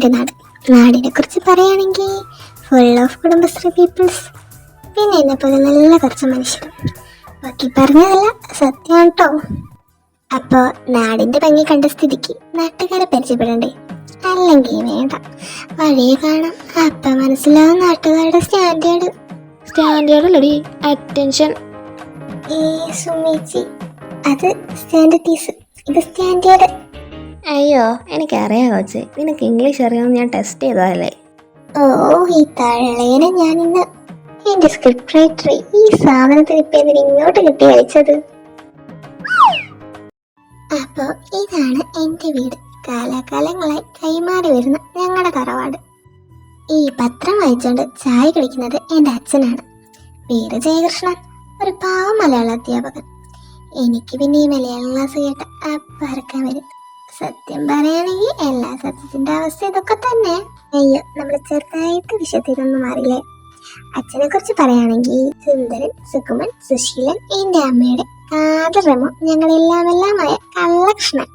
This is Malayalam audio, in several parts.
എൻ്റെ നാടിനെ കുറിച്ച് പറയുകയാണെങ്കിൽ ഫുൾ ഓഫ് കുടുംബശ്രീ പീപ്പിൾസ്, പിന്നെ എന്നെപ്പോലെ നല്ല കുറച്ച് മനുഷ്യരും. ബാക്കി പറഞ്ഞതല്ല, സത്യം കേട്ടോ. അപ്പോൾ നാടിൻ്റെ ഭംഗി കണ്ട സ്ഥിതിക്ക് നാട്ടുകാരെ പരിചയപ്പെടണ്ടേ? അല്ലെങ്കിൽ വേണ്ട, വഴിയെ കാണാം. അപ്പം മനസ്സിലാവും നാട്ടുകാരുടെ സ്റ്റാൻഡേർഡല്ലടി, അറ്റൻഷൻ. സുമേച്ചി, അത് സ്റ്റാൻഡേർഡീസ്, ഇത് സ്റ്റാൻഡേർഡ്. അയ്യോ, എനിക്കറിയാം കോച്ച്, നിനക്ക് ഇംഗ്ലീഷ് അറിയാമെന്ന് ഞാൻ ടെസ്റ്റ് ചെയ്തതല്ലേ. ഓ, ഈ തള്ളേനെ ഞാനിന്ന് എന്റെ സ്ക്രിപ്റ്റ് റൈറ്റർ ഈ സാധനത്തിന് ഇപ്പൊ എന്തിന് ഇങ്ങോട്ട് കിട്ടി വലിച്ചത്. അപ്പൊ ഇതാണ് എന്റെ വീട്. കാലാകാലങ്ങളായി കൈമാറി വരുന്ന ഞങ്ങളുടെ തറവാട്. ഈ പത്രം വായിച്ചുകൊണ്ട് ചായ കുടിക്കുന്നത് എന്റെ അച്ഛനാണ്. പേര് ജയകൃഷ്ണൻ, ഒരു പാവം മലയാള അധ്യാപകൻ. എനിക്ക് പിന്നെ ഈ മലയാളം ക്ലാസ് കേട്ട പറക്കാൻ വരും. സത്യം പറയുകയാണെങ്കിൽ എല്ലാ സത്യത്തിന്റെ അവസ്ഥ ഇതൊക്കെ തന്നെ. അയ്യോ, നമ്മൾ ചെറുതായിട്ട് വിഷയത്തിലൊന്നും മാറില്ലേ. അച്ഛനെ കുറിച്ച് പറയുകയാണെങ്കിൽ സുന്ദരൻ, സുകുമൻ, സുശീലൻ, എന്റെ അമ്മയുടെ കാതറമോ ഞങ്ങളെല്ലാമെല്ലാമായ കള്ളകൃഷ്ണൻ.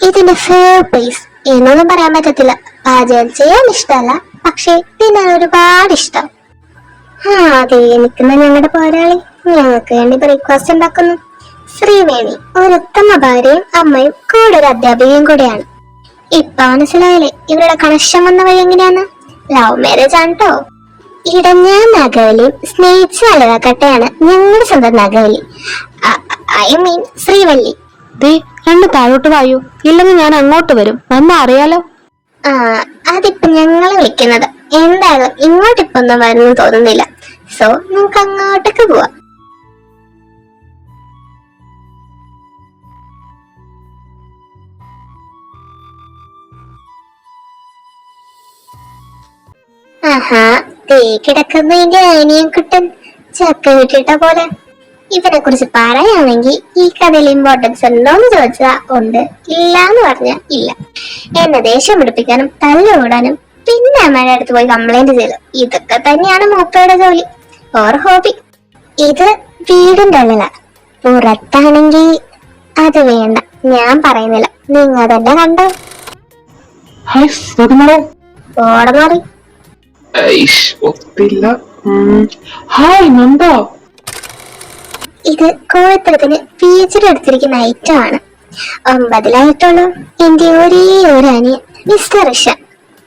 ഇതിന്റെ ഫേവറേറ്റ് എന്നൊന്നും പറയാൻ പറ്റത്തില്ല. പാചകം ചെയ്യാൻ ഇഷ്ടമല്ല, പക്ഷേ തിന്നാൻ ഒരുപാട് ഇഷ്ടം. അതെ, നിൽക്കുന്ന ഞങ്ങളുടെ പോരാളി ഞങ്ങൾക്ക് വേണ്ടി ബ്രേക്ക്ഫാസ്റ്റ് ഉണ്ടാക്കുന്നു. ശ്രീവേണി ഒരു ഉത്തമ ഭാര്യയും അമ്മയും കൂടെ ഒരു അധ്യാപികയും കൂടെയാണ്. ഇപ്പൊ മനസ്സിലായില്ലേ ഇവരുടെ കണക്ഷൻ വന്ന വഴി എങ്ങനെയാന്ന്? ലവ് മാരേജ് ആണ് കേട്ടോ. ഇടഞ്ഞ നഗവലിയും സ്നേഹിച്ച അലകക്കട്ടയാണ് ഞങ്ങളുടെ സ്വന്തം നഗവലി, ഐ മീൻ ശ്രീവല്ലി. രണ്ട് താഴോട്ട് വായു, ഇല്ലെങ്കിൽ ഞാൻ അങ്ങോട്ട് വരും, വന്ന് അറിയാലോ. അതിപ്പോ ഞങ്ങള് വിളിക്കുന്നത്. എന്തായാലും ഇങ്ങോട്ടിപ്പൊ ഒന്നും വരുന്നു തോന്നുന്നില്ല. സോ നമുക്ക് അങ്ങോട്ടേക്ക് പോവാം. കിടക്കുന്നതിന്റെ അനിയൻ കുട്ടൻ ചക്ക വിട്ടിട്ട പോലെ. ഇവരെ കുറിച്ച് പറയുകയാണെങ്കിൽ ഈ കഥയിൽ ഇമ്പോർട്ടൻസ് ഉണ്ടോന്ന് ചോദിച്ചാ ഉണ്ട്, ഇല്ല എന്ന് പറഞ്ഞാ ഇല്ല. എന്നെ ദേഷ്യം പിടിപ്പിക്കാനും തല്ലുകൂടാനും പിന്നെ അമ്മയുടെ അടുത്ത് പോയി കംപ്ലൈന്റ് ചെയ്തു. ഇതൊക്കെ തന്നെയാണ് മൂപ്പയുടെ ജോലി ഓർ ഹോബി. ഇത് വീടിന്റെ ഉള്ളില. പുറത്താണെങ്കിൽ അത് വേണ്ട, ഞാൻ പറയുന്നില്ല, നിങ്ങൾ തന്നെ കണ്ടോ. ഓടമാറി ഇത് കോഴത്തരത്തിന് പീച്ചിൽ എടുത്തിരിക്കുന്ന ഐറ്റമാണ്. 9-ലായിട്ടുള്ളൂ. എന്റെ ഒരേ ഒരു അനിയൻ മിസ്റ്റർ ഋഷ.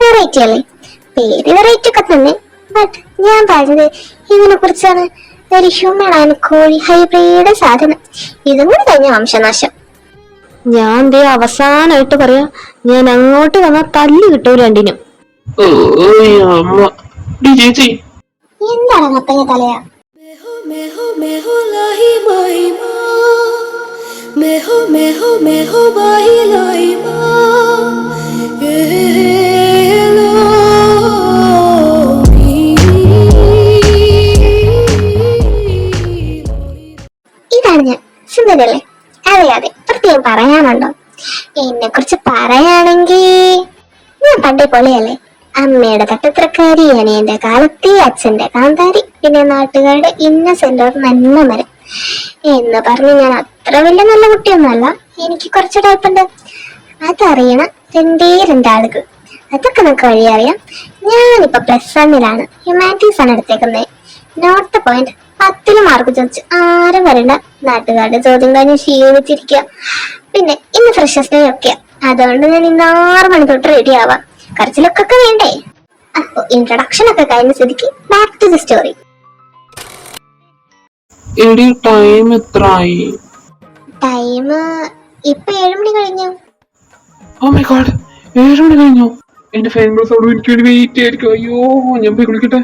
വെറൈറ്റി അല്ലേ? പേര് വെറൈറ്റി ഒക്കെ തന്നെ. ബട്ട് ഞാൻ പറഞ്ഞത് ഇതിനെ കുറിച്ചാണ്. ഒരു ഹ്യൂമൻ ആൻഡ് കോഴി ഹൈബ്രിഡ് സാധനം. ഇതും കൂടി കഴിഞ്ഞ വംശനാശം. ഞാൻ അവസാനായിട്ട് പറയാ, ഞാൻ അങ്ങോട്ട് വന്നാൽ തല്ലു കിട്ടും രണ്ടിനും. എന്താണ് മത്തങ്ങ തലയാ? ഇതാണ് ഞാൻ. സുന്ദരല്ലേ? അതെ, പ്രത്യേകം പറയാനുണ്ടോ? എന്നെ കുറിച്ച് പറയാണെങ്കിൽ ഞാൻ പണ്ടേ പോലെയല്ലേ. അമ്മയുടെ തട്ടത്രക്കാരി, അനിയന്റെ കാലത്തി, അച്ഛന്റെ കാന്താരി, പിന്നെ നാട്ടുകാരുടെ ഇന്നസെന്റ് ഓർ നന്മ മരം എന്ന് പറഞ്ഞ് ഞാൻ അത്ര വലിയ നല്ല കുട്ടിയൊന്നുമല്ല. എനിക്ക് കുറച്ച് ടൈപ്പുണ്ട്. അതറിയണ രണ്ടാളുകൾ. അതൊക്കെ നമുക്ക് വഴി അറിയാം. ഞാനിപ്പോ +1 ഹ്യൂമാനിറ്റീസ് ആണ് എടുത്തേക്കുന്നത്. Not the point. 10 മാർക്ക് ചോദിച്ചു ആരും വരണ്ട. നാട്ടുകാരുടെ ചോദ്യം കഴിഞ്ഞ് ക്ഷീണിച്ചിരിക്കുക. പിന്നെ ഇന്ന് ഫ്രഷേഴ്സ് ഡേ ഒക്കെ, അതുകൊണ്ട് ഞാൻ ഇന്ന് 6 മണി തൊട്ട് റെഡി ആവാം. കരച്ചിലൊക്കെ വേണ്ടേ? അപ്പൊ ഇൻട്രൊഡക്ഷൻ ഒക്കെ കഴിഞ്ഞ സ്ഥിതിക്ക് back to the story. Time എത്രയായി? ടൈം ഇപ്പൊ 7 മണി കഴിഞ്ഞു. ഓ മൈ ഗോഡ്, 7 മണി കഴിഞ്ഞു. എന്റെ ഫാൻ ഗേൾസ് അവിടെ എനിക്ക് വേണ്ടി വെയിറ്റ് ആയിരിക്കും. അയ്യോ, ഞാൻ പോയി കുളിക്കട്ടെ.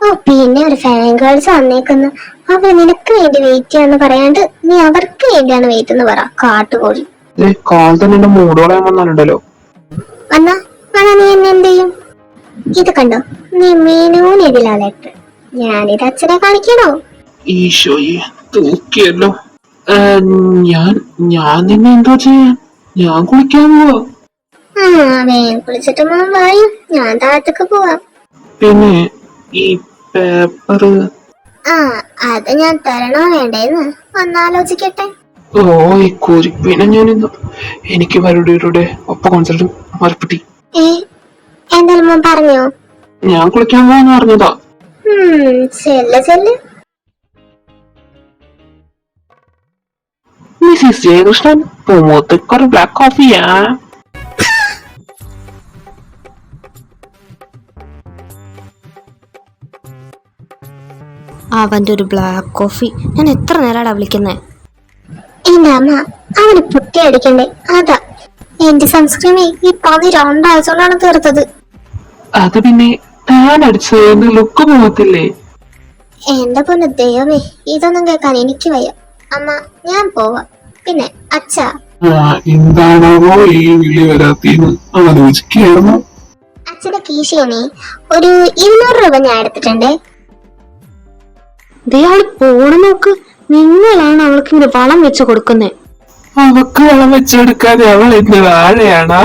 ഓ, പിന്നെ ഒരു ഫാൻ ഗേൾസ് വന്നേക്കുന്നു. അവർ നിനക്ക് വേണ്ടി വെയിറ്റ് ചെയ്യാന്ന് പറയാണ്ട് നീ അവർക്ക് വേണ്ടിയാണ് വെയിറ്റ് എന്ന് പറ. കാട്ടുകോഴി. കാൽ തന്നെ എന്റെ മൂഡ് കളയാൻ വന്നാലുണ്ടല്ലോ. വന്നാ നീ എന്നെ എന്ത് ചെയ്യും? ഇത് കണ്ടോ, നീ മീനൂനെതിലാ ലെറ്റർ. ഞാനിത് അച്ഛനെ കാണിക്കണോ? ഈശോയെ, തൂക്കിയല്ലോ. ഞാൻ നിന്നെ എന്തോ ചെയ്യാൻ? ഞാൻ കുളിക്കാൻ പോവാ. വേഗം കുളിച്ചിട്ട് മോൻ വായും, ഞാൻ താഴത്തേക്ക് പോവാം. പിന്നെ ഈ പേപ്പർ അത് ഞാൻ തരണോ വേണ്ടേന്ന് ഒന്നാലോചിക്കട്ടെ. ഓ ഈ കുരിപ്പിനെ ഞാനിന്ന് എനിക്ക് മറുപടിയുടെ ഒപ്പ കോൺസെർട്ടും മറുപടി. ഏ എന്തായാലും മോൻ പറഞ്ഞോ? ഞാൻ കുളിക്കാൻ പോകാന്ന് പറഞ്ഞതാ. ചെല്ല് ചെല്ല്. മിസ്സിസ് ജയകൃഷ്ണൻ പൂമൂത്തിക്കൊരു ബ്ലാക്ക് കോഫിയാ. അവന്റെ ഒരു ബ്ലാക്ക് കോഫി. ഞാൻ എത്ര നേരമാടാ വിളിക്കുന്നേ? എന്റെ അമ്മ അവന് പുട്ടി അടിക്കണ്ടേ, അതാ. എന്റെ സൺസ്ക്രീൻ ഈ പതി 2 ആഴ്ച കൊണ്ടാണ് തീർത്തത്. അത് പിന്നെ താൻ അടിച്ചത് ലുക്ക് പോകത്തില്ലേ? എന്റെ പൊന്നു ദൈവമേ, ഇതൊന്നും കേൾക്കാൻ എനിക്ക് വയ്യ. അമ്മ ഞാൻ പോവാ. പിന്നെ അച്ഛാ, എന്താണാവോ ഈ വിളി വരാത്തീന്ന് ആലോചിക്കായിരുന്നു. അച്ഛന്റെ കീശേനെ ഒരു 200 രൂപ ഞാൻ എടുത്തിട്ടുണ്ടേ. അവള് പോണ നോക്ക്. നിങ്ങളാണ് അവൾക്ക് ഇങ്ങനെ വളം വെച്ച് കൊടുക്കുന്നേ. അവക്ക് വളം വെച്ചെടുക്കാതെ അവൾ ഇന്ന് വാഴയാണ്.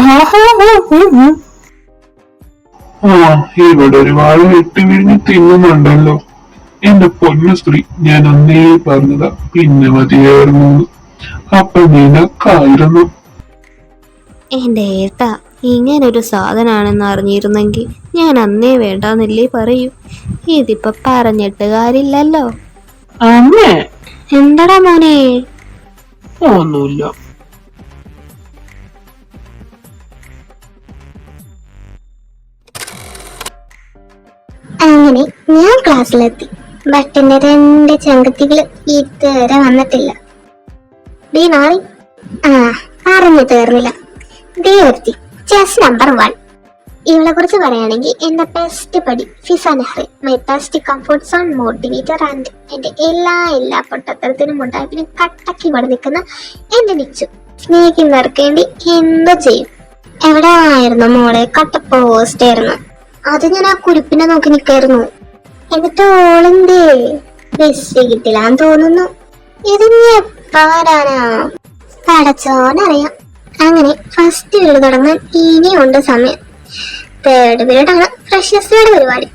ഇവിടെ ഒരു വാഴ വെട്ടി വിരിഞ്ഞ് തിന്നുന്നുണ്ടല്ലോ. എന്റെ പൊന്നു സ്ത്രീ, ഞാൻ അന്നേ പറഞ്ഞതാ പിന്നെ മതിയായിരുന്നു. അപ്പൊ നിനക്കായിരുന്നു. എന്റെ ഏട്ടാ, ഇങ്ങനൊരു സാധനാണെന്ന് അറിഞ്ഞിരുന്നെങ്കിൽ ഞാൻ അന്നേ വേണ്ടാന്നില്ലേ പറയൂ. ഇതിപ്പോ പറഞ്ഞിട്ട് കാര്യമില്ലല്ലോ. അമ്മേ എന്താടാ മോനെ? ഒന്നുമില്ല. അങ്ങനെ ഞാൻ ക്ലാസ്സിലെത്തി. ബട്ടിന്റെ 2 ചങ്കത്തികള് ഇതുവരെ വന്നിട്ടില്ല. ഡീ നാളി പറഞ്ഞു തീർന്നില്ല. ഡേ ഒരുത്തി ചെസ് നമ്പർ 1. ഇവളെ കുറിച്ച് പറയുകയാണെങ്കിൽ എന്റെ ബെസ്റ്റ് പടി Fiza Nehri, my best comfort zone, motivator and എന്റെ എല്ലാ പൊട്ടത്തരത്തിനും ഉണ്ടായതിനും കട്ടക്കി ഇവിടെ നിൽക്കുന്ന എന്റെ നിച്ചു. സ്നേഹിക്കുന്നവർക്ക് വേണ്ടി എന്തോ ചെയ്യും. എവിടെ ആയിരുന്നു മോളെ? കട്ട പോസ്റ്റ് ആയിരുന്നു. അത് ഞാൻ ആ കുരിപ്പിനെ നോക്കി നിൽക്കായിരുന്നു. എന്നിട്ട് ഓളെന്തേ ബെസ്റ്റ് കിട്ടില്ലാന്ന് തോന്നുന്നു. ഇത് നീ എപ്പ വരാനാ? പടച്ചോനറിയാം. അങ്ങനെ ഫസ്റ്റ് പീരീഡ് തുടങ്ങാൻ ഇനിയുണ്ട് സമയം. 3rd പീരീഡാണ് ഫ്രഷേഴ്സിന്റെ പരിപാടി.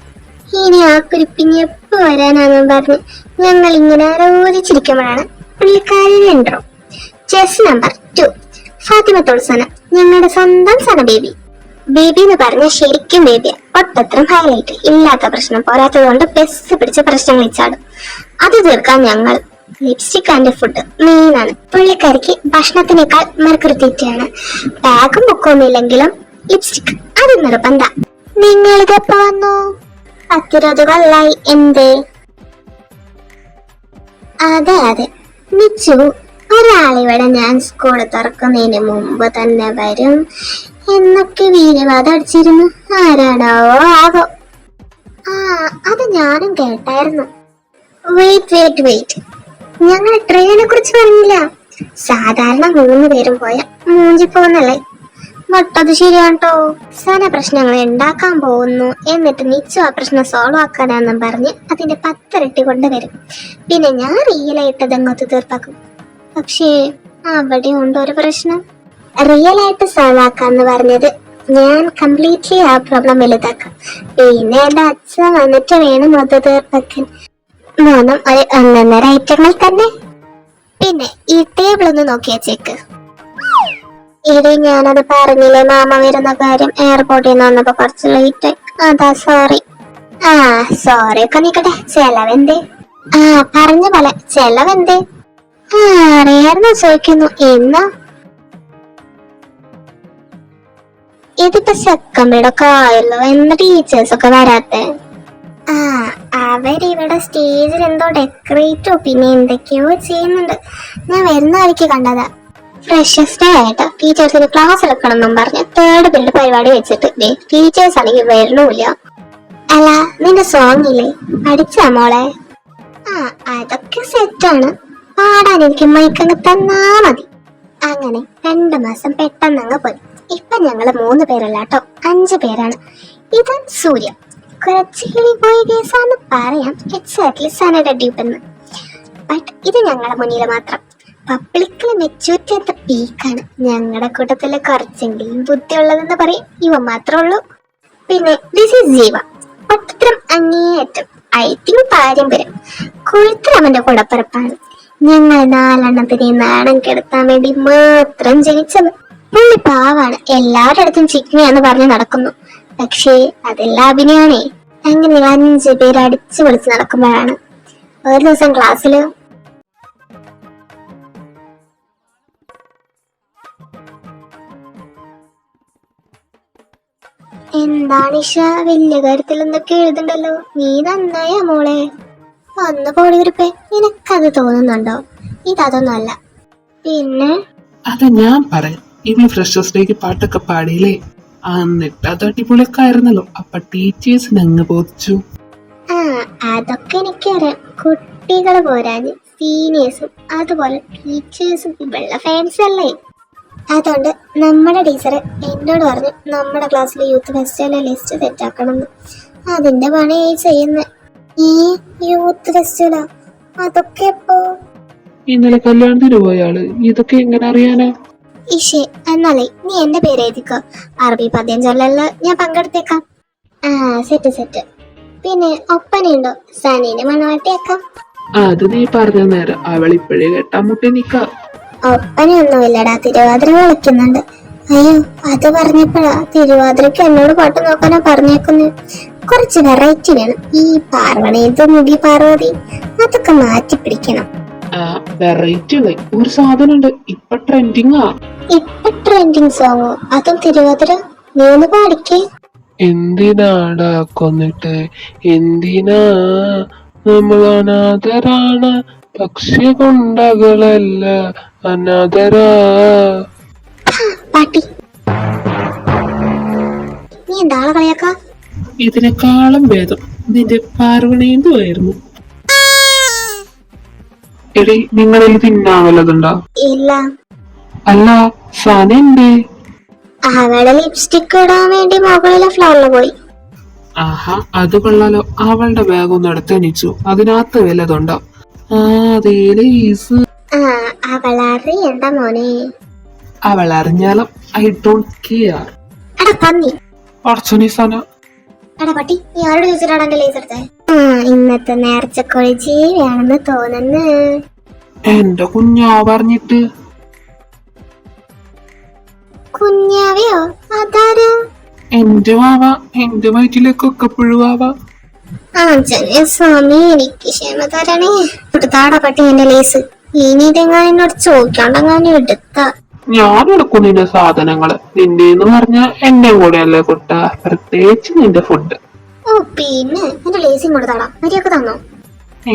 ഇനി ആ കുരിപ്പിനി എപ്പോ വരാനാന്നും പറഞ്ഞ് ഞങ്ങൾ ഇങ്ങനെ ആലോചിച്ചിരിക്കുമ്പോഴാണ് പുള്ളിക്കാരിയുടെ എൻട്രോ. ചെസ് നമ്പർ 2 ഫാത്തിമ തുൾസന, ഞങ്ങളുടെ സ്വന്തം സന ബേബി. ബേബി എന്ന് പറഞ്ഞ ശരിക്കും ബേബിയാ. ഒട്ടത്രം ഹൈലൈറ്റ്. ഇല്ലാത്ത പ്രശ്നം പോരാത്തത് കൊണ്ട് ബസ് പിടിച്ച പ്രശ്നങ്ങൾ ഇച്ചാടും. അത് തീർക്കാൻ ഞങ്ങൾ ലിപ്സ്റ്റിക് ആൻഡ് ഫുഡ് മെയിനാണ്. പുള്ളിക്കാരിക്ക് ഭക്ഷണത്തിനേക്കാൾ മെർക്കുറിറ്റിയാണ്. ബാഗും ബുക്കൊന്നും ഇല്ലെങ്കിലും ലിപ്സ്റ്റിക് അത് നിർബന്ധ. നിങ്ങളിതെപ്പോ വന്നു? 10-20 കൊല്ലായി. എന്തേ? അതെ നിച്ചു, ഒരാളിവിടെ ഞാൻ സ്കൂൾ തുറക്കുന്നതിന് മുമ്പ് തന്നെ വരും എന്നൊക്കെ വീരവാദം അടിച്ചിരുന്നു. ആരാടാവോ ആവോ. അത് ഞാനും കേട്ടായിരുന്നു. വെയിറ്റ്, ഞങ്ങൾ ട്രെയിനെ കുറിച്ച് പറഞ്ഞില്ല. സാധാരണ 3 പേരും പോയ മൂഞ്ചി പോകുന്നല്ലേ. മൊട്ടത് ശരിയാട്ടോ. സന പ്രശ്നങ്ങൾ ഉണ്ടാക്കാൻ പോകുന്നു, എന്നിട്ട് നിച്ചു ആ പ്രശ്നം സോൾവ് ആക്കാനാന്നും പറഞ്ഞ് അതിന്റെ 10 ഇരട്ടി കൊണ്ടുവരും. പിന്നെ ഞാൻ റിയലായിട്ട് അങ്ങോട്ട് തീർപ്പാക്കും. പക്ഷേ അവിടെ ഉണ്ട് ഒരു പ്രശ്നം. റിയലായിട്ട് സോൾവ് ആക്കാന്ന് പറഞ്ഞത് ഞാൻ കംപ്ലീറ്റ്ലി ആ പ്രോബ്ലം വലുതാക്കാം. പിന്നെ എന്റെ അച്ഛൻ വന്നിട്ട് വേണം അത് തീർപ്പാക്കാൻ. 3 ഒരു 1.5 ഐറ്റങ്ങൾ തന്നെ. പിന്നെ ഈ ടേബിൾ ഒന്ന് നോക്കി വെച്ചേക്ക്. ഇടി ഞാനത് പറഞ്ഞില്ലേ മാമ വരുന്ന കാര്യം. എയർപോർട്ടിൽ നിന്ന് വന്നപ്പോ കുറച്ച് ലേറ്റ് ആയി. അതാ സോറി. സോറി ഒക്കെ നിക്കട്ടെ. ചെലവെന്തേ? പറഞ്ഞ പോലെ ചെലവെന്തേ? അറിയായിരുന്നു ചോദിക്കുന്നു. എന്നാ ഇതിപ്പോ സെക്കൻഡ് ആയല്ലോ. എന്താ ടീച്ചേഴ്സ് ഒക്കെ വരാത്തെ? അവരിവിടെ സ്റ്റേജിൽ എന്തോ ഡെക്കറേറ്റോ പിന്നെ എന്തൊക്കെയോ ചെയ്യുന്നുണ്ട്. ഞാൻ വരുന്ന വഴിക്ക് കണ്ടതാ. ഫ്രഷേഴ്സ് ഡേ ആയിട്ട് ടീച്ചേഴ്സിന് ക്ലാസ് എടുക്കണം എന്നും പറഞ്ഞ് 3rd പീരീഡ് പരിപാടി വെച്ചിട്ട് ടീച്ചേഴ്സ് ആണെങ്കിൽ വരണമില്ല. അല്ല, നിന്റെ സോങ് ഇല്ലേ പഠിച്ചാ മോളെ? അതൊക്കെ സെറ്റാണ്. പാടാൻ എനിക്ക് മൈക്കങ്ങ് തന്നാ മതി. അങ്ങനെ 2 മാസം പെട്ടെന്നങ്ങ് പോയി. ഇപ്പൊ ഞങ്ങള് 3 പേരല്ല കേട്ടോ, 5 പേരാണ്. ഇത് സൂര്യ. കുറച്ചിലി പോയ കേസാന്ന് പറയാം. എക്സാക്ട്ലി സനയുടെ ഡ്യൂപ്പെന്ന്. ബട്ട് ഇത് ഞങ്ങളുടെ മുന്നിൽ മാത്രം. പബ്ലിക്കില് മെച്ചൂരിറ്റി അത്ര പീക്കാണ്. ഞങ്ങളുടെ കൂട്ടത്തില് കുറച്ചെങ്കിലും ബുദ്ധിയുള്ളതെന്ന് പറയും ഇവ മാത്രമേ ഉള്ളൂ. പിന്നെ ദിസ് ഈസ് ജീവ. ഒട്ടത്തരം അങ്ങേയറ്റം. ഐ തിങ്ക് പാരമ്പര്യം. കൊഴുത്തരമന്റെ കൂടപ്പിറപ്പാണ്. ഞങ്ങൾ 4 നാണം കെടുത്താൻ വേണ്ടി മാത്രം ജനിച്ചത്. പുള്ളി പാവാണ്, എല്ലാവരുടെ അടുത്തും ചിക്നിയാന്ന് പറഞ്ഞ് നടക്കുന്നു. പക്ഷേ അതെല്ലാം അഭിനയാണേ. അങ്ങനെ 5 പേര് അടിച്ചു പൊളിച്ച് നടക്കുമ്പോഴാണ് ഒരു ദിവസം ക്ലാസ്സില് എന്താണ് ഇഷ, വലിയ കാര്യത്തിൽ എന്തൊക്കെ എഴുതണ്ടല്ലോ, നീ നന്നായ മോളെ. ഒന്ന് പോടിയിരുപ്പേ, നിനക്കത് തോന്നുന്നുണ്ടോ? ഇതൊന്നുമല്ല. പിന്നെ അത് ഞാൻ പറയാം. ഇവള് ഫ്രഷേഴ്സ് ഡേക്ക് പാട്ടൊക്കെ പാടിയില്ലേ, എന്നിട്ട് അത് അടിപൊളിയൊക്കെ ആയിരുന്നല്ലോ. അപ്പൊ ടീച്ചേഴ്സിന് അങ്ങ് ബോധിച്ചു. ആ അതൊക്കെ എനിക്കറിയാം. കുട്ടികള് പോരാഞ്ഞ് സീനിയേഴ്സും അതുപോലെ ടീച്ചേഴ്സും ഇവളുടെ ഫാൻസ് അല്ലേ. അതുകൊണ്ട് നമ്മുടെ ടീച്ചർ എന്നോട് പറഞ്ഞു നമ്മുടെ ക്ലാസ്സിലെ യൂത്ത് ഫെസ്റ്റിവലിലെ ലിസ്റ്റ് സെറ്റാക്കണമെന്ന്. അതിന്റെ പണി ചെയ്യുന്നത്. ഈ യൂത്ത് ഫെസ്റ്റിവലാ? അതൊക്കെ എപ്പോ? ഇന്നലെ കല്യാണത്തിന് പോയാള് ഇതൊക്കെ എങ്ങനെ അറിയാനാ? ഇഷേ, എന്നാലേ നീ എന്റെ പേര് എഴുതിക്കോ. അറബി പദ്യം ചൊല്ലല് ഞാൻ പങ്കെടുത്തേക്കാം. ആ സെറ്റ്. പിന്നെ ഒപ്പനയുണ്ടോ? സനീനെ മണവാട്ടിയാക്കാം. അത് നീ പറഞ്ഞ നേരം അവളിപ്പോഴേ കെട്ടാൻ മുട്ടി നിക്ക. ഒപ്പനയൊന്നുമില്ലടാ, തിരുവാതിര കളിക്കുന്നുണ്ട്. അയ്യോ, അത് പറഞ്ഞപ്പോഴാ തിരുവാതിരക്ക് എന്നോട് പാട്ട് നോക്കാനാ പറഞ്ഞേക്കുന്നത്. കുറച്ച് വെറൈറ്റി വേണം. ഈ പാർവണേന്ത് മുടി പാർവതി അതൊക്കെ മാറ്റി പിടിക്കണം. വെറൈറ്റി ഉള്ള ഒരു സാധനം ഉണ്ട്, ഇപ്പൊ ട്രെൻഡിങ്ങാ. ഇപ്പൊ ട്രെൻഡിങ് സോങ്ങോ? അതും തിരുവാതിര? നീ ഒന്ന് പാടിക്കേ. എന്തിനാടാ കൊന്നിട്ട്, എന്തിനാ നമ്മൾ അനാഥരാണ്, പക്ഷി കൊണ്ടകളല്ല അനാഥരാ. പാട്ടി നീ എന്താളെ കളിയാക്കാ? ഇതിനേക്കാളും ഭേദം നിന്റെ പാർവണേന്തുമായിരുന്നു. എടി, നിങ്ങളിൽ തിന്നാൻ വല്ലതുണ്ടോ? ഇല്ല. അല്ല, സന എന്തേ? അവളെ ലിപ്സ്റ്റിക് ഇടാൻ വേണ്ടി മുകളിലെ ഫ്ലോറിൽ പോയി. ആഹാ, അത് കൊള്ളാലോ. അവളുടെ ബാഗ് ഒന്ന് എടുത്തെണിച്ചു, അതിനകത്ത് വല്ലതുണ്ടോ? അവൾ അറിയണ്ട മോനെ. അവൾ അറിഞ്ഞാലും ഐ ഡോണ്ട് കെയർ. എടാ പന്നി. അർച്ചനി സന. എടാ പട്ടി, നീ ആരോട് ചോദിച്ചിട്ടാണ് എന്റെ ലേസ് എടുത്തേ? ഇന്നത്തെ നേർച്ചക്കോഴി ജീവിയാണെന്ന് തോന്നുന്നു. എന്റെ കുഞ്ഞാ പറഞ്ഞിട്ട്. കുഞ്ഞാവയോ? അതാരാ? എന്റെ വാവ, എന്റെ വയറ്റിലേക്കൊക്കെ പുഴുവാവ. സ്വാമി, എനിക്ക് ക്ഷമ തരണേ. എടുത്താടാ പട്ടി എന്റെ ലേസ്. ഇനി ഇതെങ്ങാനും എന്നോട് ചോദിക്കാണ്ടെങ്ങാനും എടുത്ത ഞാൻ എടുക്കും നിന്റെ സാധനങ്ങള്. നിന്റെന്ന് പറഞ്ഞ എന്റെ കൂടെ അല്ലേ കുട്ട, പ്രത്യേകിച്ച് നിന്റെ ഫുഡ്. ഓ പിന്നെ എന്റെ ലേസും കൊടുത്താടാ. മര്യാദക്ക് തന്നോ?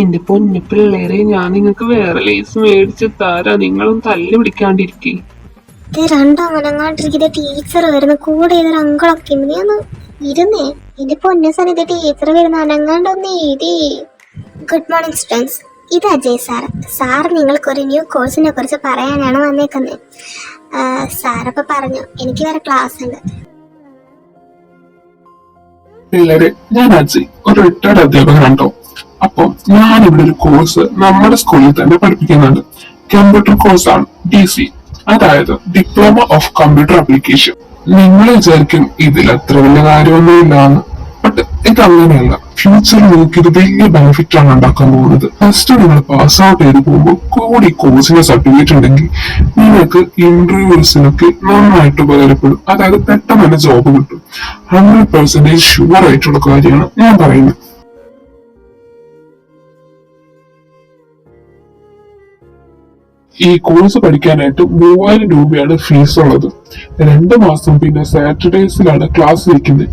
എന്റെ പൊന്നു പിള്ളേരെ, ഞാൻ നിങ്ങക്ക് വേറെ ലേസ് മേടിച്ച് തരാ. നിങ്ങളും തല്ല് പിടിക്കാണ്ടിരിക്കേ. രണ്ടാമനങ്ങാണ്ടിരിക്കുന്ന ടീച്ചർ വരുന്ന കൂടെ ഏതൊരു അങ്കളൊക്കെ ഒന്ന് ഇരുന്നേ. എന്റെ പൊന്ന സന്നിധി ടീച്ചർ വരുന്ന അനങ്ങാണ്ടൊന്ന് ഇരി. ഗുഡ് മോർണിംഗ് സ്റ്റുഡൻസ്, ഇത് അജയ് സാർ നിങ്ങൾക്കൊരു ന്യൂ കോഴ്സിനെ കുറിച്ച് പറയാനാണ് വന്നേക്കുന്നത്. സാറപ്പൊ പറഞ്ഞു എനിക്ക് വേറെ ക്ലാസ് ഉണ്ട്. പിള്ളേരെ, ഞാൻ അജയ്, ഒരു റിട്ടയർഡ് അധ്യാപകനാണോ. അപ്പം ഞാൻ ഇവിടെ ഒരു കോഴ്സ് നമ്മുടെ സ്കൂളിൽ തന്നെ പഠിപ്പിക്കുന്നുണ്ട്. കമ്പ്യൂട്ടർ കോഴ്സാണ്, DC, അതായത് ഡിപ്ലോമ ഓഫ് കമ്പ്യൂട്ടർ ആപ്ലിക്കേഷൻ. നിങ്ങൾ വിചാരിക്കും ഇതിൽ അത്ര വലിയ കാര്യമൊന്നും ഇല്ലാന്ന്. ബട്ട് ഇതങ്ങനെയല്ല. ഫ്യൂച്ചറിൽ നിങ്ങൾക്ക് ഇത് വലിയ ബെനിഫിറ്റ് ആണ് ഉണ്ടാക്കാൻ പോകുന്നത്. ഫസ്റ്റ് നിങ്ങൾ പാസ് ഔട്ട് ചെയ്ത് പോകുമ്പോൾ കൂടി കോഴ്സിന്റെ സർട്ടിഫിക്കറ്റ് ഉണ്ടെങ്കിൽ നിങ്ങൾക്ക് ഇന്റർവ്യൂസിനൊക്കെ നന്നായിട്ട് ഉപകാരപ്പെടും. അതായത് പെട്ടെന്ന് തന്നെ ജോബ് കിട്ടും. 100% ഷുവർ ആയിട്ടുള്ള കാര്യമാണ് ഞാൻ പറയുന്നത്. ഈ കോഴ്സ് പഠിക്കാനായിട്ട് 3000 രൂപയാണ് ഫീസ് ഉള്ളത്. 2 മാസം പിന്നെ സാറ്റർഡേസിലാണ് ക്ലാസ് വയ്ക്കുന്നത്.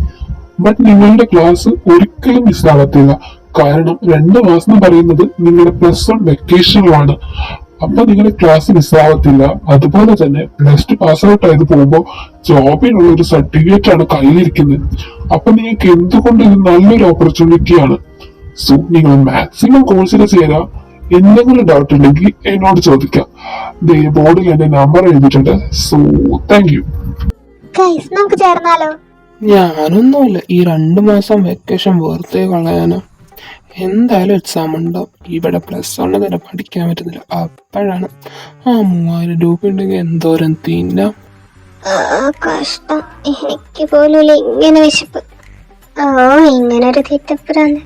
ബട്ട് നിങ്ങളുടെ ക്ലാസ് ഒരിക്കലും മിസ്സാകത്തില്ല. കാരണം 2 മാസം എന്ന് പറയുന്നത് നിങ്ങളുടെ +1 വെക്കേഷനിലാണ്. അപ്പൊ നിങ്ങളുടെ ക്ലാസ് മിസ്സാകത്തില്ല. അതുപോലെ തന്നെ +2 പാസ് ഔട്ട് ആയത് പോകുമ്പോൾ ജോബിനുള്ള ഒരു സർട്ടിഫിക്കറ്റ് ആണ് കയ്യിലിരിക്കുന്നത്. അപ്പൊ നിങ്ങൾക്ക് എന്തുകൊണ്ട് ഇത് നല്ലൊരു ഓപ്പർച്യൂണിറ്റിയാണ്. സോ നിങ്ങൾ മാക്സിമം കോഴ്സിൽ ചേരാ. എന്തെങ്കിലും ഡൗട്ട് ഉണ്ടെങ്കിൽ എന്നോട് ചോദിക്കാം. ബോർഡിൽ എന്റെ നമ്പർ എഴുതിയിട്ടുണ്ട്. So thank you. നമുക്ക് ചേർന്നാലോ? ഞാനൊന്നുമില്ല, ഈ 2 മാസം വെക്കേഷൻ വെറുതെ കളയാനോ. എന്തായാലും എക്സാം ഉണ്ടാവും. ഇവിടെ +1 തന്നെ പഠിക്കാൻ പറ്റുന്നില്ല. അപ്പോഴാണ് 3000 രൂപ ഉണ്ടെങ്കിൽ എന്തോരം തിന്നാം. കഷ്ടം, എനിക്ക് പോലും ഇങ്ങനെ വിശപ്പ്. ഇങ്ങനൊരു തെറ്റപ്പുറാണ്.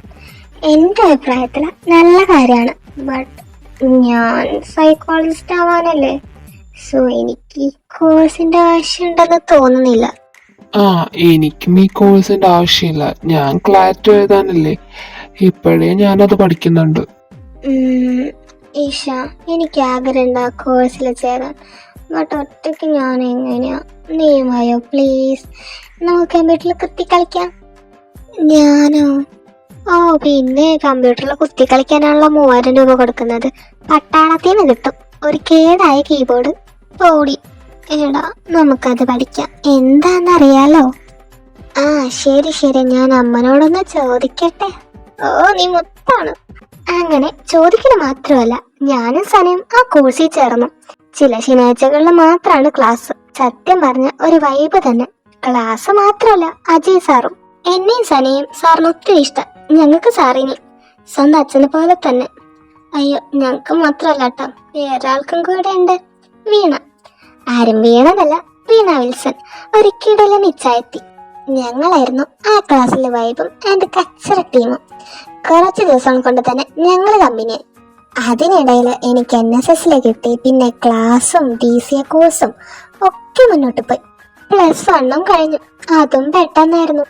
എന്റെ അഭിപ്രായത്തില് നല്ല കാര്യമാണ്. ബട്ട് ഞാൻ സൈക്കോളജിസ്റ്റ് ആവാനല്ലേ, സോ എനിക്ക് ഈ കോഴ്സിന്റെ ആവശ്യമുണ്ടെന്ന് തോന്നുന്നില്ല. ആ, എനിക്കും ഈ കോഴ്സിന്റെ ആവശ്യമില്ല. ഞാൻ ക്ലാറ്റ് എഴുതാനല്ലേ, ഇപ്പോഴേ ഞാനത് പഠിക്കുന്നുണ്ട്. ഈഷ, എനിക്ക് ആഗ്രഹമുണ്ട് ആ കോഴ്സിൽ ചേരാൻ. ബട്ട് ഒറ്റയ്ക്ക് ഞാൻ എങ്ങനെയാ? നീ വായോ പ്ലീസ്, നമുക്ക് കമ്പ്യൂട്ടറിൽ കുത്തി കളിക്കാം. ഞാനോ? ഓ പിന്നെ കമ്പ്യൂട്ടറിൽ കുത്തി കളിക്കാനാണല്ലോ 3000 രൂപ കൊടുക്കുന്നത്. പട്ടാളത്തിൽ നിന്ന് കിട്ടും ഒരു കേടായ കീബോർഡ്. ഓടി എടാ, നമുക്കത് പഠിക്കാം. എന്താന്നറിയാലോ? ആ ശരി ശരി, ഞാൻ അമ്മനോടൊന്ന് ചോദിക്കട്ടെ. ഓ നീ മുത്താണ്. അങ്ങനെ ചോദിക്കണ മാത്രമല്ല, ഞാനും സനയും ആ കോഴ്സിൽ ചേർന്നു. ചില ശനിയാഴ്ചകളിൽ മാത്രമാണ് ക്ലാസ്. സത്യം പറഞ്ഞ ഒരു വൈബ് തന്നെ. ക്ലാസ് മാത്രമല്ല, അജയ് സാറും എന്നെയും സനയും സാറിന് ഒത്തിരി ഇഷ്ടം. ഞങ്ങൾക്ക് സാറിനെ സ്വന്തം അച്ഛനെ പോലെ തന്നെ. അയ്യോ, ഞങ്ങൾക്ക് മാത്രമല്ല കേട്ടോ, വേറൊരാൾക്കും കൂടെ ഉണ്ട്, വീണ. ആരും വീണതല്ല, വീണ വിൽസൺ. ഒരിക്കലും നിശ്ചയത്തി. ഞങ്ങളായിരുന്നു ആ ക്ലാസ്സിലെ വൈബും ആൻഡ് കച്ചറ ടീമും. കുറച്ച് ദിവസം കൊണ്ട് തന്നെ ഞങ്ങൾ കമ്പനിയായി. അതിനിടയിൽ എനിക്ക് NSS കിട്ടി. പിന്നെ ക്ലാസ്സും DCA കോഴ്സും ഒക്കെ മുന്നോട്ട് പോയി. +1 കഴിഞ്ഞു, അതും പെട്ടെന്നായിരുന്നു.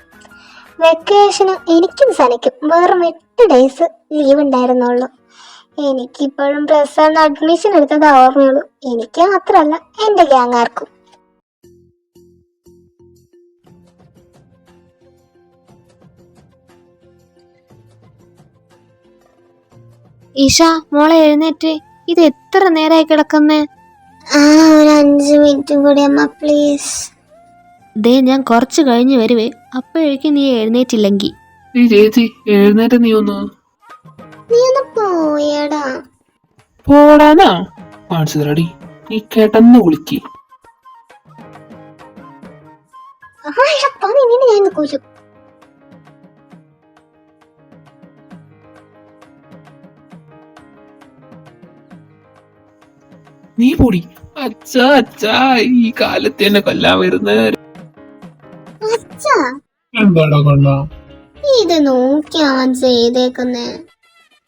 വെക്കേഷന് എനിക്കും സനയ്ക്കും വെറും 8 ഡേയ്സ് ലീവ് ഉണ്ടായിരുന്നുള്ളൂ. എനിക്കിപ്പോഴും +1 അഡ്മിഷൻ എടുത്തത് ഓർമ്മയുള്ളൂ. എനിക്ക് മാത്രമല്ല, എൻ്റെ ഗ്യാങ്ങാർക്കും. ഈഷ മോളെ എഴുന്നേറ്റ്, ഇത് എത്ര നേരമായി കിടക്കുന്നേ? ഒരു 5 മിനിറ്റും കൂടി അമ്മ പ്ലീസ്. ദേ ഞാൻ കുറച്ച് കഴിഞ്ഞ് വരുവേ, അപ്പോഴേക്കും നീ എഴുന്നേറ്റില്ലെങ്കിൽ. ചേച്ചി എഴുന്നേറ്റ് നീ ഒന്ന് പോയടാ. പോടാനാ കാണിച്ചതടി, നീ കേട്ടെന്ന് വിളിക്ക്. ഞാൻ കൊല്ലും. നീ പൊടി. അച്ഛാ അച്ഛാ, ഈ കാലത്ത് എന്നെ കൊല്ലാൻ വരുന്ന അച്ഛാ, എന്താടാ കൊണ്ട? ഇത് നോക്കിയാ ചെയ്തേക്കുന്നേ.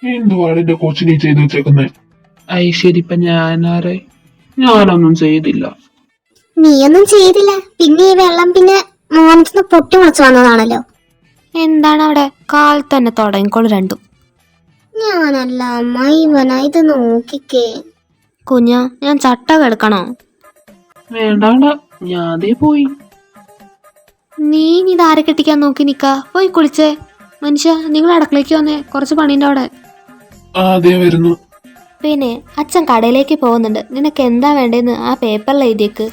എന്തുവാണ് എന്റെ കൊച്ചിനെ ചെയ്ത് വെച്ചേക്കുന്നേ? ശരി, ഇപ്പൊ ഞാനാരെ? ഞാനൊന്നും ചെയ്തില്ല. നീയൊന്നും ചെയ്തില്ല, പിന്നെ ഈ വെള്ളം പിന്നെ മോനത്തിന് പൊട്ടി മുളച്ചു വന്നതാണല്ലോ. എന്താണ് അവിടെ? കാൽ തന്നെ തുടങ്ങിക്കോളൂ രണ്ടും. ഞാനല്ല അമ്മ, ഇവനാ. ഇത് നോക്കിക്കേ കുഞ്ഞാ, ഞാൻ ചട്ട കിടക്കണോ? വേണ്ടാണ്ട, ഞാൻ ദേ പോയി. നീ ഇതാരെ കെട്ടിക്കാൻ നോക്കി നിക്ക? പോയി കുളിച്ചേ. മനുഷ്യ, നിങ്ങൾ അടുക്കളയ്ക്ക് വന്നേ, കുറച്ച് പണീൻ്റെ അവിടെ. അതേ വരുന്നു. പിന്നെ അച്ഛൻ കടയിലേക്ക് പോകുന്നുണ്ട്, നിനക്ക് എന്താ വേണ്ടേന്ന് ആ പേപ്പറിൽ എഴുതിയേക്ക്.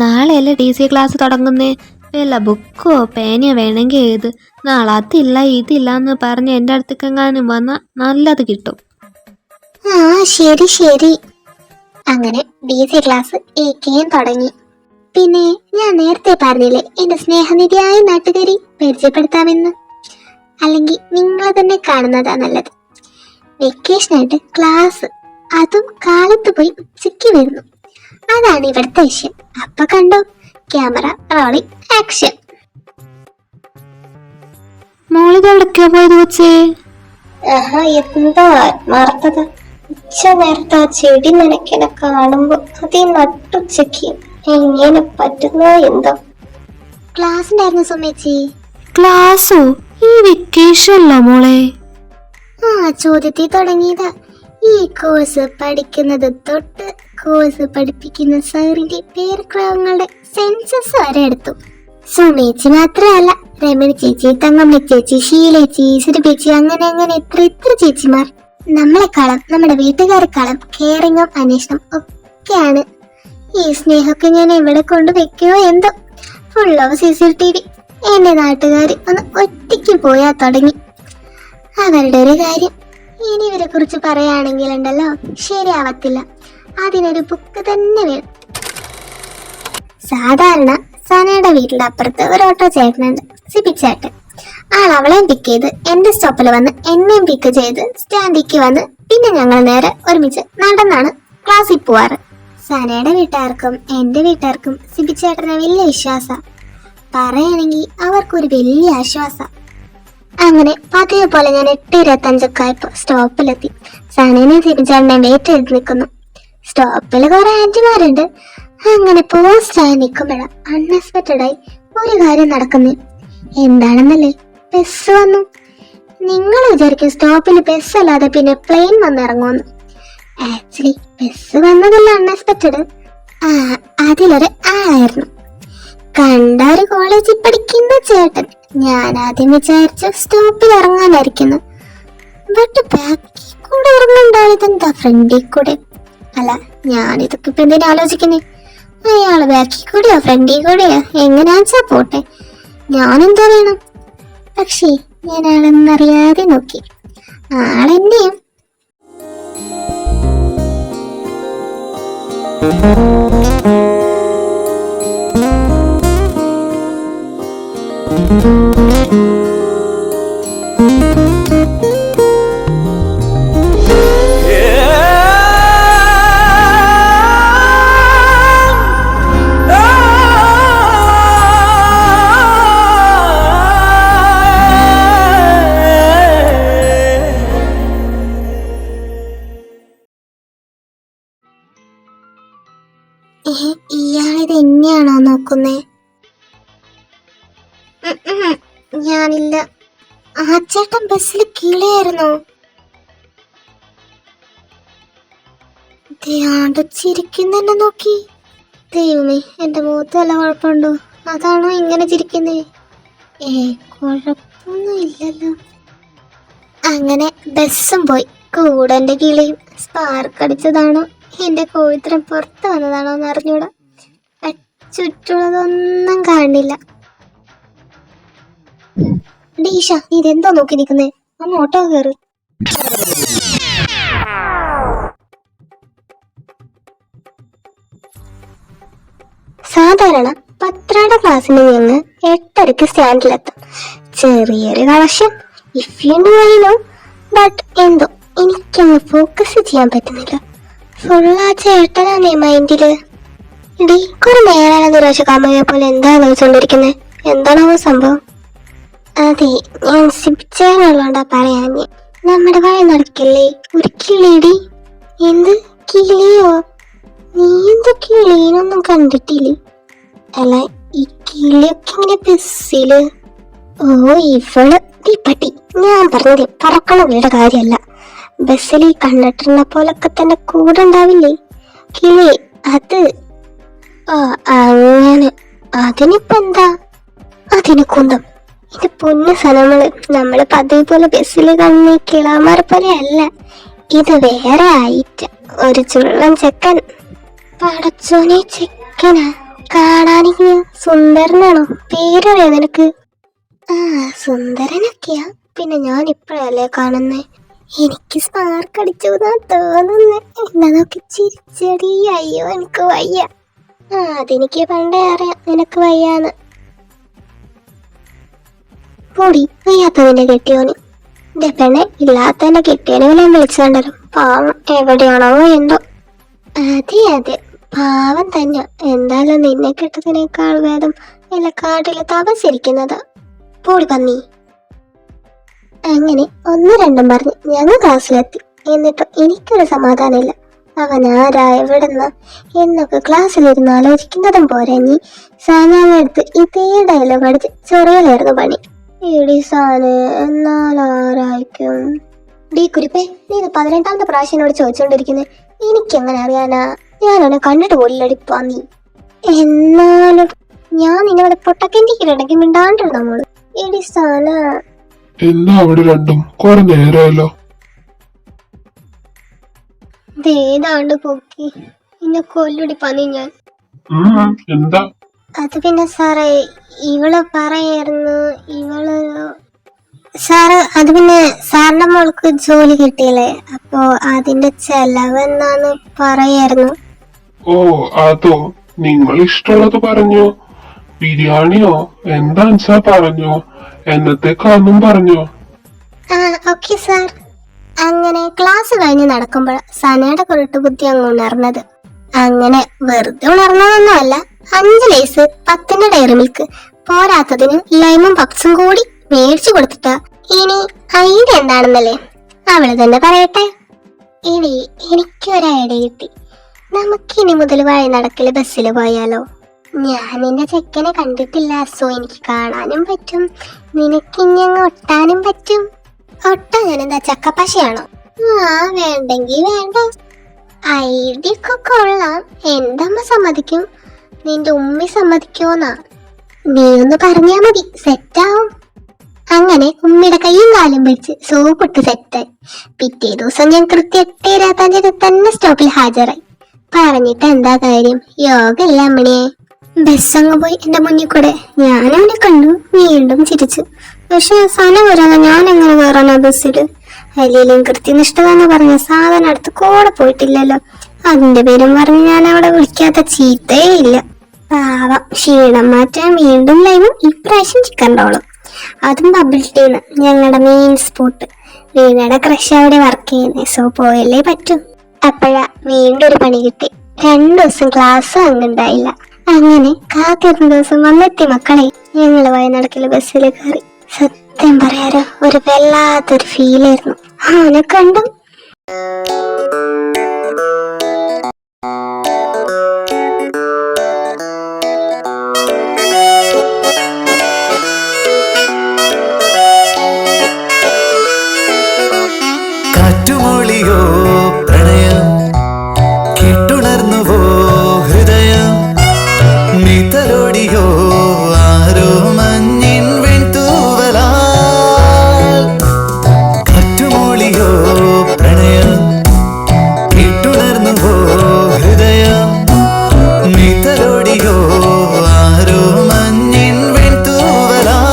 നാളെയല്ലേ DCA ക്ലാസ് തുടങ്ങുന്നേ. വല്ല ബുക്കോ പേനയോ വേണമെങ്കിൽ എഴുത്. നാളെ അതില്ല ഇതില്ല എന്ന് പറഞ്ഞ് എൻ്റെ അടുത്തേക്കെങ്ങാനും വന്നാൽ നല്ലത് കിട്ടും. ശരി ശരി. അങ്ങനെ DCA ക്ലാസ് AKM തുടങ്ങി. പിന്നെ ഞാൻ നേരത്തെ പറഞ്ഞില്ലേ എന്റെ സ്നേഹനിധിയായ നാട്ടുകാരി പരിചയപ്പെടുത്താമെന്ന്. അല്ലെങ്കിൽ നിങ്ങൾ തന്നെ കാണുന്നതാ നല്ലത്. വെക്കേഷനായിട്ട് ക്ലാസ്, അതും കാലത്ത് പോയി ഉച്ചയ്ക്ക് വരുന്നു. അതാണ് ഇവിടുത്തെ വിഷയം. അപ്പൊ കണ്ടോ, ക്യാമറ റോളിംഗ് ആക്ഷൻ. മോളിതെവിടേക്കാ പോയത് കൊച്ചേ? എന്താ ആത്മാർത്ഥത. ഉച്ച നേരത്തെ ആ ചെടി നനയ്ക്കണ കാണുമ്പോ അതേ നട്ടുച്ചയ്ക്ക് എങ്ങനെ പറ്റുന്നോ എന്തോ. ക്ലാസ് ഉണ്ടായിരുന്നു സുമേച്ചി. ക്ലാസ്സോ? ഈ വെക്കേഷനല്ലോ മോളെ? ചോദ്യത്തിൽ തുടങ്ങിയതാ. ഈ കോഴ്സ് പഠിക്കുന്നത് തൊട്ട് കോഴ്സ് പഠിപ്പിക്കുന്ന സാറിന്റെ പേരുക്രമങ്ങളുടെ സെൻസസ് വരെ എടുത്തു. സുമേച്ചി മാത്രമല്ല, രമണി ചേച്ചി, തങ്കമ്മ ചേച്ചി, ഷീലേച്ചി, സുരഭേച്ചി, അങ്ങനെ അങ്ങനെ എത്ര ചേച്ചിമാർ. നമ്മളെക്കാളും നമ്മുടെ വീട്ടുകാരെക്കാളും കെയറിങ്ങും അന്വേഷണം ഒക്കെയാണ്. ഈ സ്നേഹമൊക്കെ ഞാൻ എവിടെ കൊണ്ട് വെക്കുമോ എന്തോ. Full of CCTV. എന്റെ നാട്ടുകാര് ഒന്ന് ഒറ്റയ്ക്ക് പോയാ തുടങ്ങി. അവരുടെ ഒരു കാര്യം ഇനി ഇവരെ കുറിച്ച് പറയുകയാണെങ്കിലുണ്ടല്ലോ ശരിയാവത്തില്ല. അതിനൊരു ബുക്ക് തന്നെ വേണം. സാധാരണ സനയുടെ വീട്ടിന്റെ അപ്പുറത്ത് ഒരു ഓട്ടോ ചേട്ടനുണ്ട്, സിപിച്ചേട്ടൻ. അവളെയും പിക്ക് ചെയ്ത് എന്റെ സ്റ്റോപ്പിൽ വന്ന് എന്നെയും പിക്ക് ചെയ്ത് സ്റ്റാൻഡിക്ക് വന്ന് പിന്നെ ഞങ്ങൾ നേരെ ഒരുമിച്ച് നടന്നാണ് ക്ലാസ്സിൽ പോവാറ്. സനയുടെ വീട്ടുകാർക്കും എന്റെ വീട്ടുകാർക്കും സിപിച്ചേട്ടനെ വലിയ വിശ്വാസ. പറയുകയാണെങ്കിൽ അവർക്കൊരു വലിയ ആശ്വാസ. അങ്ങനെ പതിയെ പോലെ ഞാൻ 8:25 ആയപ്പോ സ്റ്റോപ്പിലെത്തി. സനേനെ തിരിച്ചെണ്ണ വെയിറ്റ് ചെയ്ത് നിൽക്കുന്നു. സ്റ്റോപ്പിൽ കുറെ ആന്റിമാരുണ്ട്. അങ്ങനെ പോസ്റ്റായി നിൽക്കുമ്പോഴാണ് അൺഎക്സ്പെക്റ്റഡ് ആയി ഒരു കാര്യം നടക്കുന്നേ. എന്താണെന്നല്ലേ, ബസ് വന്നു. നിങ്ങൾ വിചാരിക്കും സ്റ്റോപ്പിൽ ബസ് അല്ലാതെ പിന്നെ പ്ലെയിൻ വന്നിറങ്ങുമെന്ന്. ആക്ച്വലി ബസ് വന്നതല്ല അൺഎക്സ്പെക്റ്റഡ്. അതിലൊരു ആളായിരുന്നു. കണ്ട ഒരു കോളേജിൽ പഠിക്കുന്ന ചേട്ടൻ. ഞാൻ ആദ്യം വിചാരിച്ചു സ്റ്റോപ്പിൽ ഇറങ്ങാനായിരിക്കുന്നു. ബട്ട് ബാക്കിൽ കൂടെ ഇറങ്ങണ്ടായതെന്താ ഫ്രണ്ടിൽ കൂടെ. അല്ല, ഞാനിതൊക്കെ ഇപ്പൊ എന്തിനാ ആലോചിക്കുന്നേ. അയാള് ബാക്കിൽ കൂടെയോ ഫ്രണ്ടിൽ കൂടെയോ എങ്ങനെയാച്ചാ പോട്ടെ, ഞാനെന്താ വേണം. പക്ഷേ ഞാൻ ആളെന്നറിയാതെ നോക്കി. ആളെന്നെയും ഇയാളിത് എന്നെയാണോ നോക്കുന്നേ? ഞാനില്ല. ആ ചേട്ടൻ ബസ്സിൽ കീഴായിരുന്നോ? ചിരിക്കുന്നെ നോക്കി. ദൈവമേ, എന്റെ മുഖത്ത് വല്ല കുഴപ്പമുണ്ടോ? അതാണോ ഇങ്ങനെ ചിരിക്കുന്നേ? കുഴപ്പമൊന്നും ഇല്ലല്ലോ. അങ്ങനെ ബസ്സും പോയി. കൂടെ എന്റെ കിളിയും. സ്പാർക്ക് അടിച്ചതാണോ എന്റെ കോഴിത്തരം പുറത്ത് വന്നതാണോ എന്ന് അറിഞ്ഞൂടാ. ചുറ്റുള്ളതൊന്നും കാണില്ല. ഡീഷ, നീ ഇതെന്തോ നോക്കി നിൽക്കുന്നേ? അമ്മ ഓട്ടോ കയറി. സാധാരണ പത്രയുടെ ക്ലാസ്സിന് ഞങ്ങൾ 8:30 സ്റ്റാൻഡിലെത്തും. ചെറിയൊരു collection if you know. But എന്തോ എനിക്കങ്ങ് ഫോക്കസ് ചെയ്യാൻ പറ്റുന്നില്ല. ഫുള്ളാ ചേട്ടനാണേ മൈൻഡില്. ഇടി കുറെ നേരാണ് നിരാശ കാമുകയെ പോലെ എന്താ നോക്കിക്കൊണ്ടിരിക്കുന്നത്. എന്താണോ സംഭവം? അതെ, ഞാൻ സിപ്പിച്ചാലുള്ളോണ്ടാ പറയാഞ്ഞ്. നമ്മുടെ വഴി നടക്കില്ലേ ഒരു കിളിയടി. എന്ത് കിളിയോ? നീ എന്താ കിളീനൊന്നും കണ്ടിട്ടില്ലേ? അല്ല, ഈ കിളിയൊക്കെ ഇങ്ങനെ ബസ്സില്. ഓ, ഇവള് ഈ പട്ടി. ഞാൻ പറഞ്ഞത് പറക്കണ വീടെ കാര്യമല്ല. ബസ്സിൽ ഈ കണ്ടിട്ടുള്ള പോലൊക്കെ തന്നെ കൂടെ ഉണ്ടാവില്ലേ കിളി? അത് അങ്ങനെ. അതിനിപ്പോ എന്താ? അതിന് കുന്തം. ഇത് പൊന്നു നമ്മള് പതിവ് പോലെ ബസ്സിൽ കാണുന്ന കിളാമാരെ പോലെ അല്ല. ഇത് വേറെ ആയിട്ട് ഒരു ചുള്ളൻ ചെക്കൻ. പടച്ചോനെ, ചെക്കനാ? കാണാനിങ്ങനെ സുന്ദരനാണോ? പേരറിയോ നിനക്ക്? സുന്ദരനൊക്കെയാ. പിന്നെ ഞാൻ ഇപ്പഴല്ലേ കാണുന്നേ. എനിക്ക് സ്പാർക്ക് അടിച്ചു തോന്നുന്നു. എന്നാ നോക്കി ചിരിച്ചടി. അയ്യോ, എനിക്ക് വയ്യ. അതെനിക്ക് പണ്ടേ അറിയാം നിനക്ക് വയ്യാന്ന്. പൊടി, വയ്യാത്തതിന്റെ കെട്ടിയോന്. എന്റെ പെണ്ണെ, ഇല്ലാത്തതിന്റെ കെട്ടിയോനെ വല്ലതും വിളിച്ചുകൊണ്ടല്ലോ. പാവം എവിടെയാണോ എന്തോ. അതെ, പാവം തന്നെ. എന്തായാലും നിന്നെ കെട്ടതിനേക്കാൾ ഭേദം എല്ലാ കാട്ടില് തപസിരിക്കുന്നതാ. പൊടി പന്നി. അങ്ങനെ 1-2 പറഞ്ഞ് ഞങ്ങൾ ക്ലാസ്സിലെത്തി. എന്നിട്ട് എനിക്കൊരു സമാധാനമില്ല. അവൻ ആരാ, എവിടുന്ന എന്നൊക്കെ ക്ലാസ്സിലിരുന്ന് ആലോചിക്കുന്നതും പോരാ നീ സാനാവെടുത്ത് ഇതേ ഡയലോഗ് അടിച്ച് ചൊറിയലായിരുന്നു പണി. എടി സാന്, എന്നാലാരായിരിക്കും? ഡീ കുരിപ്പേ, നീ ഇത് 18ാമത്തെ പ്രാവശ്യനോട് ചോദിച്ചോണ്ടിരിക്കുന്നത്. എനിക്കെങ്ങനെ അറിയാനാ? ഞാനവനെ കണ്ടിട്ട് പോലില്ലടി പന്നി. എന്നാലും ഞാൻ നിന്നെ പൊട്ടക്കെന്റിക്കിടയ്ക്ക് മിണ്ടാണ്ടിരുന്നു നമ്മള്. എടി സാന, എന്നാ അവിടെ രണ്ടും കുറെ നേരമല്ലോ. ഏതാണ്ട് പൊക്കി ഇന്നെ കൊല്ലുടി പന്നി ഞാൻ. എന്താ? അത് പിന്നെ സാറേ, ഇവള് പറയായിരുന്നു. സാറ്, അത് പിന്നെ സാറിന്റെ മോൾക്ക് ജോലി കിട്ടിയില്ലേ, അപ്പോ അതിന്റെ ചെലവെന്നാന്ന് പറയായിരുന്നു. ഓ, അതോ? നിങ്ങൾ ഇഷ്ടമുള്ളത് പറഞ്ഞോ. ബിരിയാണിയോ എന്താ പറഞ്ഞോ. എന്നത്തേക്കാന്നും പറഞ്ഞോ. Okay sir. അങ്ങനെ ക്ലാസ് കഴിഞ്ഞ് നടക്കുമ്പോൾ സനയുടെ കുരുട്ട് ബുദ്ധി അങ്ങ് ഉണർന്നത്. അങ്ങനെ വെറുതെ ഉണർന്നതൊന്നും അല്ല. 5 ലേസ് 10ന്റെ ഡയറി മിൽക്ക് പോരാത്തതിന് ലൈമും പപ്സും കൂടി മേടിച്ചു കൊടുത്തിട്ടാ ഇനി ഐഡിയ എന്താണെന്നല്ലേ അവള് തന്നെ പറയട്ടെ. ഇനി എനിക്കൊരു ഐഡിയ കിട്ടി. നമുക്കിനി മുതൽ വഴി നടക്കല് ബസ്സിൽ പോയാലോ? ഞാൻ നിന്റെ ചെക്കനെ കണ്ടിട്ടില്ല, സോ എനിക്ക് കാണാനും പറ്റും, നിനക്കിനി അങ്ങ് ഒട്ടാനും പറ്റും. ഒട്ടാൻ ഞാൻ എന്താ ചക്കപ്പശയാണോ? വേണ്ടെങ്കി വേണ്ട. ഐഡിയ ഒക്കെ കൊള്ളാം. എന്റെ അമ്മ സമ്മതിക്കും, നിന്റെ ഉമ്മി സമ്മതിക്കോന്നാ? നീ ഒന്ന് പറഞ്ഞാ മതി, സെറ്റാവും. അങ്ങനെ ഉമ്മയുടെ കൈയും കാലും പിടിച്ച് സോപ്പിട്ട് സെറ്റായി. പിറ്റേ ദിവസം ഞാൻ കൃത്യം 8:25 തന്നെ സ്റ്റോപ്പിൽ ഹാജരായി. പറഞ്ഞിട്ട് എന്താ കാര്യം, യോഗല്ല അമ്മണിയെ. ബസ്സങ്ങ് പോയി എന്റെ മുന്നിൽ കൂടെ. ഞാനവനെ കണ്ടു, വീണ്ടും ചിരിച്ചു. പക്ഷെ അവസാനം വരാതെ ഞാൻ എങ്ങനെ കയറാനാ ബസ്സില്? അല്ലെങ്കിലും കൃത്യനിഷ്ഠത എന്ന് പറഞ്ഞ സാധനം അടുത്ത് കൂടെ പോയിട്ടില്ലല്ലോ. അതിന്റെ പേരും പറഞ്ഞ് ഞാൻ അവിടെ വിളിക്കാത്ത ചീത്തേ ഇല്ല. പാവം, ക്ഷീണം മാറ്റാൻ വീണ്ടും ലൈവും ഇപ്രാവശ്യം ചിക്കൻ റോളും, അതും ബബിൾ ടീന്ന്, ഞങ്ങളുടെ മെയിൻ സ്പോട്ട്. വീണയുടെ ക്രഷ് അവിടെ വർക്ക് ചെയ്യുന്നേ, സോ പോയല്ലേ പറ്റൂ. അപ്പോഴാ വീണ്ടും ഒരു പണി കിട്ടി. 2 ദിവസം ക്ലാസ് അങ്ങുണ്ടായില്ല. അങ്ങനെ കാത്തിരുന്ന ദിവസം വന്നെത്തി മക്കളെ. ഞങ്ങള് വയനാടക്കില് ബസ്സിൽ കയറി. സത്യം പറയാരോ, ഒരു വല്ലാത്തൊരു ഫീലായിരുന്നു. അവനെ കണ്ടു. കാറ്റുമൊളിയോ പ്രണയം, കേട്ടുണർന്നുവോ ഹൃദയം, നീ തലോടിയോ ആരോ മഞ്ഞിൻ വെൺതൂവലാൽ. കാറ്റുമൊളിയോ പ്രണയം, കേട്ടുണർന്നുവോ ഹൃദയം, നീ തലോടിയോ ആരോ മഞ്ഞിൻ വെൺതൂവലാൽ.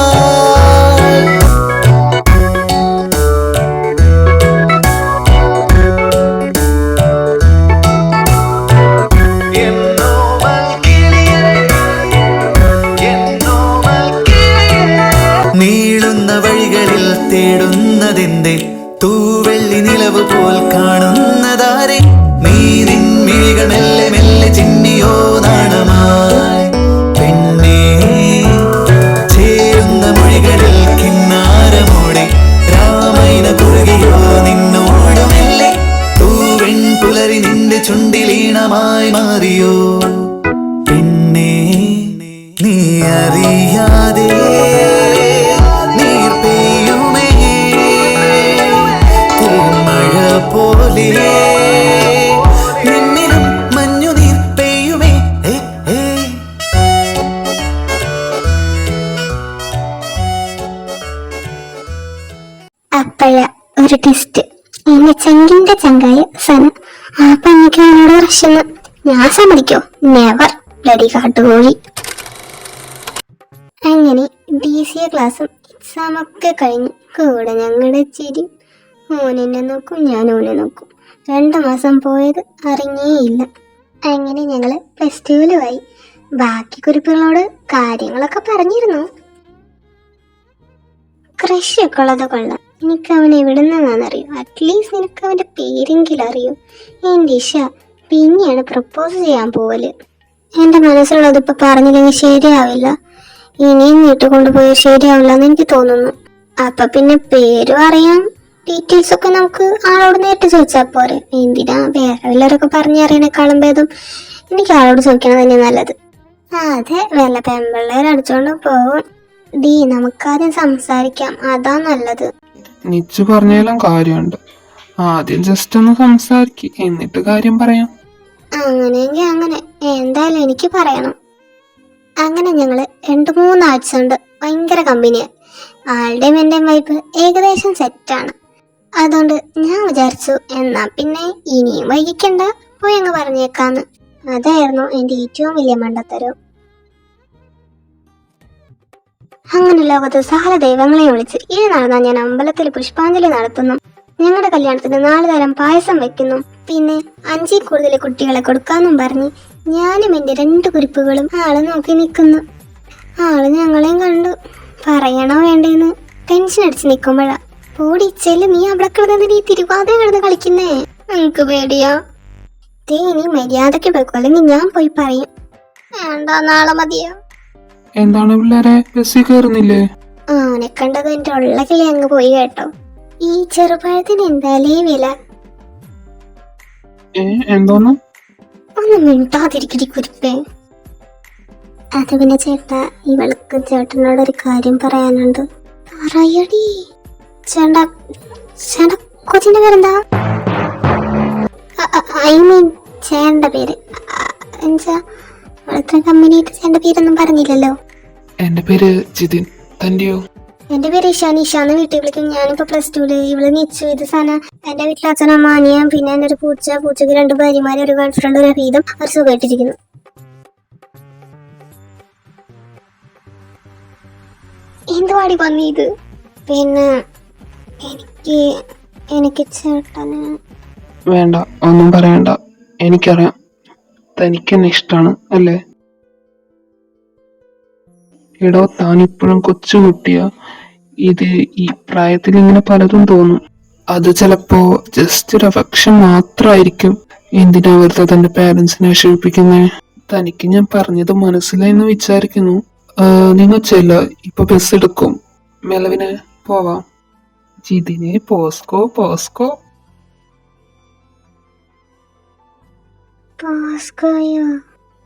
നീളുന്ന വഴികളിൽ തേടുന്നതെന്റെ തൂവെള്ളി നിലവ് പോൽ കാണുന്നതാരെ? നീ നിൻമിഴികൾ മെല്ലെ മെല്ലെ ചിന്നിയോ നാണമായി പെണ്ണേ. ചേരുന്ന മൊഴികളിൽ കിന്നാരമോടെ രാമൈന കുറുകിയോ നിന്നോട് മെല്ലെ. തൂവെൺ പുലരി നിന്റെ ചുണ്ടിലീണമായി മാറിയോ പെണ്ണേ? നീ അറിയാതെ നീർ പെയ്യുമേ മഴ പോലെ, നിന്നിലും മഞ്ഞു നീർ പെയ്യുമേ. അപ്പോഴ ഒരു ടെസ്റ്റ്. എന്റെ ചങ്കിന്റെ ചങ്കായ സന ആ പഞ്ഞിക്ക് എന്നോട് റഷെന്ന്. ഞാൻ സമ്മതിക്കോ? Never, bloody കാട്ടുകോഴി. അങ്ങനെ DCA ക്ലാസ്സും എക്സാമൊക്കെ കഴിഞ്ഞു. കൂടെ ഞങ്ങളുടെ ചിരി. ഓനെന്നെ നോക്കും, ഞാൻ ഓനെ നോക്കും. 2 മാസം പോയത് അറിഞ്ഞേയില്ല. അങ്ങനെ ഞങ്ങള് +2-ലുമായി. ബാക്കി കുറിപ്പുകളോട് കാര്യങ്ങളൊക്കെ പറഞ്ഞിരുന്നു. ക്രഷൊക്കെ ഉള്ളത് കൊള്ളാം. എനിക്ക് അവൻ എവിടെ നിന്നാണെന്നറിയൂ. അറ്റ്ലീസ്റ്റ് നിനക്ക് അവന്റെ പേരെങ്കിലും അറിയൂ. എന്റെ ഇഷ പിന്നെയാണ് പ്രപ്പോസ് ചെയ്യാൻ പോവല്. എന്റെ മനസ്സിലുള്ളത് ഇപ്പൊ പറഞ്ഞില്ലെങ്കിൽ ശരിയാവില്ല. ഇനിയും വീട്ടിൽ കൊണ്ടുപോയാൽ ശരിയാവില്ല എന്ന് എനിക്ക് തോന്നുന്നു. അപ്പൊ പിന്നെ പേരും അറിയാം, ഡീറ്റെയിൽസ് ഒക്കെ നമുക്ക് ആളോട് നേരിട്ട് ചോദിച്ചാൽ പോരെ. എന്തിനാ വേറെ വല്ലവരൊക്കെ പറഞ്ഞറിയണേക്കാളും ഭേദം എനിക്ക് ആളോട് ചോദിക്കണം തന്നെ നല്ലത്. അതെ, വല്ല പെമ്പിള്ളേർ അടിച്ചോണ്ട് പോവും. നമുക്കാദ്യം സംസാരിക്കാം, അതാ നല്ലത്. നിച്ചു പറഞ്ഞാലും കാര്യമുണ്ട്. ആദ്യം ജസ്റ്റ് ഒന്ന് സംസാരിക്കും, എന്നിട്ട് കാര്യം പറയാം. അങ്ങനെയെങ്കിൽ അങ്ങനെ, എന്തായാലും എനിക്ക് പറയണം. അങ്ങനെ ഞങ്ങള് 2-3 ആഴ്ച കൊണ്ട് ഭയങ്കര കമ്പനിയായി. ആളുടെയും എന്റെയും വൈബ് ഏകദേശം സെറ്റാണ്. അതുകൊണ്ട് ഞാൻ വിചാരിച്ചു, എന്നാ പിന്നെ ഇനിയും വൈകിക്കണ്ട, പോയി അങ്ങ് പറഞ്ഞേക്കാന്ന്. അതായിരുന്നു എന്റെ ഏറ്റവും വലിയ മണ്ടത്തരം. അങ്ങനെ ലോകത്ത് സകല ദൈവങ്ങളെ വിളിച്ച് ഇനി നടന്നാൽ ഞാൻ അമ്പലത്തിൽ പുഷ്പാഞ്ജലി നടത്തുന്നു. ഞങ്ങളുടെ കല്യാണത്തിന് 4 തരം പായസം വെക്കുന്നു. പിന്നെ 5-ൽ കൂടുതൽ കുട്ടികളെ കൊടുക്കാന്നും പറഞ്ഞ് ഞാനും എന്റെ 2 കുരിപ്പുകളും ആള് നോക്കി നിൽക്കുന്നു. ആള് ഞങ്ങളെയും കണ്ടു. പറയണോ വേണ്ടേന്ന് ടെൻഷൻ അടിച്ച് നിൽക്കുമ്പോഴാ, പോടിച്ചല് നീ അവിടെ കിടന്ന് നീ തിരുവാതിര കിടന്ന് കളിക്കുന്നേ, എനിക്ക് പേടിയാ. ഇനി മര്യാദക്ക് പോയിക്കോ, അല്ലെങ്കിൽ ഞാൻ പോയി പറയും. വേണ്ട, നാളെ മതിയോ? എന്താണ് പിള്ളേരെ, ബസ്സിൽ കയറുന്നില്ലേ? അവനെ കണ്ടത് എന്റെ ഉള്ള കിളി അങ്ങ് പോയി കേട്ടോ. ഈ ചെറുപഴത്തിന് എന്തായാലേ വില. എന്തോന്നു? ഒന്നും മിണ്ടാതിരിക്കടി കുരിപ്പേ. അത് പിന്നെ ചേട്ടാ, ഇവൾക്ക് ചേട്ടനോടൊരു കാര്യം പറയാനുണ്ട്. പറയടി. ചേട്ടാ ചേട്ടാ കൊച്ചിന്റെ പേരെന്താ? ഐ മീൻ ചേട്ടന്റെ പേര്. എന്നുവെച്ചാ ഇവിടുത്തെ കമ്പനിയായിട്ട് ചേട്ടന്റെ പേരൊന്നും പറഞ്ഞില്ലല്ലോ. എന്റെ പേര് ജിതിൻ. തന്റെയോ? എന്റെ പേര് ഇഷാന്ന് വീട്ടിൽ വിളിക്കും. ഞാനിപ്പോ +2. ഇവള് നിച്ചു. ഇത് സന. എന്റെ വീട്ടിൽ അച്ഛനും മാനിയ, പിന്നെ എന്റെ ഒരു പൂച്ചക്ക് 2 ഭാര്യമാര്, ഒരു ഗേൾ ഫ്രണ്ട്, ഒരു വീതം. അവർ സുഖമായിട്ടിരിക്കുന്നു. എന്തുവാടി പന്നിയത്? പിന്നെ എനിക്ക് ചേട്ടന് വേണ്ട, ഒന്നും പറയണ്ട. എനിക്കറിയാം തനിക്കെന്നെ ഇഷ്ടാണ് അല്ലേ? എടോ, താനിപ്പോഴും കൊച്ചുകുട്ടിയാ. ഇത് ഈ പ്രായത്തിൽ ഇങ്ങനെ പലതും തോന്നും. അത് ചിലപ്പോ ജസ്റ്റ് ഒരു അഫെക്ഷൻ മാത്രമായിരിക്കും. എന്തിനാ വെറുതെ തന്റെ പാരന്റ്സിനെ വിഷമിപ്പിക്കുന്നേ? തനിക്ക് ഞാൻ പറഞ്ഞത് മനസ്സിലായെന്ന് വിചാരിക്കുന്നു. നിങ്ങൾ ചെല്ല, ഇപ്പൊ ബസ് എടുക്കും. മെലവിനെ പോവാം. ജിതിനെ പോസ്കോ. പോസ്കോയോ?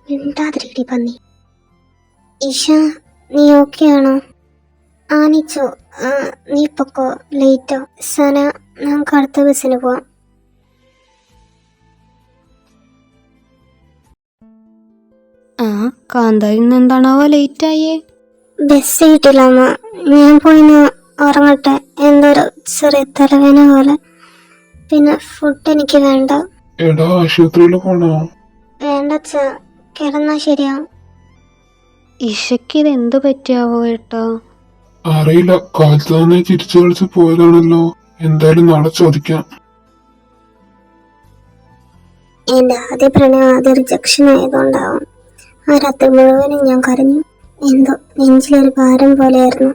മിണ്ടാതിരിക്കടി പന്നി. ഇഷ, നീ ഓക്കെ ആണോ? ആനിച്ചോ, നീ പൊക്കോ, ലേറ്റോ. സന, നമുക്ക് അടുത്ത ബസ്സിന് പോവാം. കാന്ത ഇന്ന് എന്താണാവോ ലേറ്റായേ? ബസ് കിട്ടില്ല അമ്മ. ഞാൻ പോയിന്ന് ഉറങ്ങട്ടെ. എന്തൊരു ചെറിയ തലവേന പോലെ. പിന്നെ ഫുഡ് എനിക്ക് വേണ്ട. എടാ, ആശുപത്രിയിൽ പോണോ? വേണ്ട അച്ഛാ, കിടന്നാ ശരിയാവും. ഇഷയ്ക്ക് ഇത് എന്ത് പറ്റിയാവോ ഏട്ടാ? അറിയില്ല, കാലത്ത് തന്നെ ചിരിച്ചു കളിച്ച് പോയതാണല്ലോ. എന്തായാലും നാളെ ചോദിക്കാം. എന്റെ ആദ്യ പ്രണയം ആദ്യ റിജക്ഷൻ ആയതുകൊണ്ടാവും ആ രാത്രി മുഴുവനും ഞാൻ കരഞ്ഞു. എന്തോ നെഞ്ചിലൊരു ഭാരം പോലെയായിരുന്നു.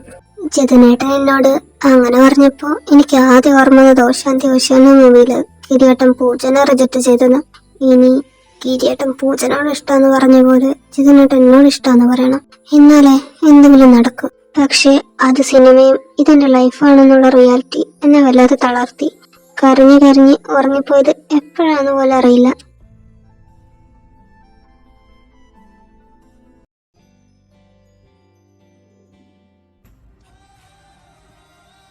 ജിതനേട്ടൻ എന്നോട് അങ്ങനെ പറഞ്ഞപ്പോ എനിക്ക് ആദ്യം ഓർമ്മ ദോശാന്തി ഓശാന മൂവിയില് കിരീട്ടം പൂജനെ റിജക്ട് ചെയ്തെന്ന്. ഇനി കിരീട്ടം പൂജനോട് ഇഷ്ടാന്ന് പറഞ്ഞ പോലെ ജിതനേട്ടൻ എന്നോട് ഇഷ്ടാന്ന് പറയണം. എന്നാലേ എന്തെങ്കിലും നടക്കും. പക്ഷെ അത് സിനിമയും ഇതെന്റെ ലൈഫാണെന്നുള്ള റിയാലിറ്റി എന്നെ വല്ലാതെ തളർത്തി. കരഞ്ഞ് ഉറങ്ങിപ്പോയത് എപ്പോഴാന്ന് പോലെ അറിയില്ല.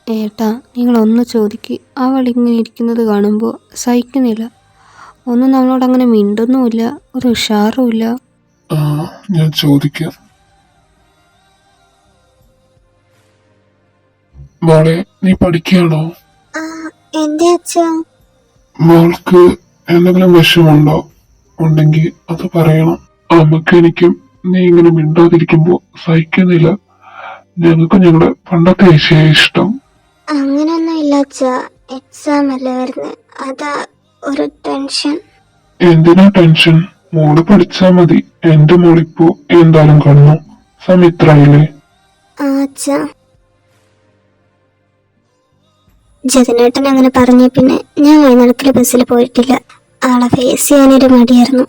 ഏട്ടാ, നിങ്ങളൊന്ന് ചോദിക്ക്. അവൾ ഇങ്ങനെ ഇരിക്കുന്നത് കാണുമ്പോൾ സഹിക്കുന്നില്ല. ഒന്നും നമ്മളോട് അങ്ങനെ മിണ്ടുന്നുമില്ല, ഒരു ഉഷാറുമില്ല. ഞാൻ ചോദിക്കാം. മോളെ, നീ പഠിക്കുകയാണോ? എന്റെ അച്ഛാ, മോൾക്ക് എന്തെങ്കിലും വിഷമുണ്ടോ? ഉണ്ടെങ്കിൽ അത് പറയണം. അമ്മക്ക് എനിക്കും നീ ഇങ്ങനെ മിണ്ടാതിരിക്കുമ്പോ സഹിക്കുന്നില്ല. ഞങ്ങൾക്ക് ഞങ്ങളുടെ പണ്ടത്തെ വിഷയം ഇഷ്ടം. അങ്ങനൊന്നും ഇല്ല അച്ഛാ. എക്സാം അല്ലേ വരുന്നത്, അതാ ഒരു ടെൻഷൻ. എന്തിനാ ടെൻഷൻ? മോള് പഠിച്ചാ മതി. എന്റെ മോളിപ്പോ എന്തായാലും കാണുന്നു. സമിത്രായില്ലേ? അച്ഛാ, ജതനേട്ടൻ അങ്ങനെ പറഞ്ഞ പിന്നെ ഞാൻ വൈകുന്നേരത്തില് ബസ്സിൽ പോയിട്ടില്ല. ആളെ ഫേസ് ചെയ്യാനൊരു മടിയായിരുന്നു.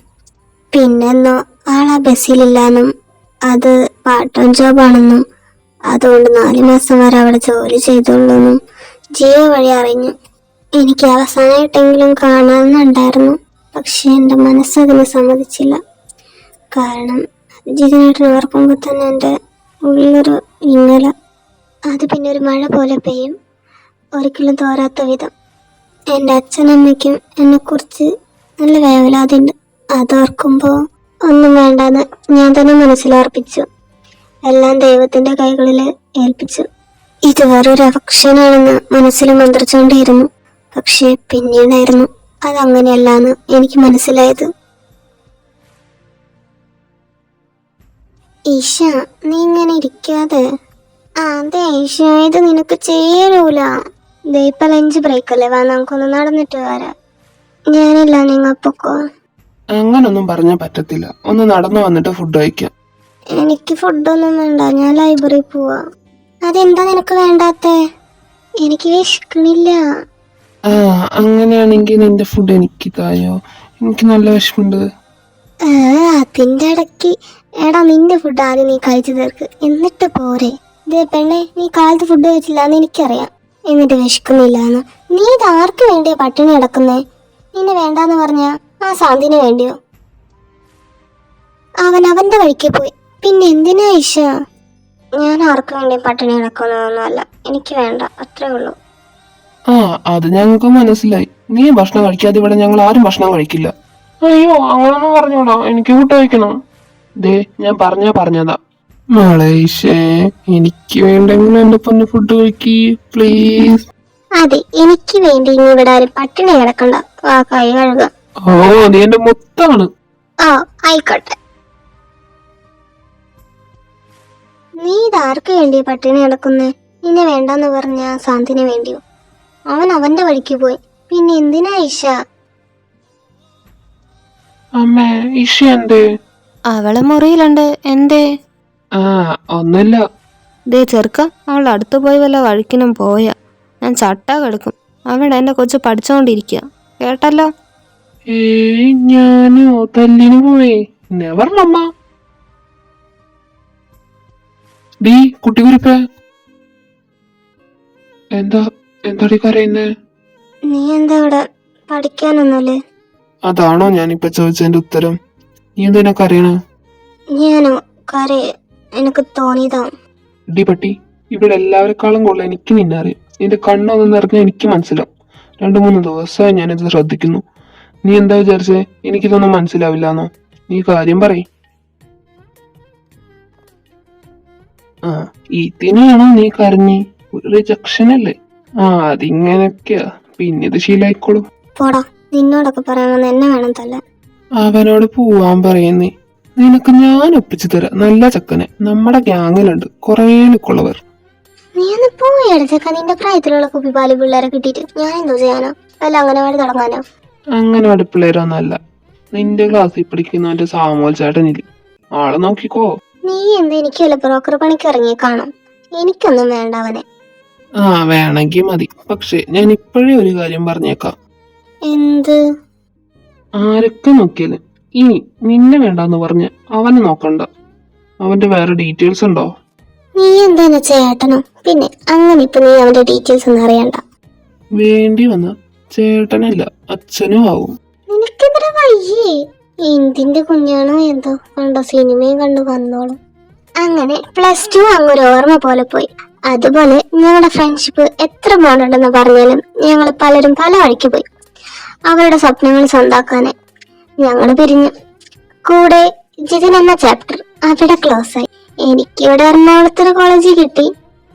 പിന്നെന്നോ ആളാ ബസ്സിലില്ലാന്നും അത് പാർട്ട് ടൈം ജോബാണെന്നും അതുകൊണ്ട് 4 മാസം വരെ അവിടെ ജോലി ചെയ്തോളൂന്നും ജിയോ വഴി അറിഞ്ഞു. എനിക്ക് അവസാനമായിട്ടെങ്കിലും കാണാമെന്നുണ്ടായിരുന്നു. പക്ഷെ എൻ്റെ മനസ്സതിന് സമ്മതിച്ചില്ല. കാരണം ജിതിനേട്ടൻ ഓർക്കുമ്പോൾ തന്നെ എൻ്റെ ഉള്ളൊരു ഇന്നല. അത് പിന്നെ ഒരു മഴ പോലെ പെയ്യും, ഒരിക്കലും തോരാത്ത വിധം. എൻ്റെ അച്ഛനമ്മയ്ക്കും എന്നെക്കുറിച്ച് നല്ല വേവലാതിണ്ട്. അതോർക്കുമ്പോൾ ഒന്നും വേണ്ടാന്ന് ഞാൻ തന്നെ മനസ്സിലോർപ്പിച്ചു. എല്ലാം ദൈവത്തിന്റെ കൈകളിൽ ഏൽപ്പിച്ചു. ഇത് വേറൊരു അഫക്ഷനാണെന്ന് മനസ്സിൽ മന്ത്രിച്ചുകൊണ്ടേയിരുന്നു. പക്ഷെ പിന്നീടായിരുന്നു അതങ്ങനെയല്ലാന്ന് എനിക്ക് മനസ്സിലായത്. ഈശ, നീ ഇങ്ങനെ ഇരിക്കാതെ. അതെ ഈശ, ഇത് നിനക്ക് ചേരൂല. ഇപ്പൊ ലഞ്ച് ബ്രേക്ക് അല്ലേ, വാ നമുക്കൊന്ന് നടന്നിട്ട് വരാം. ഞാനില്ല, നിങ്ങപ്പൊക്കോ. അങ്ങനൊന്നും പറഞ്ഞാൽ പറ്റത്തില്ല. ഒന്ന് നടന്നു വന്നിട്ട് ഫുഡ് കഴിക്കാം. എനിക്ക് ഫുഡൊന്നും വേണ്ട, ഞാൻ ലൈബ്രറി പോവാ. അതെന്താ നിനക്ക് വേണ്ടാത്തേ? എനിക്ക് വിശക്കണില്ല. അങ്ങനെയാണെങ്കിൽ നിന്റെ ഫുഡ് എനിക്ക് തായോ, എനിക്ക് നല്ല വിശപ്പുണ്ട്. അതിന്റെ ഇടയ്ക്ക് എടാ, നിന്റെ ഫുഡ് ആദ്യം നീ കഴിച്ചു തീർക്ക്, എന്നിട്ട് പോരെ. ഇതേ പെണ്ണെ, നീ കാലത്ത് ഫുഡ് കഴിച്ചില്ല എന്ന് എനിക്കറിയാം. എന്നിട്ട് വിശക്കുന്നില്ലാന്ന്. നീ ഇത് ആർക്ക് വേണ്ടിയാ പട്ടിണി കിടക്കുന്നേ? നിന്നെ വേണ്ടാന്ന് പറഞ്ഞ ആ ശാന്തിന് വേണ്ടിയോ? അവൻ അവന്റെ വഴിക്ക് പോയി. പിന്നെ എന്തിനാ ഈശ? ഞാൻ ആർക്ക് വേണ്ടി പട്ടിണി കിടക്കുന്നതൊന്നുമല്ല. എനിക്ക് വേണ്ട, അത്രേ ഉള്ളൂ. ആ, അത് ഞങ്ങൾക്ക് മനസ്സിലായി. നീ ഭക്ഷണം കഴിക്കാതെ ഇവിടെ ഞങ്ങൾ ആരും ഭക്ഷണം കഴിക്കില്ല. അയ്യോ, അങ്ങനൊന്നും പറഞ്ഞോടാ, എനിക്ക് ഫുഡ് കഴിക്കണം. ദേ, ഞാൻ പറഞ്ഞതാ. മളേഷേ, എനിക്ക് വേണ്ടെങ്കിലും എന്റെ പൊന്ന് ഫുഡ് കഴിക്കി പ്ലീസ്. അതെ, എനിക്ക് വേണ്ടി ഇനി ഇവിടെ ആരും പട്ടിണി കിടക്കണ്ട. വാ, കൈ കഴുക. ഓ, നീ എന്റെ മൊത്താണ്. ആ, ആയിക്കോട്ടെ. നീ ഇതാർക്ക് വേണ്ടി പട്ടിണി കിടക്കുന്നേ? നിന്നെ വേണ്ടെന്ന് പറഞ്ഞ ശാന്തിന് വേണ്ടിയോ? അവൻ അവന്റെ വഴിക്ക് പോയി. പിന്നെ എന്തിനാ ഈശ? അമ്മേ, ഇഷ എന്തേ? അവളെ മുറിയിലുണ്ട്. എന്തേ? ആ, ഒന്നുമില്ല. ദേ ചെറുക്ക, അവൾ അടുത്ത് പോയി വല്ല വഴിക്കിനും പോയാ ഞാൻ ചട്ടാ കിടക്കും. അവിടെ എൻ്റെ കൊച്ചു പഠിച്ചുകൊണ്ടിരിക്കുക, കേട്ടല്ലോ. ഏയ്, ഞാനോ തല്ലിന് പോയി? നെവർ മമ്മ. ഡീ കുട്ടിക്കുരിപ്പേ, എന്താടി കരയുന്നേ? നീ എന്താ ഇവിടെ? പഠിക്കാനൊന്നുമില്ലേ? അതാണോ ഞാനിപ്പോ ചോദിച്ചതിന്റെ ഉത്തരം? നീ എന്തിനാ കരയണ? ഞാനോ കരയെ? എനിക്ക് തോന്നിയതാ. ഡി പട്ടി, ഇവിടെ എല്ലാവരെക്കാളും കൂടുതൽ എനിക്ക് നിന്നെ അറിയാം. നിന്റെ കണ്ണൊന്ന് നിറഞ്ഞ എനിക്ക് മനസ്സിലാവും. 2-3 ദിവസമായി ഞാനിത് ശ്രദ്ധിക്കുന്നു. നീ എന്താ വിചാരിച്ചേ എനിക്കിതൊന്നും മനസ്സിലാവില്ലാന്നോ? നീ കാര്യം പറയ്. ആ, ഇതിനാണോ നീ കരഞ്ഞി? ഒരു റിജക്ഷൻ അല്ലേ? ആ, അതിങ്ങനൊക്കെയാ. പിന്നെ ഇത് ശീലായിക്കോളും. പോടാ, നിന്നോടൊക്കെ പറയാമെന്ന് എന്നെ വേണം തല്ല. അവനോട് പോവാൻ പറയുന്നേ. നിനക്ക് ഞാൻ ഒപ്പിച്ചു തരാം നല്ല ചെക്കനെ. നമ്മുടെ ഗ്യാങ്ങിലുണ്ട് കുറേ നിക്കുള്ളവർ. നീ ഒന്ന് പോയി എടുത്തേക്ക. നിന്റെ പ്രായത്തിലുള്ള കുപ്പിപ്പാല് പിള്ളേരെ കിട്ടിയിട്ട് ഞാൻ എന്തോ ചെയ്യാനോ? അല്ല അംഗനവാടി തുടങ്ങാനോ? അങ്ങനെ പിള്ളേരൊന്നല്ല. നിന്റെ ക്ലാസ്സിൽ പഠിക്കുന്നവന്റെ സാമോൽ ചേട്ടനില്ല, ആളെ നോക്കിക്കോ. നീ എന്താ എനിക്ക് വല്ല ബ്രോക്കർ പണിക്ക് ഇറങ്ങി കാണും? എനിക്കൊന്നും വേണ്ട അവനെ. ആ, വേണമെങ്കിൽ മതി. പക്ഷെ ഞാൻ ഇപ്പോഴേ ഒരു കാര്യം പറഞ്ഞേക്കാം. എന്ത്? ആരൊക്കെ നോക്കിയാലും ഇനി നിന്നെ വേണ്ടെന്ന് പറഞ്ഞ് അവനെ നോക്കണ്ട. അവന്റെ വേറെ ഡീറ്റെയിൽസ് ഉണ്ടോ? നീ എന്താ ചേട്ടനോ? പിന്നെ അങ്ങനെ ഇപ്പൊ നീ അവന്റെ ഡീറ്റെയിൽസ് ഒന്നും അറിയണ്ട. വേണ്ടി വന്ന ചേട്ടനല്ല അച്ഛനും ആവും. നിനക്കെന്താ വയ്യേ? എന്തിന്റെ കുഞ്ഞാണോ എന്തോ? കണ്ടോ, സിനിമയും കണ്ടു വന്നോളും. അങ്ങനെ +2 അങ്ങൊരു ഓർമ്മ പോലെ പോയി. അതുപോലെ ഞങ്ങളുടെ ഫ്രണ്ട്ഷിപ്പ് എത്ര ബോണ്ടുണ്ടെന്ന് പറഞ്ഞാലും ഞങ്ങൾ പലരും പല വഴിക്ക് പോയി. അവരുടെ സ്വപ്നങ്ങൾ സ്വന്താക്കാനായി ഞങ്ങൾ പിരിഞ്ഞു. കൂടെ ജിതിൻ എന്ന ചാപ്റ്റർ അവിടെ ക്ലോസ് ആയി. എനിക്കിവിടെ എറണാകുളത്തൊരു കോളേജിൽ കിട്ടി.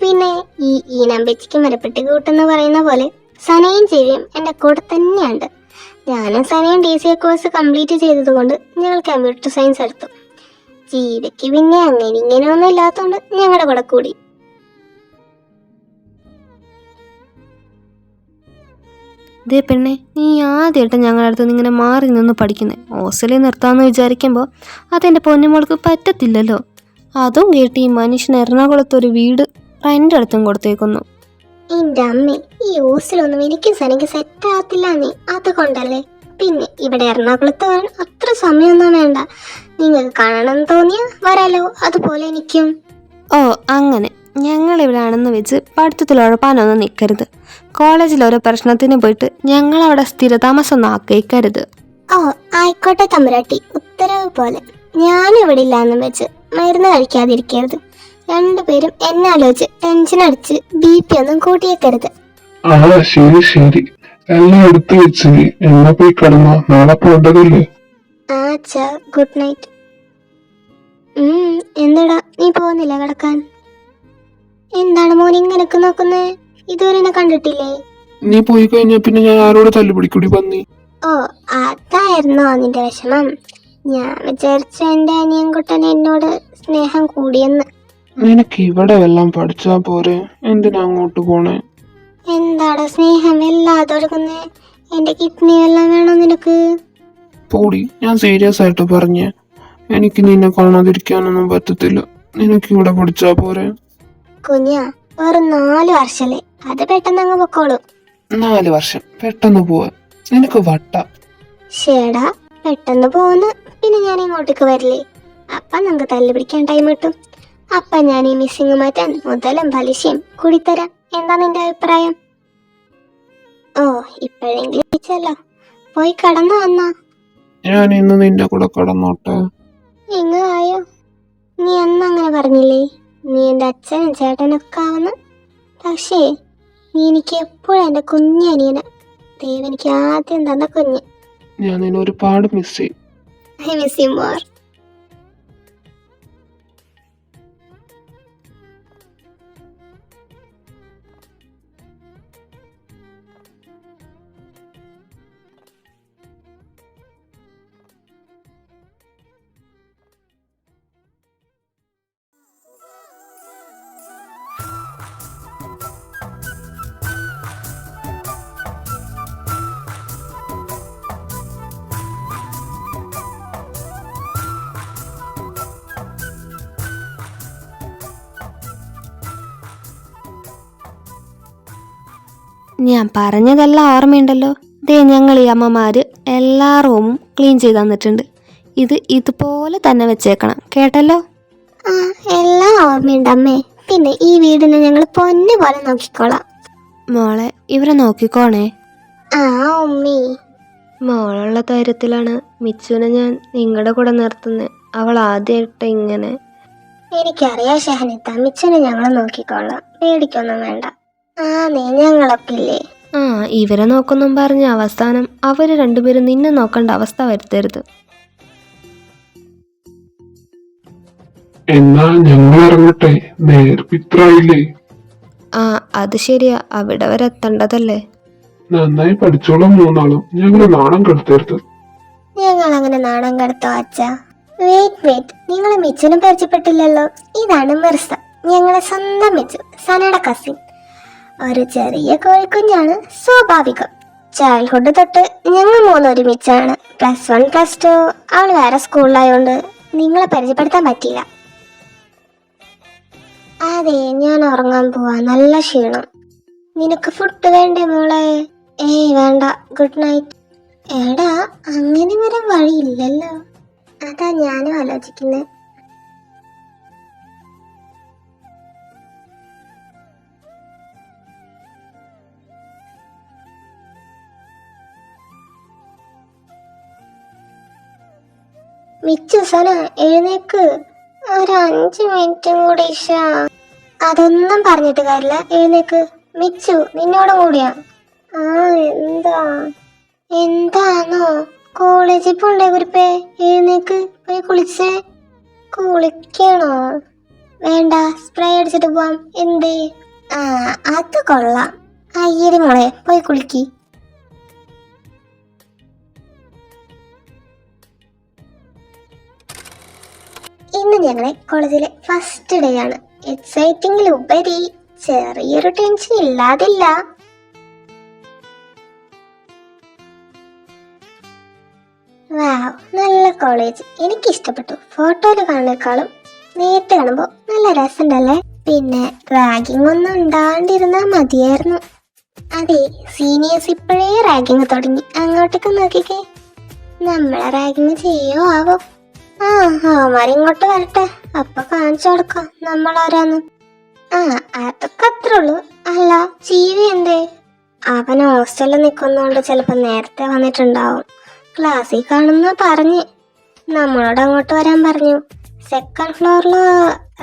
പിന്നെ ഈ ഈനമ്പച്ചിക്ക് മരപ്പെട്ടി കൂട്ടെന്ന് പറയുന്ന പോലെ സനയും ജീവിയും എന്റെ കൂടെ തന്നെയുണ്ട്. ഞാനും സനയും DCA കോഴ്സ് കംപ്ലീറ്റ് ചെയ്തതുകൊണ്ട് ഞങ്ങൾ കമ്പ്യൂട്ടർ സയൻസ് എടുത്തു. ജീവിക്ക് പിന്നെ അങ്ങനെ ഇങ്ങനെയൊന്നും ഇല്ലാത്തതുകൊണ്ട് ഞങ്ങളുടെ കൂടെ കൂടി. ദേ പെണ്ണെ, നീ ആദ്യമായിട്ട് ഞങ്ങളുടെ അടുത്ത് നിന്ന് ഇങ്ങനെ മാറി നിന്ന് പഠിക്കുന്നത്. ഹോസ്റ്റലിൽ നിർത്താമെന്ന് വിചാരിക്കുമ്പോൾ അതെൻ്റെ പൊന്നുമോൾക്ക് പറ്റത്തില്ലല്ലോ. അതും കേട്ട് ഈ മനുഷ്യൻ എറണാകുളത്തൊരു വീട് റെൻ്റ് അടുത്തും കൊടുത്തേക്കുന്നു. എന്റെ അമ്മേ, ഈ ഹോസ്റ്റലൊന്നും എനിക്ക് സനക്ക് സെറ്റ് ആകത്തില്ല. നീ അതുകൊണ്ടല്ലേ. പിന്നെ ഇവിടെ എറണാകുളത്ത് വരാൻ അത്ര സമയമൊന്നും വേണ്ട. നിങ്ങൾക്ക് കാണണം തോന്നിയാ വരാലോ, അതുപോലെ എനിക്കും. ഓ അങ്ങനെ. ഞങ്ങളിവിടെ ആണെന്ന് വെച്ച് പഠിത്തത്തിൽ ഉഴപ്പാനൊന്നും നിൽക്കരുത്. കോളേജിൽ ഓരോ പ്രശ്നത്തിന് പോയിട്ട് ഞങ്ങളവിടെ സ്ഥിരതാമസം ആക്കിക്കരുത്. ഓ ആയിക്കോട്ടെ തമ്പുരാട്ടി, ഉത്തരവ് പോലെ. ഞാനിവിടെ ഇല്ലാന്നും വെച്ച് മരുന്ന് കഴിക്കാതിരിക്കരുത്. രണ്ടുപേരും എന്നെ ആലോചിച്ച് ടെൻഷൻ അടിച്ച് BP ഒന്നും കൂട്ടിയേക്കരുത്. ആ, ശരി. എല്ലാം എടുത്തു വെച്ച് എന്നാ പോയി കിടന്നോ, നാളെ പോണ്ടതല്ലേ. അച്ഛാ, ഗുഡ് നൈറ്റ്. എന്താടാ നീ പോകുന്നില്ല കിടക്കാൻ? എന്താണ് മോൻ ഇങ്ങനൊക്കെ നോക്കുന്നേ? ഇതുവരെ എന്നെ കണ്ടിട്ടില്ലേ? നീ പോയി കഴിഞ്ഞാ പിന്നെ ഞാൻ ആരോട് തല്ലുപിടിക്കൂടി പന്നി? ഓ, അതായിരുന്നോ നിന്റെ വിഷമം? ഞാൻ വിചാരിച്ച എന്റെ അനിയൻകുട്ടൻ എന്നോട് സ്നേഹം കൂടിയെന്ന്. നിനക്ക് ഇവിടെ എല്ലാം പഠിച്ചാ പോരെ, എന്തിനാ അങ്ങോട്ട് പോണേ? എന്താടാ സ്നേഹം വല്ലാതൊഴുകുന്നേ? എന്റെ കിഡ്നി എല്ലാം വേണോ നിനക്ക്? പോടി, ഞാൻ സീരിയസ് ആയിട്ട് പറഞ്ഞേ. എനിക്ക് നിന്നെ കാണാതിരിക്കാനൊന്നും പറ്റത്തില്ല. നിനക്ക് ഇവിടെ പഠിച്ചാ പോരെ? കുഞ്ഞാ, വെറും 4 വർഷല്ലേ, അത് പെട്ടെന്ന് അങ്ങ് പൊക്കോളൂ. 4 വർഷം പെട്ടെന്ന് പോവാൻ നിനക്ക് വട്ട. ഷേടാ, പെട്ടെന്ന് പോന്ന് പിന്നെ ഞാൻ ഇങ്ങോട്ടേക്ക് വരില്ലേ? അപ്പൊ നമുക്ക് തല്ല് പിടിക്കാൻ ടൈം കിട്ടും. അപ്പൊ ഞാൻ ഈ മിസ്സിങ് മാറ്റാൻ മുതലും പലിശയും കൂടിത്തരാം. എന്താ നിന്റെ അഭിപ്രായം? ഓ, ഇപ്പോഴെങ്കിലും ചെല്ലോ, പോയി കടന്നു വന്നോ. ഞാൻ ഇന്ന് നിന്റെ കൂടെ കടന്നോട്ടെ? ഇങ്ങ് ആയോ? നീ അന്നങ്ങനെ പറഞ്ഞില്ലേ നീ എൻ്റെ അച്ഛനും ചേട്ടനൊക്കെ ആവുന്നു. പക്ഷേ നീ എനിക്ക് എപ്പോഴും എൻ്റെ കുഞ്ഞനിയന. ദൈവം എനിക്ക് ആദ്യം തന്ന കുഞ്ഞ്. ഞാൻ നിന്നെ ഒരുപാട് മിസ് ചെയ്യും. I miss you more. ഞാൻ പറഞ്ഞതെല്ലാം ഓർമ്മയുണ്ടല്ലോ. ദേ ഞങ്ങൾ ഈ അമ്മമാർ എല്ലാ റൂമും ക്ലീൻ ചെയ്ത് തന്നിട്ടുണ്ട്. ഇതുപോലെ തന്നെ വെച്ചേക്കണം, കേട്ടല്ലോ? ആ, എല്ലാം ഓർമ്മയുണ്ട് അമ്മേ. പിന്നെ ഈ വീടിനെ ഞങ്ങൾ പൊന്നു പോലെ നോക്കിക്കോളാം. മോളെ ഇവരെ നോക്കിക്കോണേ. ആ ഉമ്മി. മോളുള്ള ധൈര്യത്തിലാണ് മിച്ചുവിനെ ഞാൻ നിങ്ങളുടെ കൂടെ നിർത്തുന്നത്. അവൾ ആദ്യമായിട്ട് ഇങ്ങനെ. എനിക്കറിയാം ഷഹനിത്ത, മിച്ചനെ ഞങ്ങൾ നോക്കിക്കോളാം, പേടിക്കൊന്നും വേണ്ട. ആ നീ ഞങ്ങളൊക്കെ ഇല്ലേ. ആ, ഇവരെ നോക്കൊന്നും പറഞ്ഞ അവസാനം അവർ രണ്ടുപേരും നിന്നെ നോക്കേണ്ട അവസ്ഥ വരുത്തരുത്. എന്നാ ഞങ്ങൾ ഇറങ്ങട്ടെ, നേർപ്പിത്രായില്ലേ? ആ, അത് ശരിയാ, അവിടെ വരെ എത്തേണ്ടതല്ലേ. നന്നായി പഠിച്ചോളാം മൂന്നാളും, ഞങ്ങള് നാണം കെടുത്തരുത്. ഞങ്ങൾ അങ്ങനെ നാണം കടത്തോ അച്ഛാ? വെയിറ്റ്, നിങ്ങൾ മിച്ചുനും പരിചയപ്പെട്ടില്ലല്ലോ. ഇതാണ് മിർസ, ഞങ്ങളെ സ്വന്തം മിച്ചു, സനയുടെ കസിൻ. ഒരു ചെറിയ കോഴിക്കുഞ്ഞാണ്, സ്വാഭാവികം. ചൈൽഡ്ഹുഡ് തൊട്ട് ഞങ്ങൾ മൂന്ന് ഒരുമിച്ചാണ്. +1 +2 അവൾ വേറെ സ്കൂളിലായോണ്ട് നിങ്ങളെ പരിചയപ്പെടുത്താൻ പറ്റിയില്ല. അതെ, ഞാൻ ഉറങ്ങാൻ പോവാ, നല്ല ക്ഷീണം. നിനക്ക് ഫുഡ് വേണ്ടേ മോളെ? ഏയ് വേണ്ട, ഗുഡ് നൈറ്റ്. എടാ, അങ്ങനെ വരെ വഴിയില്ലല്ലോ. അതാ ഞാനും ആലോചിക്കുന്നത്. മിച്ചു സന എഴുന്നേക്ക്, ഒരു 5 മിനിറ്റും കൂടി ഇഷ. അതൊന്നും പറഞ്ഞിട്ട് കാര്യമില്ല, എഴുന്നേക്ക്. മിച്ചു നിന്നോടും കൂടിയാ. ആ എന്താണോ കോളേജിൽ പോണ്ടേ കുരിപ്പേ? എഴുന്നേക്ക്, പോയി കുളിച്ചേ. കുളിക്കണോ? വേണ്ട, സ്പ്രേ അടിച്ചിട്ട് പോവാം. എന്തേ? ആ, അത് കൊള്ളാം. അയ്യരി മോളെ, പോയി കുളിക്ക്. ഇന്ന് ഞങ്ങളെ കോളേജിലെ ഫസ്റ്റ് ഡേ ആണ്. എക്സൈറ്റിംഗിലുപരി ചെറിയൊരു ടെൻഷൻ ഇല്ലാതില്ല. വാവ്, നല്ല കോളേജ്, എനിക്ക് ഇഷ്ടപ്പെട്ടു. ഫോട്ടോയിൽ കാണുന്നേക്കാളും നേരിട്ട് കാണുമ്പോൾ നല്ല രസമുണ്ടല്ലേ. പിന്നെ റാഗിംഗ് ഒന്നും ഉണ്ടാണ്ടിരുന്നാ മതിയായിരുന്നു. അതെ, സീനിയേഴ്സ് ഇപ്പോഴേ റാഗിങ് തുടങ്ങി. അങ്ങോട്ടേക്ക് നോക്കിക്കേ, നമ്മളെ റാഗിങ് ചെയ്യോ ആവോ? ആ, അവന്മാരിങ്ങോട്ട് വരട്ടെ, അപ്പൊ കാണിച്ചു കൊടുക്കാം നമ്മളാരാന്ന്. ആ, അതൊക്കെ അത്രേ ഉള്ളൂ. അല്ല, ജീവി എന്തേ? അവൻ ഹോസ്റ്റലിൽ നിൽക്കുന്നോണ്ട് ചിലപ്പോ നേരത്തെ വന്നിട്ടുണ്ടാവും. ക്ലാസ്സിൽ കാണുന്ന പറഞ്ഞ് നമ്മളോട് അങ്ങോട്ട് വരാൻ പറഞ്ഞു. 2nd ഫ്ലോറില്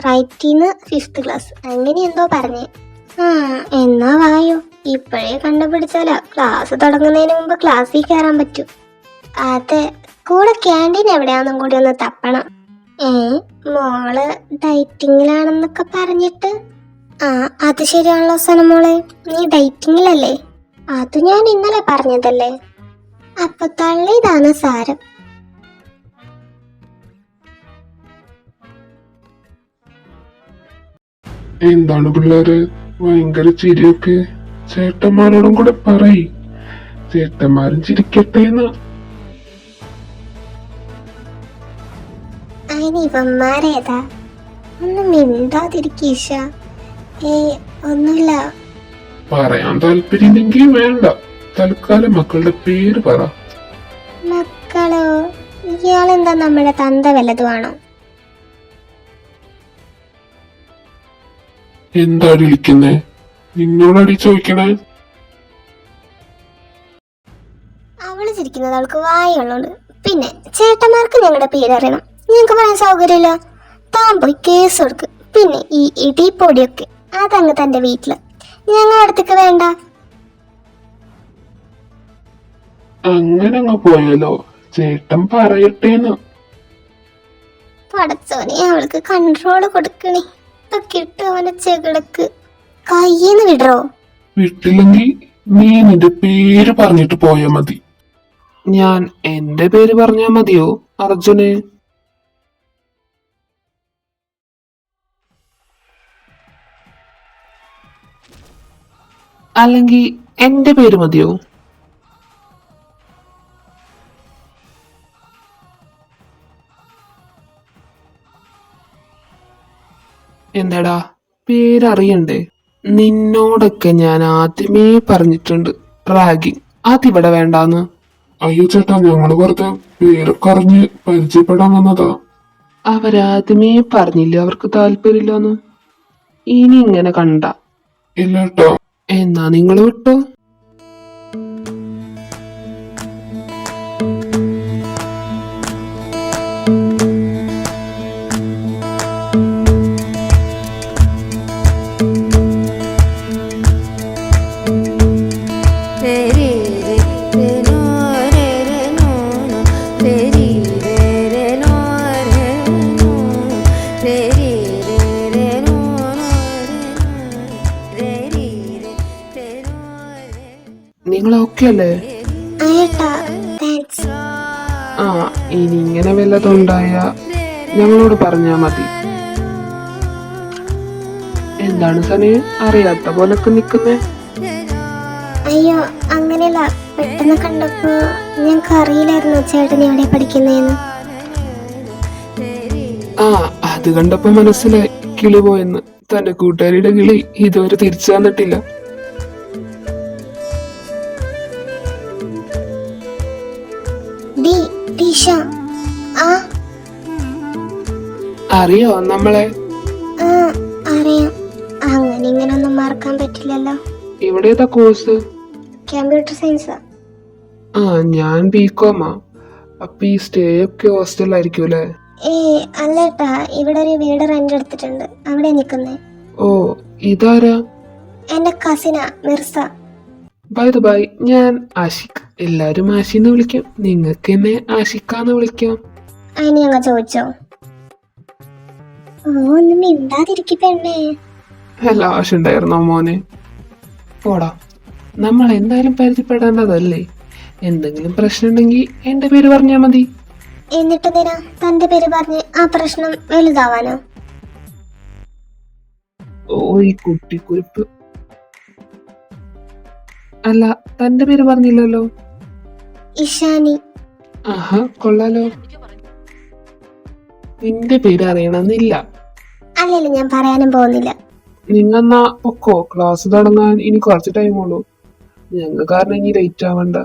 റൈറ്റിന്ന് 5th ക്ലാസ്, അങ്ങനെ എന്തോ പറഞ്ഞേ. ആ, എന്നാ വായു, ഇപ്പോഴേ കണ്ടുപിടിച്ചാലോ ക്ലാസ് തുടങ്ങുന്നതിന് മുമ്പ് ക്ലാസ്സിൽ കയറാൻ പറ്റൂ. അതെ, കൂടെ ക്യാൻറ്റീൻ എവിടെയാണെന്നും കൂടി ഒന്ന് തപ്പണം. മോള് ഡയറ്റിങ്ങിലാണെന്നൊക്കെ പറഞ്ഞിട്ട്. ആ, അത് ശരിയാണല്ലോ സനമോളെ, നീ ഡയറ്റിങ്ങിലല്ലേ? അത് ഞാൻ ഇന്നലെ പറഞ്ഞതല്ലേ. അപ്പൊ തള്ളിയതാണ് സാരം. എന്താണ് പിള്ളേര് ഭയങ്കര ചിരിയൊക്കെ? ചേട്ടന്മാരോടും കൂടെ പറയ്, ചേട്ടന്മാരും ചിരിക്കട്ടെ എന്ന്. അതിനിവന്മാരേതാ? ഒന്നും മിണ്ടാതിരിക്കീശ. ഒന്നുമില്ല. പറയാൻ താല്പര്യമില്ലെങ്കിൽ വേണ്ട, തൽക്കാലം മക്കളുടെ പേര് പറ. മക്കളോ? ഇയാളെന്താ നമ്മുടെ തന്ത വല്ലതുമാണോ? എന്താടി വിളിക്കുന്നേ? നിന്നോടടി ചോദിക്കണേ? അവള് ചിരിക്കുന്നത് അവൾക്ക് വായുള്ളോണ്ട്. പിന്നെ ചേട്ടന്മാർക്ക് ഞങ്ങളുടെ പേരറിയണം. ഞങ്ങൾക്ക് പറയാൻ സൗകര്യമില്ല. താൻ പോയി കേസ് കൊടുക്ക്. പിന്നെ ഈ ഇടിപ്പൊടിയൊക്കെ അതങ്ങ് തന്റെ വീട്ടില്, ഞങ്ങളുടെ അടുത്തേക്ക് വേണ്ട. അങ്ങനെ അങ്ങ് പോയാലോ? ചേട്ടൻ പറയട്ടേന്ന്. പടച്ചോനെ, അവൾക്ക് കൺട്രോള് കൊടുക്കണേ. ഇതൊക്കെ ഇട്ട് അവന്റെ ചെകിടക്ക് കയ്യിന്ന് വിടറോ? വിട്ടില്ലെങ്കിൽ നീ നിന്റെ പേര് പറഞ്ഞിട്ട് പോയാ മതി. ഞാൻ എന്റെ പേര് പറഞ്ഞാ മതിയോ അർജുന്? അല്ലെങ്കിൽ എന്റെ പേര് മതിയോ? എന്താടാ, പേരറിയണ്ടേ? നിന്നോടൊക്കെ ഞാൻ ആദ്യമേ പറഞ്ഞിട്ടുണ്ട് റാഗിങ് അതിവിടെ വേണ്ടാന്ന്. അയ്യോ ചേട്ടാ, ഞങ്ങള് വെറുതെ പേരൊക്കെ അറിഞ്ഞ് പരിചയപ്പെടാൻ വന്നതാ. അവരാദ്യമേ പറഞ്ഞില്ല അവർക്ക് താല്പര്യമില്ലാന്ന്. ഇനി ഇങ്ങനെ കണ്ട ഇല്ല കേട്ടോ. എന്നാ നിങ്ങൾ വിട്ടോ. നിങ്ങൾ ഓക്കെ അല്ലേ? അയ്യട്ടാ, താങ്ക്സ്. ആ, ഇനി ഇങ്ങനെ വല്ലതുണ്ടായ ഞങ്ങളോട് പറഞ്ഞാ മതി. എന്താണ് സനേ അറിയാത്ത പോലൊക്കെ നിക്കുന്നേ? അയ്യോ അങ്ങനെയല്ല, പെട്ടെന്ന് കണ്ടപ്പോ ഞങ്ങൾക്ക് അറിയില്ലായിരുന്നു ചേട്ടൻ എവിടെ പഠിക്കുന്നേന്ന്. ആ, അത് കണ്ടപ്പോ മനസ്സിലായി കിളി പോയെന്ന്. തന്റെ കൂട്ടുകാരിയുടെ കിളി ഇതുവരെ തിരിച്ചു വന്നിട്ടില്ല. ദിശ. ആ അറിയോ നമ്മളെ? ആ അറിയാം. അങ്ങനെ ഇങ്ങനെ ഒന്നും മറക്കാൻ പറ്റില്ലല്ലോ. ഇവിടെ ഏതാ കോഴ്സ്? കമ്പ്യൂട്ടർ സയൻസാ. ആ, ഞാൻ ബികോമാ. അപ്പൊ ഈ സ്റ്റേ ഒക്കെ ഹോസ്റ്റലായിരിക്കും അല്ലേ? അല്ലേട്ടാ, ഇവിടെ ഒരു വീട് റെന്റ് എടുത്തിട്ടുണ്ട്, അവിടെ നിക്കുന്നേ. ഓ, ഇതാരാ? എന്റെ കസിനാ മിർസ. ബൈ ദ ബൈ, ഞാൻ ആഷിഖ്. എല്ലാരും ആഷിന്ന് വിളിക്കാം, നിങ്ങൾക്ക് എന്നെ ആഷിക്കാന്ന് വിളിക്കാം. അതിന് ഞങ്ങൾ ചോദിച്ചോ? ഓ, ഒന്നും മിണ്ടാതിരിക്കും പെണ്ണേ. അല്ല, ആശുണ്ടായിരുന്നോ മോനെ? പോടാ, നമ്മൾ എന്തായാലും പരിചയപ്പെടേണ്ടതല്ലേ? എന്തെങ്കിലും പ്രശ്നം ഉണ്ടെങ്കിൽ എന്റെ പേര് പറഞ്ഞാ മതി. എന്നിട്ട് തരാ തന്റെ പേര് പറഞ്ഞ് ആ പ്രശ്നം വലുതാവാനോ? ഓ, ഈ കുട്ടിക്കുറിപ്പ്. അല്ല, തന്റെ പേര് പറഞ്ഞില്ലല്ലോ. ഇഷാനി. ആഹാ, കൊള്ളാലോ. നിന്റെ പേര് അറിയണമെന്നില്ല. അല്ലല്ലോ, ഞാൻ പറയാനും പോകുന്നില്ല. നിങ്ങന്നാ പൊക്കോ, ക്ലാസ് തുടങ്ങാൻ ഇനി കുറച്ച് ടൈമുള്ളൂ. ഞങ്ങൾ കാരണം ഇനി ലേറ്റ് ആവണ്ട.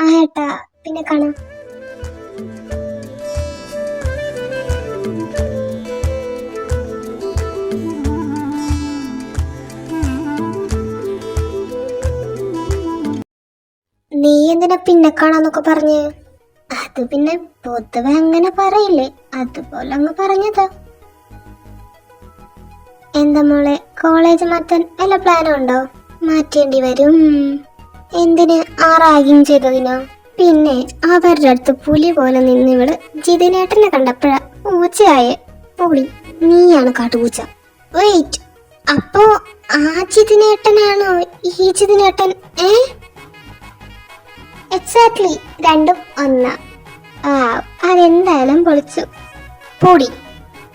ആ ഏട്ടാ, പിന്നെ കാണാം. നീ എന്തിനാ പിന്നെ കാണാന്നൊക്കെ പറഞ്ഞ്? അത് പിന്നെ പൊതുവെ അങ്ങനെ പറയില്ലേ, അതുപോലെ അങ്ങ് പറഞ്ഞതാ. എന്താ മോളെ, കോളേജ് മാറ്റാൻ വല്ല പ്ലാനും ഉണ്ടോ? മാറ്റേണ്ടി വരും. എന്തിന്? ആ റാഗിങ് ചെയ്തതിനോ? പിന്നെ അവരുടെ അടുത്ത് പുലി പോലെ നിന്നിവള് ജിതിനേട്ടനെ കണ്ടപ്പോഴാ പൂച്ചയായേ. പൊളി, നീയാണ് കാട്ടുപൂച്ച. വെയിറ്റ്, അപ്പോ ആ ജിതിനേട്ടനാണോ ഈ ജിതിനേട്ടൻ? എക്സാക്ട്ലി, രണ്ടും ഒന്നാ. ആ, അതെന്തായാലും പൊളിച്ചു. പൊടി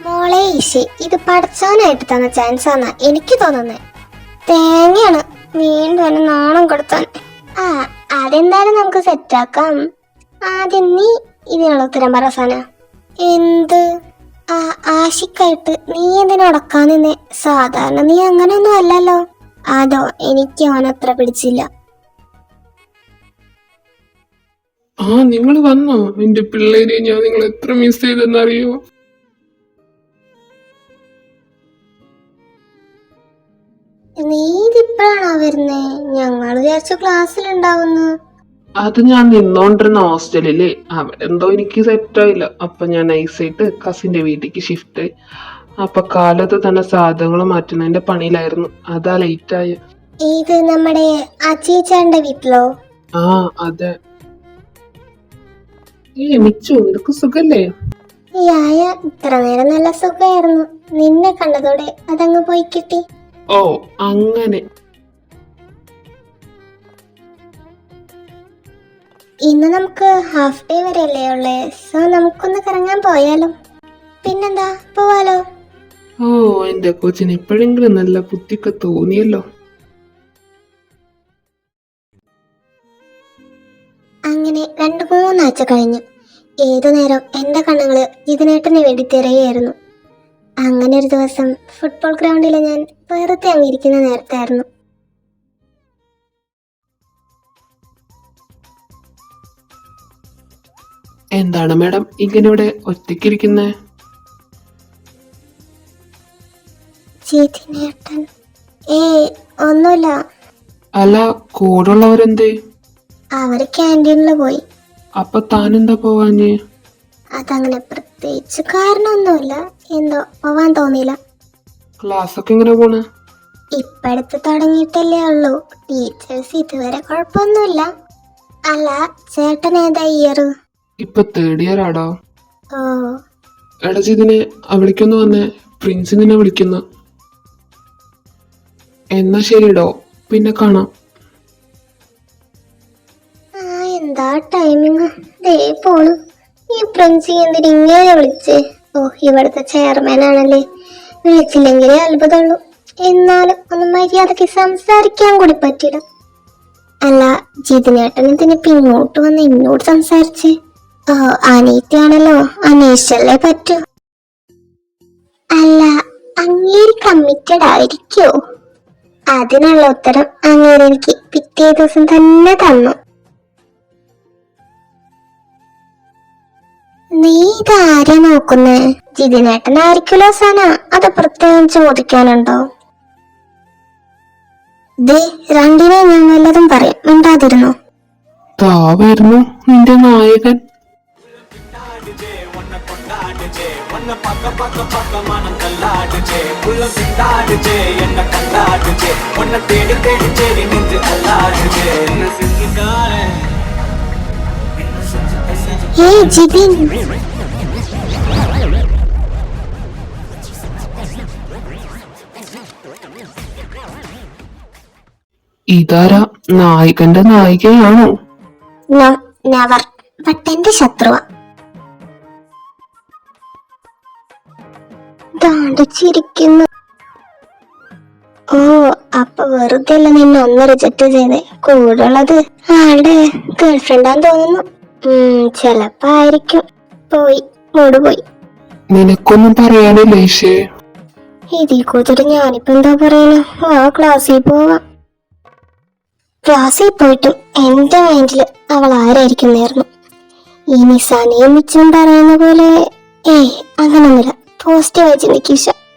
മോളെ ഈശേ, ഇത് പഠിച്ചവനായിട്ട് തന്ന ചാൻസ് ആണെന്നാ എനിക്ക് തോന്നുന്നേ. തേങ്ങയാണ് വീണ്ടും എന്നെ നാണം കൊടുത്താൻ. ആ, അതെന്തായാലും നമുക്ക് സെറ്റാക്കാം. ആദ്യം നീ ഇതിനുള്ള ഉത്തരം പറ സന. എന്ത്? ആ, ആഷിക്കായിട്ട് നീ എന്തിനാ ഉടക്കാൻ നിന്നേ? സാധാരണ നീ അങ്ങനെയൊന്നും അല്ലല്ലോ. അതോ എനിക്ക് അവനത്ര പിടിച്ചില്ല? ആ, നിങ്ങൾ വന്നോ? എന്റെ പിള്ളേരെ ഞാൻ നിങ്ങൾ എത്ര മിസ് ചെയ്തെന്നറിയോ? നീ ഇതിപ്പോഴാണോ വരുന്നേ? ഞങ്ങൾ വിചാരിച്ചു ക്ലാസ്സിലുണ്ടാവുന്നു. അത് ഞാൻ നിന്നോണ്ടിരുന്ന ഹോസ്റ്റലില് അവിടെ എന്തോ എനിക്ക് സെറ്റായില്ല. അപ്പൊ ഞാൻ നൈസായിട്ട് കസിന്റെ വീട്ടിലേക്ക് ഷിഫ്റ്റ് ആയി. അപ്പൊ കാലത്ത് തന്നെ സാധനങ്ങൾ മാറ്റുന്നതിന്റെ പണിയിലായിരുന്നു. അതാ ലേറ്റ് ആയ. ഇത് നമ്മുടെ അച്ചീച്ചാന്റെ വീട്ടിലോ? ആ അതെ. മിച്ചു, നിനക്ക് സുഖല്ലേ? യായ, ഇത്ര നേരം നല്ല സുഖമായിരുന്നു. നിന്നെ കണ്ടതോടെ അതങ്ങ് പോയി കിട്ടി. ഓ അങ്ങനെ. ഇന്ന് നമുക്ക് ഹാഫ് ഡേ വരെ അല്ലേ ഉള്ളേ. സോ നമുക്കൊന്ന് കറങ്ങാൻ പോയാലോ? പിന്നെന്താ, പോവാലോ. ഓ എന്റെ കൊച്ചിന് എപ്പോഴെങ്കിലും നല്ല ബുദ്ധിയൊക്കെ തോന്നിയല്ലോ. അങ്ങനെ 2-3 ആഴ്ച കഴിഞ്ഞു. ഏതു നേരം എന്റെ കണ്ണുകള് ഇതിനേട്ടന് വേണ്ടി തിരയായിരുന്നു. അങ്ങനെ ഒരു ദിവസം ഫുട്ബോൾ ഗ്രൗണ്ടിൽ ഞാൻ വെറുതെ അങ്ങിരിക്കുന്ന നേരത്തായിരുന്നു. എന്താണ് മാഡം ഇങ്ങനെ ഇവിടെ ഒറ്റയ്ക്കിരിക്കുന്നേ? ജിതിനേട്ടൻ ഒന്നുമില്ല. അല്ല, കൂടെയുള്ളവരെന്തേ? അവര് ക്യാൻറ്റീനിൽ പോയി. അപ്പൊ താനെന്താ പോവാഞ്ഞേ? അതങ്ങനെ പ്രത്യേകിച്ച് കാരണമൊന്നുമില്ല, എന്തോ പോവാൻ തോന്നിയില്ല. ക്ലാസ് ഒക്കെ എങ്ങനെ പോണ? ഇപ്പടുത്ത് തുടങ്ങിയിട്ടല്ലേ ഉള്ളൂ. ടീച്ചേഴ്സ് ഇതുവരെ കുഴപ്പമൊന്നുമില്ല. അല്ല, ചേട്ടൻ ഏതാ ഇയർ? ഇപ്പൊ 3rd ഇയർ ആടോ. ഓ, എടാ ജിതിനെ വിളിക്കുന്നു വന്നേ. പ്രിൻസ് നിന്നെ വിളിക്കുന്നു. എന്നാ ശരിടോ, പിന്നെ കാണാം. എന്താ ടൈമിങ്. ദേ പോണു. ഈ പ്രിൻസി എന്തിന് ഇങ്ങനെ വിളിച്ചേ? ഓ, ഇവിടുത്തെ ചെയർമാൻ ആണല്ലേ. വിളിച്ചില്ലെങ്കിലേ അത്ഭുതമുള്ളൂ. എന്നാലും ഒന്ന് മര്യാദക്ക് സംസാരിക്കാൻ കൂടി പറ്റില്ല. അല്ല, ജിതിനേട്ടൻ ഇതിനിപ്പോ ഇങ്ങോട്ട് വന്ന് ഇങ്ങോട്ട് സംസാരിച്ചേ? ഓ, അനീത്തിയാണല്ലോ, അന്വേഷിച്ചല്ലേ പറ്റൂ. അല്ല, അങ്ങേര് കമ്മിറ്റഡ് ആയിരിക്കോ? അതിനുള്ള ഉത്തരം അങ്ങേര് എനിക്ക് പിറ്റേ ദിവസം തന്നെ തന്നു. നീ ഇതാരെ നോക്കുന്നേ? ജിതിനേട്ടനായിരിക്കുമല്ലോ സന. അത് പ്രത്യേകം ചോദിക്കാനുണ്ടോ? ദേ, രണ്ടിനെ ഞാൻ വല്ലതും പറയും, മിണ്ടാതിരുന്നു. താ വരുന്നു നിന്റെ നായകൻ. ജിതിൻ, ഇതാരാ? നായകന്റെ നായികയാണോ? നെവർ. ബട്ട് എന്റെ ശത്രുവ. ചിരിക്കുന്നു. ഓ, അപ്പൊ വെറുതെ അല്ല നിന്നെ ഒന്ന് റിജക്ട് ചെയ്തേ. കൂടുള്ളത് ആളുടെ ഗേൾഫ്രണ്ടാന്ന് തോന്നുന്നു. ചെലപ്പോ ആയിരിക്കും. പോയി, മൂട് പോയി. നിനക്കൊന്നും പറയാനില്ലേ ഈശേ? ഇതിൽ കൂട്ടിട്ട് ഞാനിപ്പോ എന്താ പറയുന്നു? ക്ലാസ്സിൽ പോവാം. ക്ലാസ്സിൽ പോയിട്ടും എന്റെ മൈൻഡില് അവൾ ആരായിരിക്കുന്നേർന്നു. ഈ നിസാനെയും മിച്ചും പറയുന്ന പോലെ അങ്ങനൊന്നുമില്ല. പോസിറ്റീവായി ചിന്തിക്കും,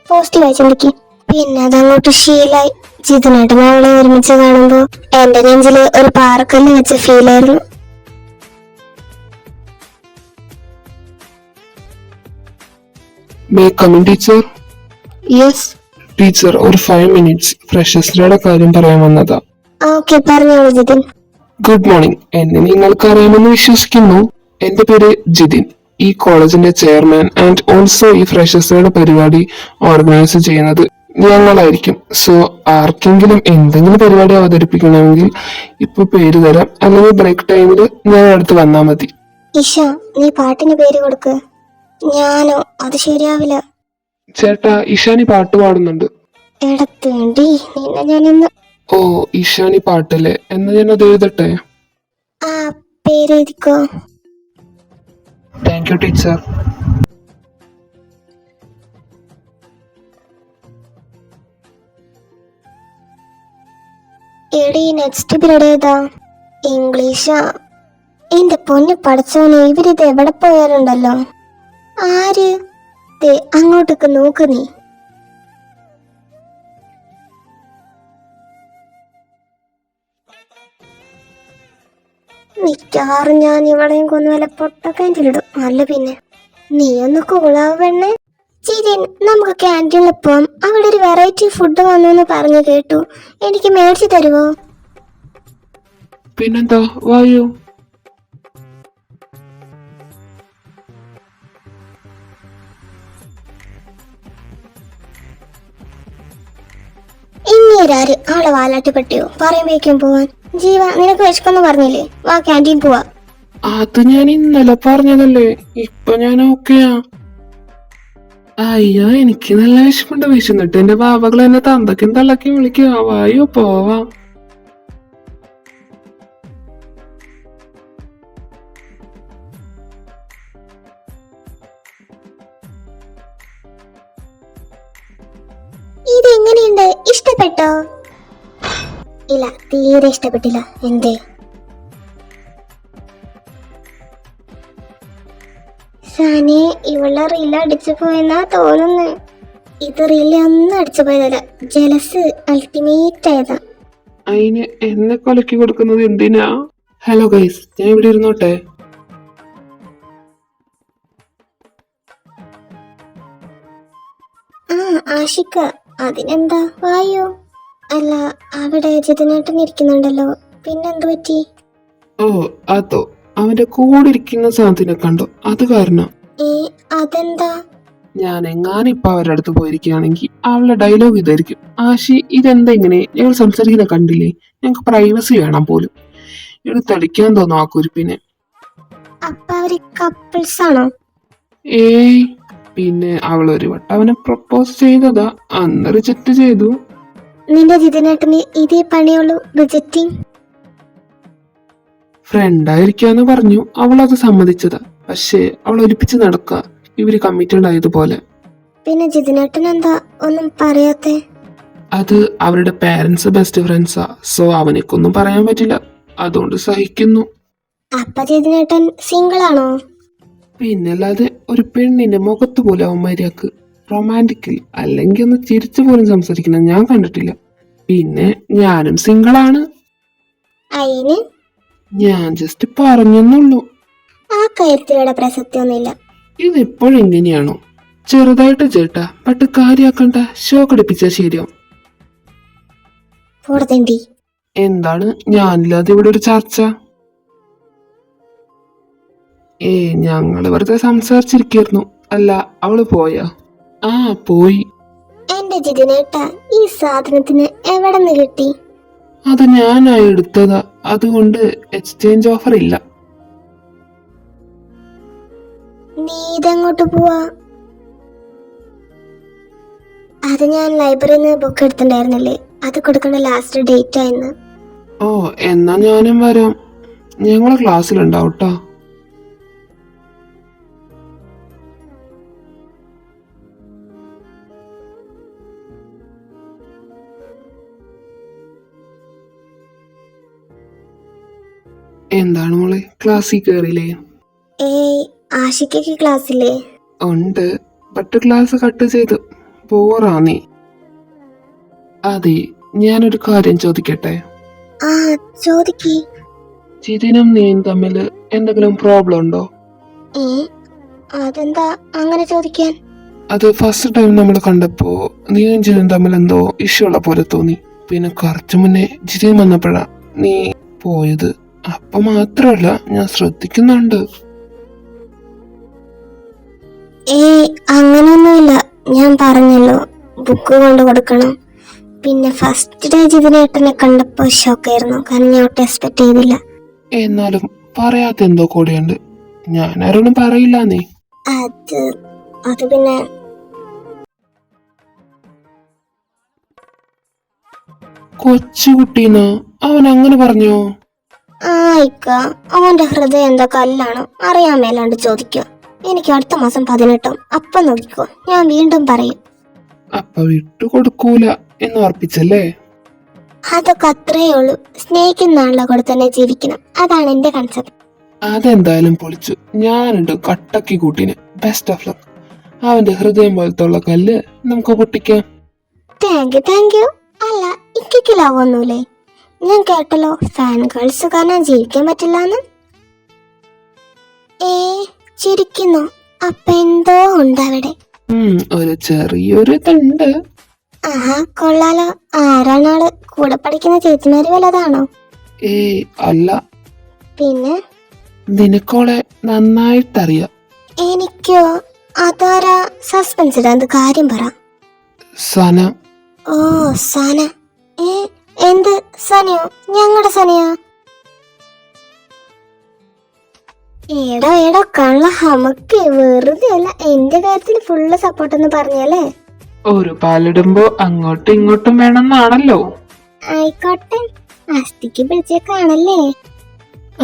പോസിറ്റീവായി ചിന്തിക്കും. പിന്നെ അതങ്ങോട്ട് ശീലായി. ജിതിനേട്ടൻ അവളെ ഒരുമിച്ച് കാണുമ്പോ എന്റെ നെഞ്ചില് ഒരു പാറക്കല്ല് വെച്ച് ഫീലായിരുന്നു. May come in teacher? Yes. Teacher, ഒരു 5 minutes ഫ്രഷേഴ്സ് ഡേയുടെ കാര്യം പറയാൻ വന്നതാ. ഓക്കെ, പറഞ്ഞോളൂ ജിതിൻ. Good morning. എന്നെ നിങ്ങൾക്ക് അറിയാമെന്ന് വിശ്വസിക്കുന്നു. എന്റെ പേര് ജിതിൻ. ഈ കോളേജിന്റെ ചെയർമാൻ ആൻഡ് ഓൾസോ ഈ ഫ്രഷേഴ്സ് ഡേയുടെ പരിപാടി ഓർഗനൈസ് ചെയ്യുന്നത് ഞങ്ങളായിരിക്കും. സോ ആർക്കെങ്കിലും എന്തെങ്കിലും പരിപാടി അവതരിപ്പിക്കണമെങ്കിൽ ഇപ്പൊ പേര് തരാം, അല്ലെങ്കിൽ ബ്രേക്ക് ടൈമിൽ ഞാൻ അടുത്ത് വന്നാൽ മതി. ഇഷ, നീ പാട്ടിന് പേര് കൊടുക്ക്. ഞാനോ? അത് ശരിയാവില്ല. ചേട്ടാ, ഇഷാനി പാട്ട് പാടുന്നുണ്ട്. എടത്തേണ്ടി, നിന്നെ ഞാനിന്ന്. ഓ, ഇഷാനി പാട്ടല്ലേ? എന്നാ ഞാൻ അത് എഴുതട്ടെ? ആ, പേര് എഴുതിക്കോ. Thank you teacher. എടി, നെക്സ്റ്റ് പീരീഡ് ഏതാ? ഇംഗ്ലീഷാ. എന്റെ പൊന്നു പഠിച്ചവനെ, ഇവരിത് എവിടെ പോയാലുണ്ടല്ലോ. ആര്? അങ്ങോട്ടൊക്കെ നോക്ക് നീ. മിക്കവാറും ഞാൻ ഇവളെയും കൊന്നു വല്ല പൊട്ട ക്യാൻറ്റീനിടും. അല്ല പിന്നെ നീ ഒന്ന് കൂളാവ് പെണ്ണെ. ചിരിൻ, നമുക്ക് ക്യാൻറ്റീനിൽ പോവാം. അവിടെ ഒരു വെറൈറ്റി ഫുഡ് വന്നു എന്ന് പറഞ്ഞു കേട്ടു. എനിക്ക് മേടിച്ചു തരുമോ? പിന്നെന്താ, വായോ. ഇനിയൊരാര് അവളെ വാലാട്ടി പറ്റിയോ പറയുമ്പോഴേക്കും പോവാൻ. ജീവ, നിനക്ക് വിശക്കെന്ന് പറഞ്ഞില്ലേ? വാ ക്യാൻറ്റീൻ പോവാ. അത് ഞാൻ ഇന്നലെ പറഞ്ഞതല്ലേ, ഇപ്പൊ ഞാൻ ഓക്കെയാ. അയ്യോ, എനിക്ക് നല്ല വിശപ്പുണ്ട്. വിശന്നിട്ട് എന്റെ ബാബകൾ എന്നെ തന്തക്കും തള്ളക്കും വിളിക്കുക. വായോ, പോവാം. ഇതെങ്ങനെയുണ്ട്? ഇഷ്ടപ്പെട്ടോ? ഇല്ല, തീരെ ഇഷ്ടപ്പെട്ടില്ല. എന്തേ? സാനെ, ഇവളെ റീല അടിച്ചു പോയെന്നാ തോന്നുന്നു. ഇത് റീല ഒന്നും അടിച്ചു പോയതല്ല, ജലസ് അൾട്ടിമേറ്റ് ആയതാ. അതിന് എന്നെ കൊലക്കി കൊടുക്കുന്നത് എന്തിനാ? ഹലോ ഗൈസ്, ഞാൻ ഇവിടെ ഇരുന്നോട്ടെ. ആ ആഷിക്ക, അതിനെന്താ, വായോ. അല്ല, അവിടെ ജിതനേട്ടൻ ഇരിക്കുന്നുണ്ടല്ലോ, പിന്നെന്തു പറ്റി? ഓ, അതോ, അവന്റെ കൂടെ ഇരിക്കുന്ന സാധനം കണ്ടോ, അത് കാരണം. അതെന്താ? ഞാൻ എങ്ങാനിപ്പൊ അവരുടെ അടുത്ത് പോയിരിക്കുകയാണെങ്കിൽ അവളുടെ ഡയലോഗ് ഇതായിരിക്കും: ആശി, ഇതെന്താ ഇങ്ങനെ, ഞങ്ങൾ സംസാരിക്കുന്ന കണ്ടില്ലേ, ഞങ്ങൾക്ക് പ്രൈവസി വേണം പോലും. എടുത്തടിക്കാൻ തോന്നും ആ കുരിപ്പിനെ. അപ്പൊ അവര് കപ്പിൾസ് ആണോ? ഏയ്, പിന്നെ അവളൊരു വട്ടം അവനെ പ്രപ്പോസ് ചെയ്തതാ, അന്ന് റിജക്ട് ചെയ്തു. നിന്റെ ജിതനേട്ടന് ഇതേ പണിയുള്ളൂ, റിജക്റ്റിംഗ്. ഫ്രണ്ടായിരിക്കാന്ന് പറഞ്ഞു, അവളത് സമ്മതിച്ചതാ. പക്ഷേ അവൾ ഒലിപ്പിച്ച് നടക്ക, ഇവര് കമ്മിറ്റഡ് ആയതുപോലെ. പിന്നെ ജിതനേട്ടൻ എന്താ ഒന്നും പറയാത്തെ? അത് അവരുടെ പാരന്റ്സ് ബെസ്റ്റ് ഫ്രണ്ട്സാ, സോ അവനൊന്നും പറയാൻ പറ്റില്ല, അതുകൊണ്ട് സഹിക്കുന്നു. അപ്പൊ ജിതനേട്ടൻ സിംഗിൾ ആണോ? പിന്നല്ലാതെ, ഒരു പെണ്ണിന്റെ മുഖത്ത് പോലെ അവന്മാരിയാക്ക് റൊമാൻറ്റിക്കൽ അല്ലെങ്കിൽ ഒന്ന് ചിരിച്ചു പോലും സംസാരിക്കുന്നത് ഞാൻ കണ്ടിട്ടില്ല. പിന്നെ ഞാനും സിംഗിളാണ്. അയിന് ഞാൻ ജസ്റ്റ് പറഞ്ഞെന്നുള്ളൂ. ആ കാര്യത്തിലൂടെ പ്രസക്തിയൊന്നുമില്ല. ഇതെപ്പോഴും ഇങ്ങനെയാണോ? ചെറുതായിട്ട് ചേട്ടാ, ബട്ട് കാര്യാക്കണ്ട, ഷോ കടിപ്പിച്ച ശരിയാവും. പോടത്തേണ്ടി. എന്താണ് ഞാനില്ലാതെ ഇവിടെ ഒരു ചർച്ച? ഞങ്ങള് വെറുതെ സംസാരിച്ചിരിക്കുന്നു. അല്ല, അവള് പോയാ? ആ, പോയി. എന്റെ ജിതനേട്ട, ഈ സാധനത്തിന് എവിടെ നിന്ന് കിട്ടി? അത് ഞാനായി എടുത്തതാ, അതുകൊണ്ട് എക്സ്ചേഞ്ച് ഓഫർ ഇല്ല. നീ ഇതെങ്ങോട്ട് പോവാ? അത് ഞാൻ ലൈബ്രറിയിൽ നിന്ന് ബുക്ക് എടുത്തിട്ടുണ്ടായിരുന്നില്ലേ, അത് കൊടുക്കേണ്ട ലാസ്റ്റ് ഡേറ്റ് ആയിരുന്നു. ഓ, എന്നാ ഞാനും വരാം. ഞങ്ങളെ ക്ലാസ്സിലുണ്ടാവട്ടോ. എന്താണ് മോളെ, ക്ലാസ്സിൽ കയറിയില്ലേ? ഏയ്, ആഷിക്കയ്ക്ക് ക്ലാസ്സില്ലേ? ഉണ്ട്, ബട്ട് ക്ലാസ് കട്ട് ചെയ്തു. പോറാ നീ. അതെ, ഞാനൊരു കാര്യം ചോദിക്കട്ടെ? ആ, ചോദിക്ക്. ചിതിനും നീയും തമ്മിൽ എന്തെങ്കിലും പ്രോബ്ലം ഉണ്ടോ? അതെന്താ അങ്ങനെ ചോദിക്കാൻ? അത് ഫസ്റ്റ് ടൈം നമ്മൾ കണ്ടപ്പോ നീയും ജിതിനും തമ്മിൽ എന്തോ ഇഷ്യൂ ഉള്ള പോലെ തോന്നി. പിന്നെ കുറച്ചു മുന്നേ ജിതിൻ വന്നപ്പോഴാ നീ പോയത്. അപ്പൊ മാത്രല്ല, ഞാൻ ശ്രദ്ധിക്കുന്നുണ്ട്. അങ്ങനൊന്നുമില്ല, ഞാൻ പറഞ്ഞല്ലോ ബുക്ക് കൊണ്ട് കൊടുക്കണം. പിന്നെ ഫസ്റ്റ് ഡേ ജിതിനേട്ടനെ കണ്ടപ്പോ ഷോക്കായിരുന്നു, കാരണം ഞാൻ ഒട്ടും എക്സ്പെക്ട് ചെയ്തില്ല. എന്നാലും പറയാത്ത എന്തോ കൂടെയുണ്ട്. ഞാൻ ആരോടും പറയില്ല. നീ അത് പിന്നെ കൊച്ചുകുട്ടീന്നാ അവൻ അങ്ങനെ പറഞ്ഞോ? ഇക്ക, അവന്റെ ഹൃദയം എന്താ കല്ലാണോ അറിയാൻ മേലാണ്ട് ചോദിക്കോ. എനിക്ക് അടുത്ത മാസം 18, അപ്പം നോക്കിക്കോ, ഞാൻ വീണ്ടും പറയും. അപ്പ വിട്ടുകൊടുക്കൂല എന്ന് ഉറപ്പിച്ചല്ലേ? അതൊക്കെ അത്രേ ഉള്ളൂ. സ്നേഹിക്കുന്ന ആളുടെ കൂടെ തന്നെ ജീവിക്കണം, അതാണ് എന്റെ കൺസെപ്റ്റ്. അതെന്തായാലും പൊളിച്ചു. ഞാനുണ്ട് കട്ടക്കി കൂട്ടിന്. Best of luck. അവന്റെ ഹൃദയം പോലത്തെ ഉള്ള കല്ല് നമുക്ക് പൊട്ടിക്കാം. Thank you. അല്ല, ഇക്കയ്ക്ക് ലവ് ഒന്നുമില്ലേ? ഞാൻ കേട്ടല്ലോ ഫാൻ ഗേൾസ് കാരണം ജീവിക്കാൻ പറ്റില്ലാന്ന്. ചിരിക്കുന്നു. അപ്പൊ എന്തോ ഉണ്ട് അവിടെ. ഒരു ചെറിയൊരു ഇതുണ്ട്. ആഹാ, കൊള്ളാലോ. ആരാണാള്? കൂടെ പഠിക്കുന്ന ചേച്ചിമാര് വല്ലതാണോ? അല്ല. പിന്നെ നിനക്കോളെ നന്നായിട്ടറിയാം. എനിക്കോ? അതാരാ? സസ്പെൻസ് ഇടാന്ത്, കാര്യം പറ. സന. ഓ, സന. എന്ത് സനയോ? ഞങ്ങളുടെ സനയാ? ഏടോ കള്ള ഹമക്ക്. വെറുതെ അല്ല, എന്റെ കാര്യത്തിൽ ഫുള്ള് സപ്പോർട്ട് എന്ന് പറഞ്ഞല്ലേ. ഒരു പാലിടുമ്പോ അങ്ങോട്ടും ഇങ്ങോട്ടും വേണമെന്നാണല്ലോ. ആയിക്കോട്ടെ, അസ്ഥിക്ക് പിടിച്ചേക്കാണല്ലേ.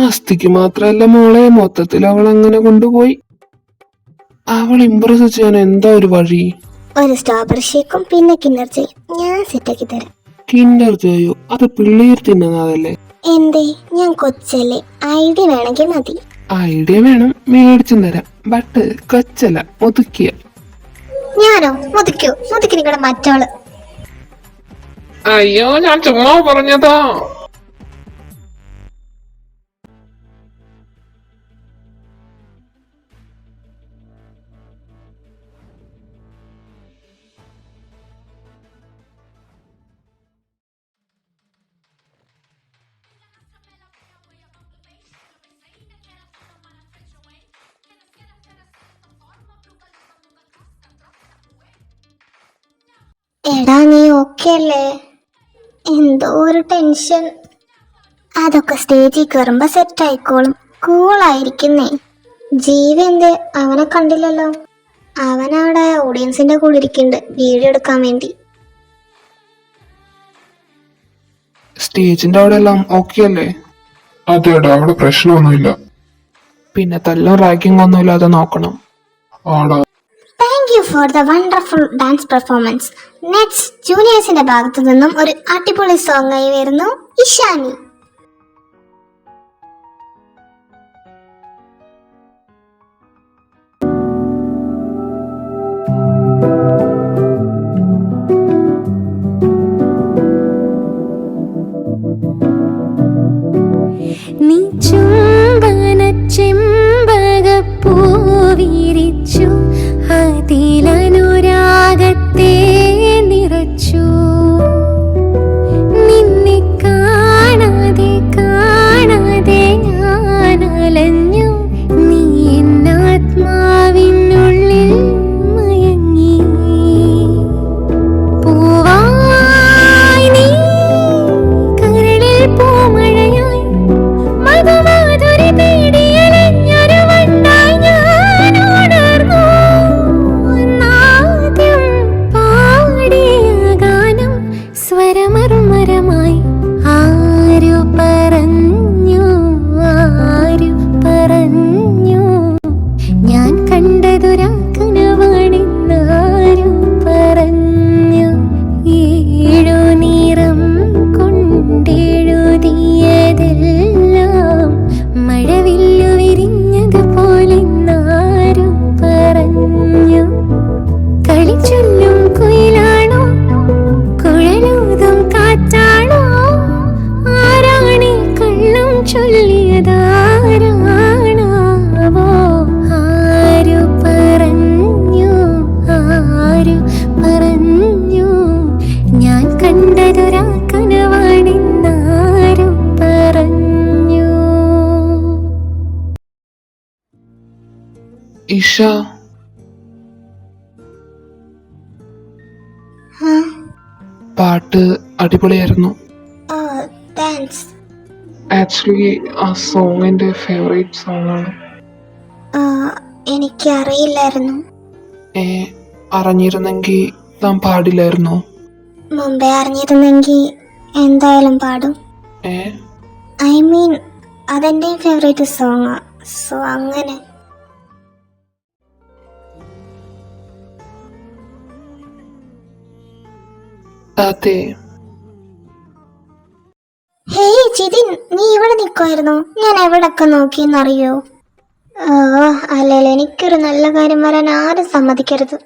അസ്ഥിക്ക് മാത്രല്ല മോളെ, മൊത്തത്തിൽ അവൾ അങ്ങനെ കൊണ്ടുപോയി. അവൾ ഇംപ്രസ് ചെയ്യാൻ എന്താ ഒരു വഴി? ഒരു സ്ട്രോബെറി ഷേക്കും പിന്നെ കിന്നർ ചെയ്യും ഞാൻ സെറ്റാക്കി തരാം. Kinder Joyo? അത് പിള്ളേർ തിന്നുന്നതല്ലേ. എന്തേ, ഞാൻ കൊച്ചല്ലേ, ഐഡിയ വേണമെങ്കിൽ മതി. ഐഡിയ വേണം, മേടിച്ചും തരാം. ബട്ട് കൊച്ചല്ല, ഒതുക്കിയ. ഞാനോ? മുതിക്കോ? മുതിക്ക് നിങ്ങളുടെ മറ്റോള്. അയ്യോ, ഞാൻ ചുമ്മാ പറഞ്ഞതാ. എടാ, നീ ഓക്കെ അല്ലേ? എന്തോ ഒരു ടെൻഷൻ. അതൊക്കെ സ്റ്റേജിൽ കയറുമ്പോ സെറ്റ് ആയിക്കോളും. കൂളായിരിക്കുന്നേ. ജീവ എന്തേ? അവനെ കണ്ടില്ലല്ലോ. അവനവിടെ ഓഡിയൻസിന്റെ കൂടെ ഇരിക്കുന്നുണ്ട് വീഡിയോ എടുക്കാൻ വേണ്ടി. സ്റ്റേജിന്റെ അവിടെ എല്ലാം ഓക്കെ അല്ലേ? അതെടാ, അവിടെ പ്രശ്നമൊന്നുമില്ല. പിന്നെ തല്ലും റാഗിങ് ഒന്നും ഇല്ലാതെ നോക്കണം. ആടാ. Thank you for the wonderful dance performance. Next ജൂനിയേഴ്സിന്റെ ഭാഗത്തു നിന്നും ഒരു അടിപൊളി സോങ് ആയി വരുന്നു ഇഷാനി. നീ ചുംബന ചെമ്പകപ്പൂ വിരിച്ചു, അതിലനുരാഗത്തെ നിറച്ചു. നിന്നെ കാണാതെ കാണാതെ ഞാൻ അലഞ്ഞു, നീ എന്നാത്മാവിനുള്ളിൽ മയങ്ങി. പൂവായി നീ കരളിൽ പൂമഴയായി, മധുമാധുരി തേടിയലഞ്ഞൊരു വണ്ടായി ഞാൻ ഉണർന്നു. അന്നാദ്യം പാടിയ ഗാനം സ്വരമർമരമായി. ആരു പറഞ്ഞു, ആരു പറഞ്ഞു, ഞാൻ കണ്ടതൊരാ കനവാണെന്നാരു പറഞ്ഞു. ഏഴു നിറം കൊണ്ടെഴുതിയതെല്ലാം മഴവില്ലു വിരിഞ്ഞതുപോലെന്നാരു പറഞ്ഞു. കളിച്ചൊല്ലും കുയിലാണോ, കുഴലൂതും കാറ്റാണോ, ആരാണി കള്ളം ചൊല്ലിയതാരാണാവോ. ആരു പറഞ്ഞു, ആരു പറഞ്ഞു, ഞാൻ കണ്ടതൊരാ കനവാണെന്നാരു പറഞ്ഞു. ഇഷ, പാട്ട് അടിപൊളിയായിരുന്നു. ഓ, താങ്ക്സ്. ആക്ച്വലി ആ സോങ് എൻ്റെ ഫേവറേറ്റ് സോങ് ആണ്. എനിക്കറിയില്ലായിരുന്നു. അറിഞ്ഞിരുന്നെങ്കിൽ താൻ പാടില്ലായിരുന്നോ? മുമ്പേ അറിഞ്ഞിരുന്നെങ്കിൽ എന്തായാലും പാടും. ഐ മീൻ, അതെന്റെ ഫേവറേറ്റ് സോങ്ങാ. സോ അങ്ങനെ. അതെ. ഹേയ് ജിതിൻ, നീ ഇവിടെ നിൽക്കുമായിരുന്നു? ഞാൻ എവിടൊക്കെ നോക്കിയെന്നറിയോ? അല്ലല്ല, എനിക്കൊരു നല്ല കാര്യം വരാൻ ആരും സമ്മതിക്കരുത്.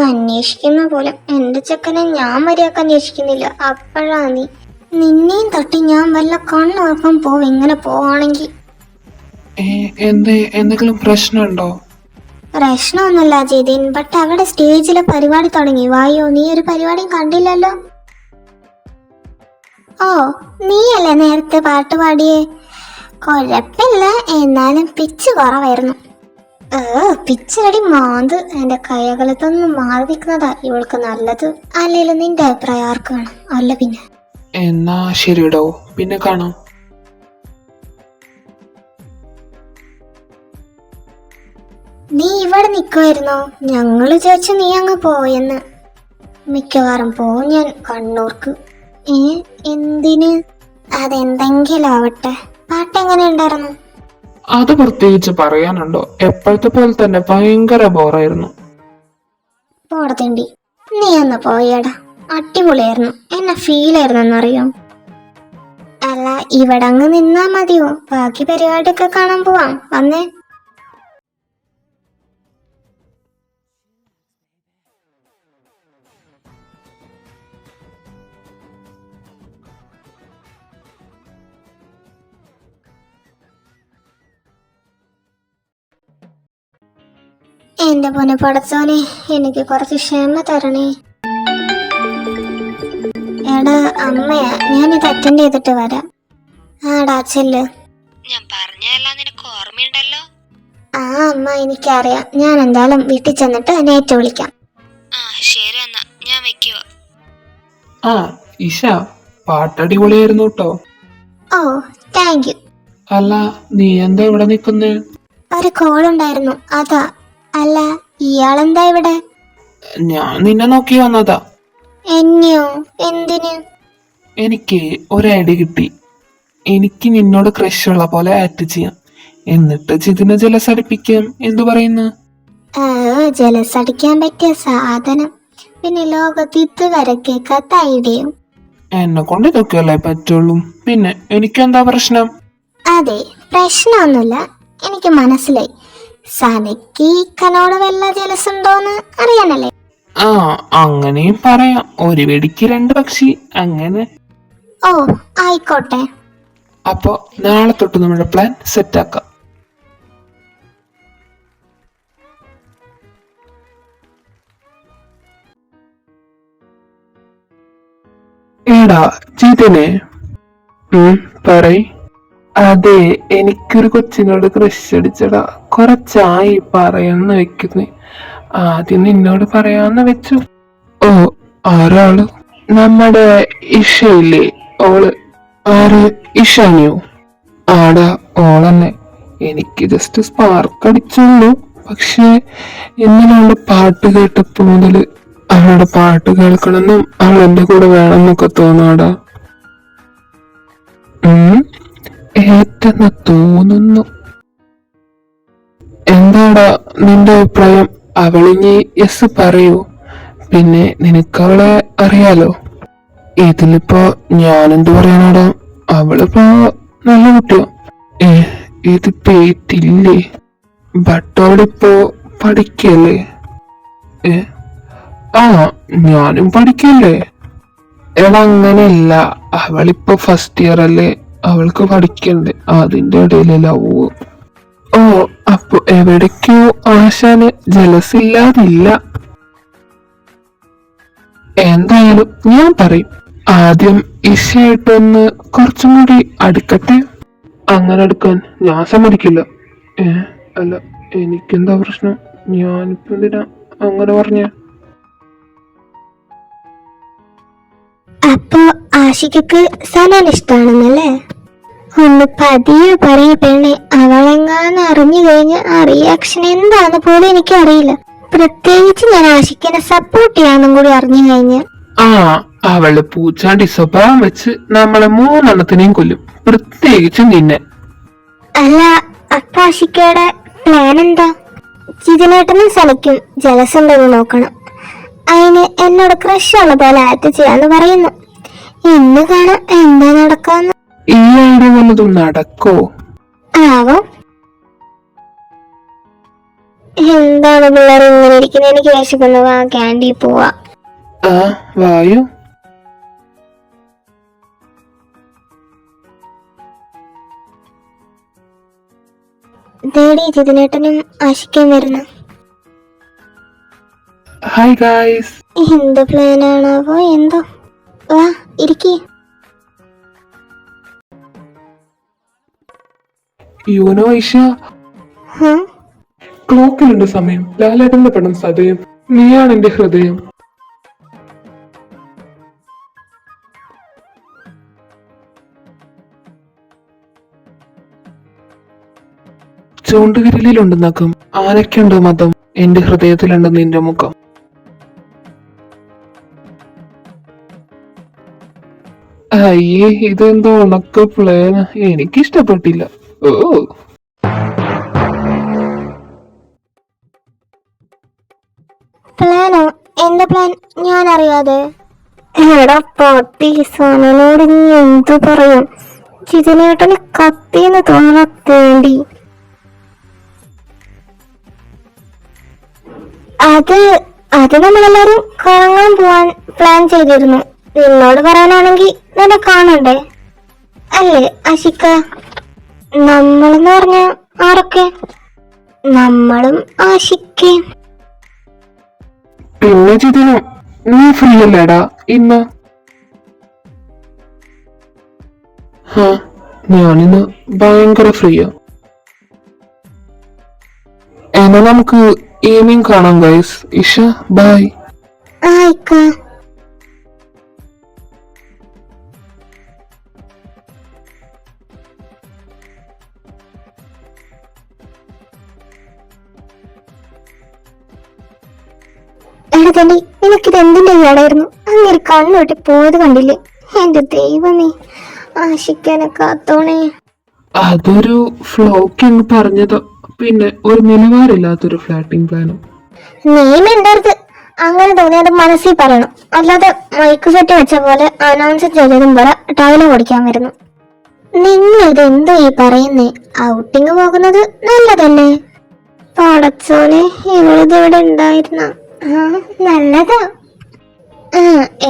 അന്വേഷിക്കുന്ന പോലെ. എന്റെ ചെക്കനെ ഞാൻ മര്യാദക്ക് അന്വേഷിക്കുന്നില്ല, അപ്പോഴാ നീ. നിന്നെയും തട്ടി ഞാൻ വല്ല കണ്ണുറക്കം പോവും ഇങ്ങനെ പോവാണെങ്കിൽ. എന്തെങ്കിലും പ്രശ്നമുണ്ടോ? പ്രശ്നമൊന്നുമില്ല ജിതിൻ, ബട്ട് അവിടെ സ്റ്റേജിലെ പരിപാടി തുടങ്ങി. വായോ, നീ ഒരു പരിപാടിയും കണ്ടില്ലല്ലോ. ഓ, നീയല്ലേ നേരത്തെ പാട്ട് പാടിയേ? കുഴപ്പമില്ല, എന്നാലും പിച്ച് കുറവായിരുന്നു. പിച്ചടി മാന്ത്. എന്റെ കൈകളത്തൊന്നും മാറി നിൽക്കുന്നതാ ഇവൾക്ക് നല്ലത്. അല്ലെങ്കിലും നിന്റെ അഭിപ്രായം ആർക്ക് വേണം? അല്ല പിന്നെ. എന്നാ ശരിടോ, പിന്നെ കാണാം. നീ ഇവിടെ നിൽക്കുമായിരുന്നോ? ഞങ്ങള് ചോദിച്ചു നീ അങ്ങ് പോയെന്ന്. മിക്കവാറും പോവും ഞാൻ കണ്ണൂർക്ക്. എന്തിന്? അതെന്തെങ്കിലും ആവട്ടെ. പാട്ട് എങ്ങനെ ഉണ്ടായിരുന്നു? അത് പ്രത്യേകിച്ച് പറയാനുണ്ടോ? എപ്പോഴത്തെ പോലെ തന്നെ ഭയങ്കര ബോറായിരുന്നു. പോടത്തേണ്ടി, നീ ഒന്ന് പോയടാ. അടിപൊളിയായിരുന്നു. എന്നെ ഫീൽ ആയിരുന്നെന്നറിയോ? അല്ല, ഇവിടെ അങ്ങ് നിന്നാ മതിയോ? ബാക്കി പരിപാടിയൊക്കെ കാണാൻ പോവാം. വന്നേ. എന്റെ പൊന്നെ പടച്ചോനെ, എനിക്ക് കുറച്ച് ക്ഷമ തരണേ. എടാ അമ്മയാ, ഞാനിത് അറ്റൻഡ് ചെയ്തിട്ട് വരാം. ആടാ ചെല്ല്. ഞാൻ പറഞ്ഞതെല്ലാം നിനക്ക് ഓർമ്മയുണ്ടല്ലോ? ആ അമ്മ, എനിക്കറിയാം. ഞാൻ എന്തായാലും വീട്ടിൽ ചെന്നിട്ട് നേറ്റ് വിളിക്കാം. ആ ശരി, എന്നാ ഞാൻ വെക്കുവോ. ആ ഇഷ, പാട്ടടിപൊളിയായിരുന്നു കേട്ടോ. ഓ താങ്ക് യു. അല്ല, നീ എന്താ ഇവിടെ നിക്കുന്നേ? ഒരു കോൾ ഉണ്ടായിരുന്നു, അതാ. അല്ല, ഇയാളെന്താ ഇവിടെ? ഞാൻ നിന്നെ നോക്കി വന്നതാ. എന്നെയോ? എന്തിന്? എനിക്ക് ഒരു ഐഡിയ കിട്ടി. എനിക്ക് നിന്നോട് ക്രഷ് ഉള്ള പോലെ ആക്ട് ചെയ്യാം, എന്നിട്ട് ജിതിനെ ജലസടിപ്പിക്കാം. എന്തു പറയുന്നു? ജലസടിക്കാൻ പറ്റിയ സാധനം. പിന്നെ ലോകത്ത് ഇതുവരെ കേൾക്കാത്ത ഐഡിയയും. എന്നെ കൊണ്ട് ഇതൊക്കെയല്ലേ പറ്റുള്ളൂ. പിന്നെ എനിക്കെന്താ പ്രശ്നം? അതെ, പ്രശ്നമൊന്നുമില്ല. എനിക്ക് മനസ്സിലായി. സനയ്ക്ക് കനോട് വല്ല ജലസുണ്ടോന്ന് അറിയാനല്ലേ? ആ, അങ്ങനെയും പറയാം. ഒരു വെടിക്ക് രണ്ട് പക്ഷി, അങ്ങനെ. ഓ ആയിക്കോട്ടെ. അപ്പൊ നാളെ തൊട്ട് നമ്മുടെ പ്ലാൻ സെറ്റാക്കാം. എടാ ജിതിനെ, പറയ്. അതെ, എനിക്കൊരു കൊച്ചിനോട് ക്രഷ് അടിച്ചടാ. കുറച്ചായി പറയാന്ന് വെക്കുന്നേ. ആദ്യം നിന്നോട് പറയാന്ന് വെച്ചു. ഓ, ആരാള്? നമ്മുടെ ഇഷയില്ലേ, ഓള്. ആര്? ഇഷാനിയോ? ആടാ, ഓളന്നെ. എനിക്ക് ജസ്റ്റ് സ്പാർക്ക് അടിച്ചുള്ളൂ. പക്ഷെ ഇന്നലെ അവളുടെ പാട്ട് കേട്ടപ്പോ മുതല് അവളുടെ പാട്ട് കേൾക്കണമെന്നും അവൾ എന്റെ കൂടെ വേണമെന്നൊക്കെ തോന്നാടാ. ഏറ്റെന്ന് തോന്നുന്നു. എന്താടാ നിന്റെ അഭിപ്രായം? അവളിനി യെസ് പറയൂ. പിന്നെ നിനക്കവളെ അറിയാലോ. ഇതിലിപ്പോ ഞാനെന്തു പറയാനാടാ? അവളിപ്പോ നല്ല കുട്ടിയോ. ഇതിപ്പോ ഏറ്റില്ലേ? ബട്ട് അവളിപ്പോ പഠിക്കല്ലേ? ആ, ഞാനും പഠിക്കല്ലേ. എടാ അങ്ങനെയല്ല, അവളിപ്പോ ഫസ്റ്റ് ഇയർ അല്ലേ, അവൾക്ക് പഠിക്കണ്ടേ. അതിന്റെ ഇടയിൽ ലവ്. ഓ, അപ്പൊ എവിടേക്കോ ആശാന് ജലസില്ലാതില്ല. എന്തായാലും ഞാൻ പറയും, ആദ്യം ഇഷയായിട്ടൊന്ന് കുറച്ചും കൂടി അടുക്കട്ടെ. അങ്ങനെ അടുക്കാൻ ഞാൻ സമ്മതിക്കില്ല. അല്ല, എനിക്കെന്താ പ്രശ്നം? ഞാനിപ്പോ എന്തിനാ അങ്ങനെ പറഞ്ഞ? അപ്പൊ ആഷികക്ക് സനൻ ഇഷ്ടാണെന്നല്ലേ? ഒന്ന് പതിയെ പറയ പെണ്ണെ. അവളെങ്ങാനും അറിഞ്ഞു കഴിഞ്ഞ ആ റിയാക്ഷൻ എന്താന്ന് പോലും എനിക്ക് അറിയില്ല. പ്രത്യേകിച്ച് ഞാൻ ആഷിക്കിനെ സപ്പോർട്ട് ചെയ്യാന്നും കൂടി അറിഞ്ഞു കഴിഞ്ഞ. ആ, അവള് പൂച്ചാണ്ടി സ്വഭാവം വെച്ച് നമ്മളെ മൂന്നെണ്ണത്തിനെയും കൊല്ലും, പ്രത്യേകിച്ച് നിന്നെ. അല്ല, അപ്പൊ ആഷിക്കയുടെ പ്ലാൻ എന്താ? ജിതിനേട്ടനും സനയ്ക്കും ജലസുണ്ടെന്ന് നോക്കണം. അതിന് എന്നോട് ക്രഷുള്ള പോലെ ആക്ട് ചെയ്യാന്ന് പറയുന്നു. ഇന്ന് കാണാം എന്താ നടക്കാന്ന്. ഈ ഐഡിയ വല്ലതും നടക്കോ ആവോ? എന്താണ് പിള്ളേർ ഇങ്ങനെ ഇരിക്കുന്നത്? എനിക്ക് വിശക്കുന്നു. വാ, ക്യാൻഡി പോവാ. ആ, വായു. ദേടി ജിതിനേട്ടനും ആശിക്കാൻ വരുന്നു. Hi guys. എന്ത് പ്ലാനാണാവോ എന്തോ. വാ ഇരിക്കേ. യുനോ ഇഷ, ക്ലോക്കിലുണ്ട് സമയം. ലാലേട്ടന്റെ പടം സതയം, നീയാണ് എന്റെ ഹൃദയം. ചൂണ്ടുവിരലിലുണ്ട് നഖം, ആനയ്ക്കുണ്ട് മതം, എന്റെ ഹൃദയത്തിലുണ്ട് നിന്റെ മുഖം. അയ്യേ, ഇതെന്തോ ഉണക്ക പ്ലാൻ, എനിക്കിഷ്ടപ്പെട്ടില്ല. ഓ, പ്ലാനോ? എന്താ പ്ലാൻ? ഞാൻ അറിയാതെ. എടാ പൊട്ടി, സോനനോട് നീ എന്തു പറയും? ജിതിനേട്ടന് കത്തിന്ന് തോന്നത്തേണ്ടി. അത് അത് നമ്മളെല്ലാരും കറങ്ങാൻ പോവാൻ പ്ലാൻ ചെയ്തിരുന്നു. നിന്നോട് പറയാനാണെങ്കിൽ നിന്നെ കാണണ്ടേ അല്ലേ ആശിക്ക? നമ്മളെന്ന് പറഞ്ഞ ആരൊക്കെ? നമ്മളും ആശിക്കയും. പിന്നെ ജിതിനോ, നീ ഫ്രീ അല്ലേടാ ഇന്ന്? ഞാനിന്ന് ഭയങ്കര ഫ്രീയാ. എന്നാ നമുക്ക് ഈവനിങ് കാണാം ഗൈസ്. ഇഷ ബൈ. ആയിക്ക. എഴുതണ്ടി, നിനക്കിത് എന്തിന്റെ കേടായിരുന്നു? അങ്ങനെ കണ്ണുവിട്ട് പോയത് കണ്ടില്ലേ? എന്റെ ദൈവമേ, ആശിക്കാനെ കാത്തോണേ. അതൊരു ഫ്ലോക്കിങ് പറഞ്ഞത്, പിന്നെ ഒരു നിലവാരമില്ലാത്തൊരു ഫ്ലാറ്റിംഗ് പ്ലാനും. നീ മിണ്ടരുത്. അങ്ങനെ തോന്നിയത് മനസ്സിൽ പറയണം, അല്ലാതെ മൈക്ക് സെറ്റ് വെച്ച പോലെ അനൗൺസ് ചെയ്തതും പോലെ ഡയലോഗ് ഓടിക്കാൻ വരുന്നു. നിങ്ങൾ ഇത് എന്തോ ഈ പറയുന്നേ? ഔട്ടിങ് പോകുന്നത് നല്ലതല്ലേ? പടച്ചോനെ, ഇവളിത് ഇവിടെ ഉണ്ടായിരുന്ന നല്ലതാ.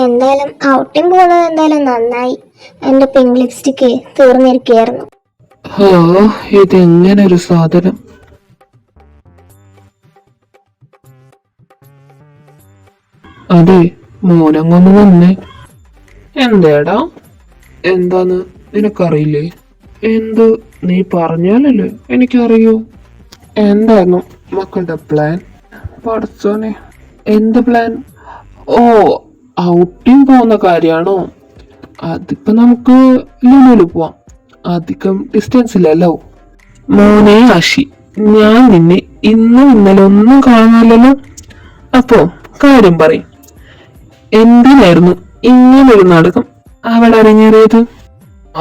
എന്തായാലും ഔട്ടിങ് പോകുന്നത് എന്തായാലും നന്നായി. എന്റെ പിങ്ക് ലിപ്സ്റ്റിക്ക് തീർന്നിരിക്കുകയായിരുന്നു. ഇതെങ്ങനെ ഒരു സാധനം. അതെ, മോനങ്ങൊന്ന് വന്നേ. എന്തേടാ? എന്താന്ന് നിനക്കറിയില്ലേ? എന്ത് നീ പറഞ്ഞാലല്ലേ എനിക്കറിയൂ. എന്തായിരുന്നു മക്കളുടെ പ്ലാൻ? പഠിച്ചോനെ, എന്ത് പ്ലാൻ? ഓ, ഔട്ടിങ് പോകുന്ന കാര്യാണോ? അതിപ്പോ നമുക്ക് ലുലുവിൽ പോവാം, അധികം ഡിസ്റ്റൻസ് ഇല്ലല്ലോ. മോനെ ആശി, ഞാൻ നിന്നെ ഇന്നും ഇന്നലെ ഒന്നും കാണാനല്ലോ. അപ്പോ കാര്യം പറയും, എന്തിനായിരുന്നു ഇങ്ങനൊരു നാടകം അവിടെ അരങ്ങേറിയത്?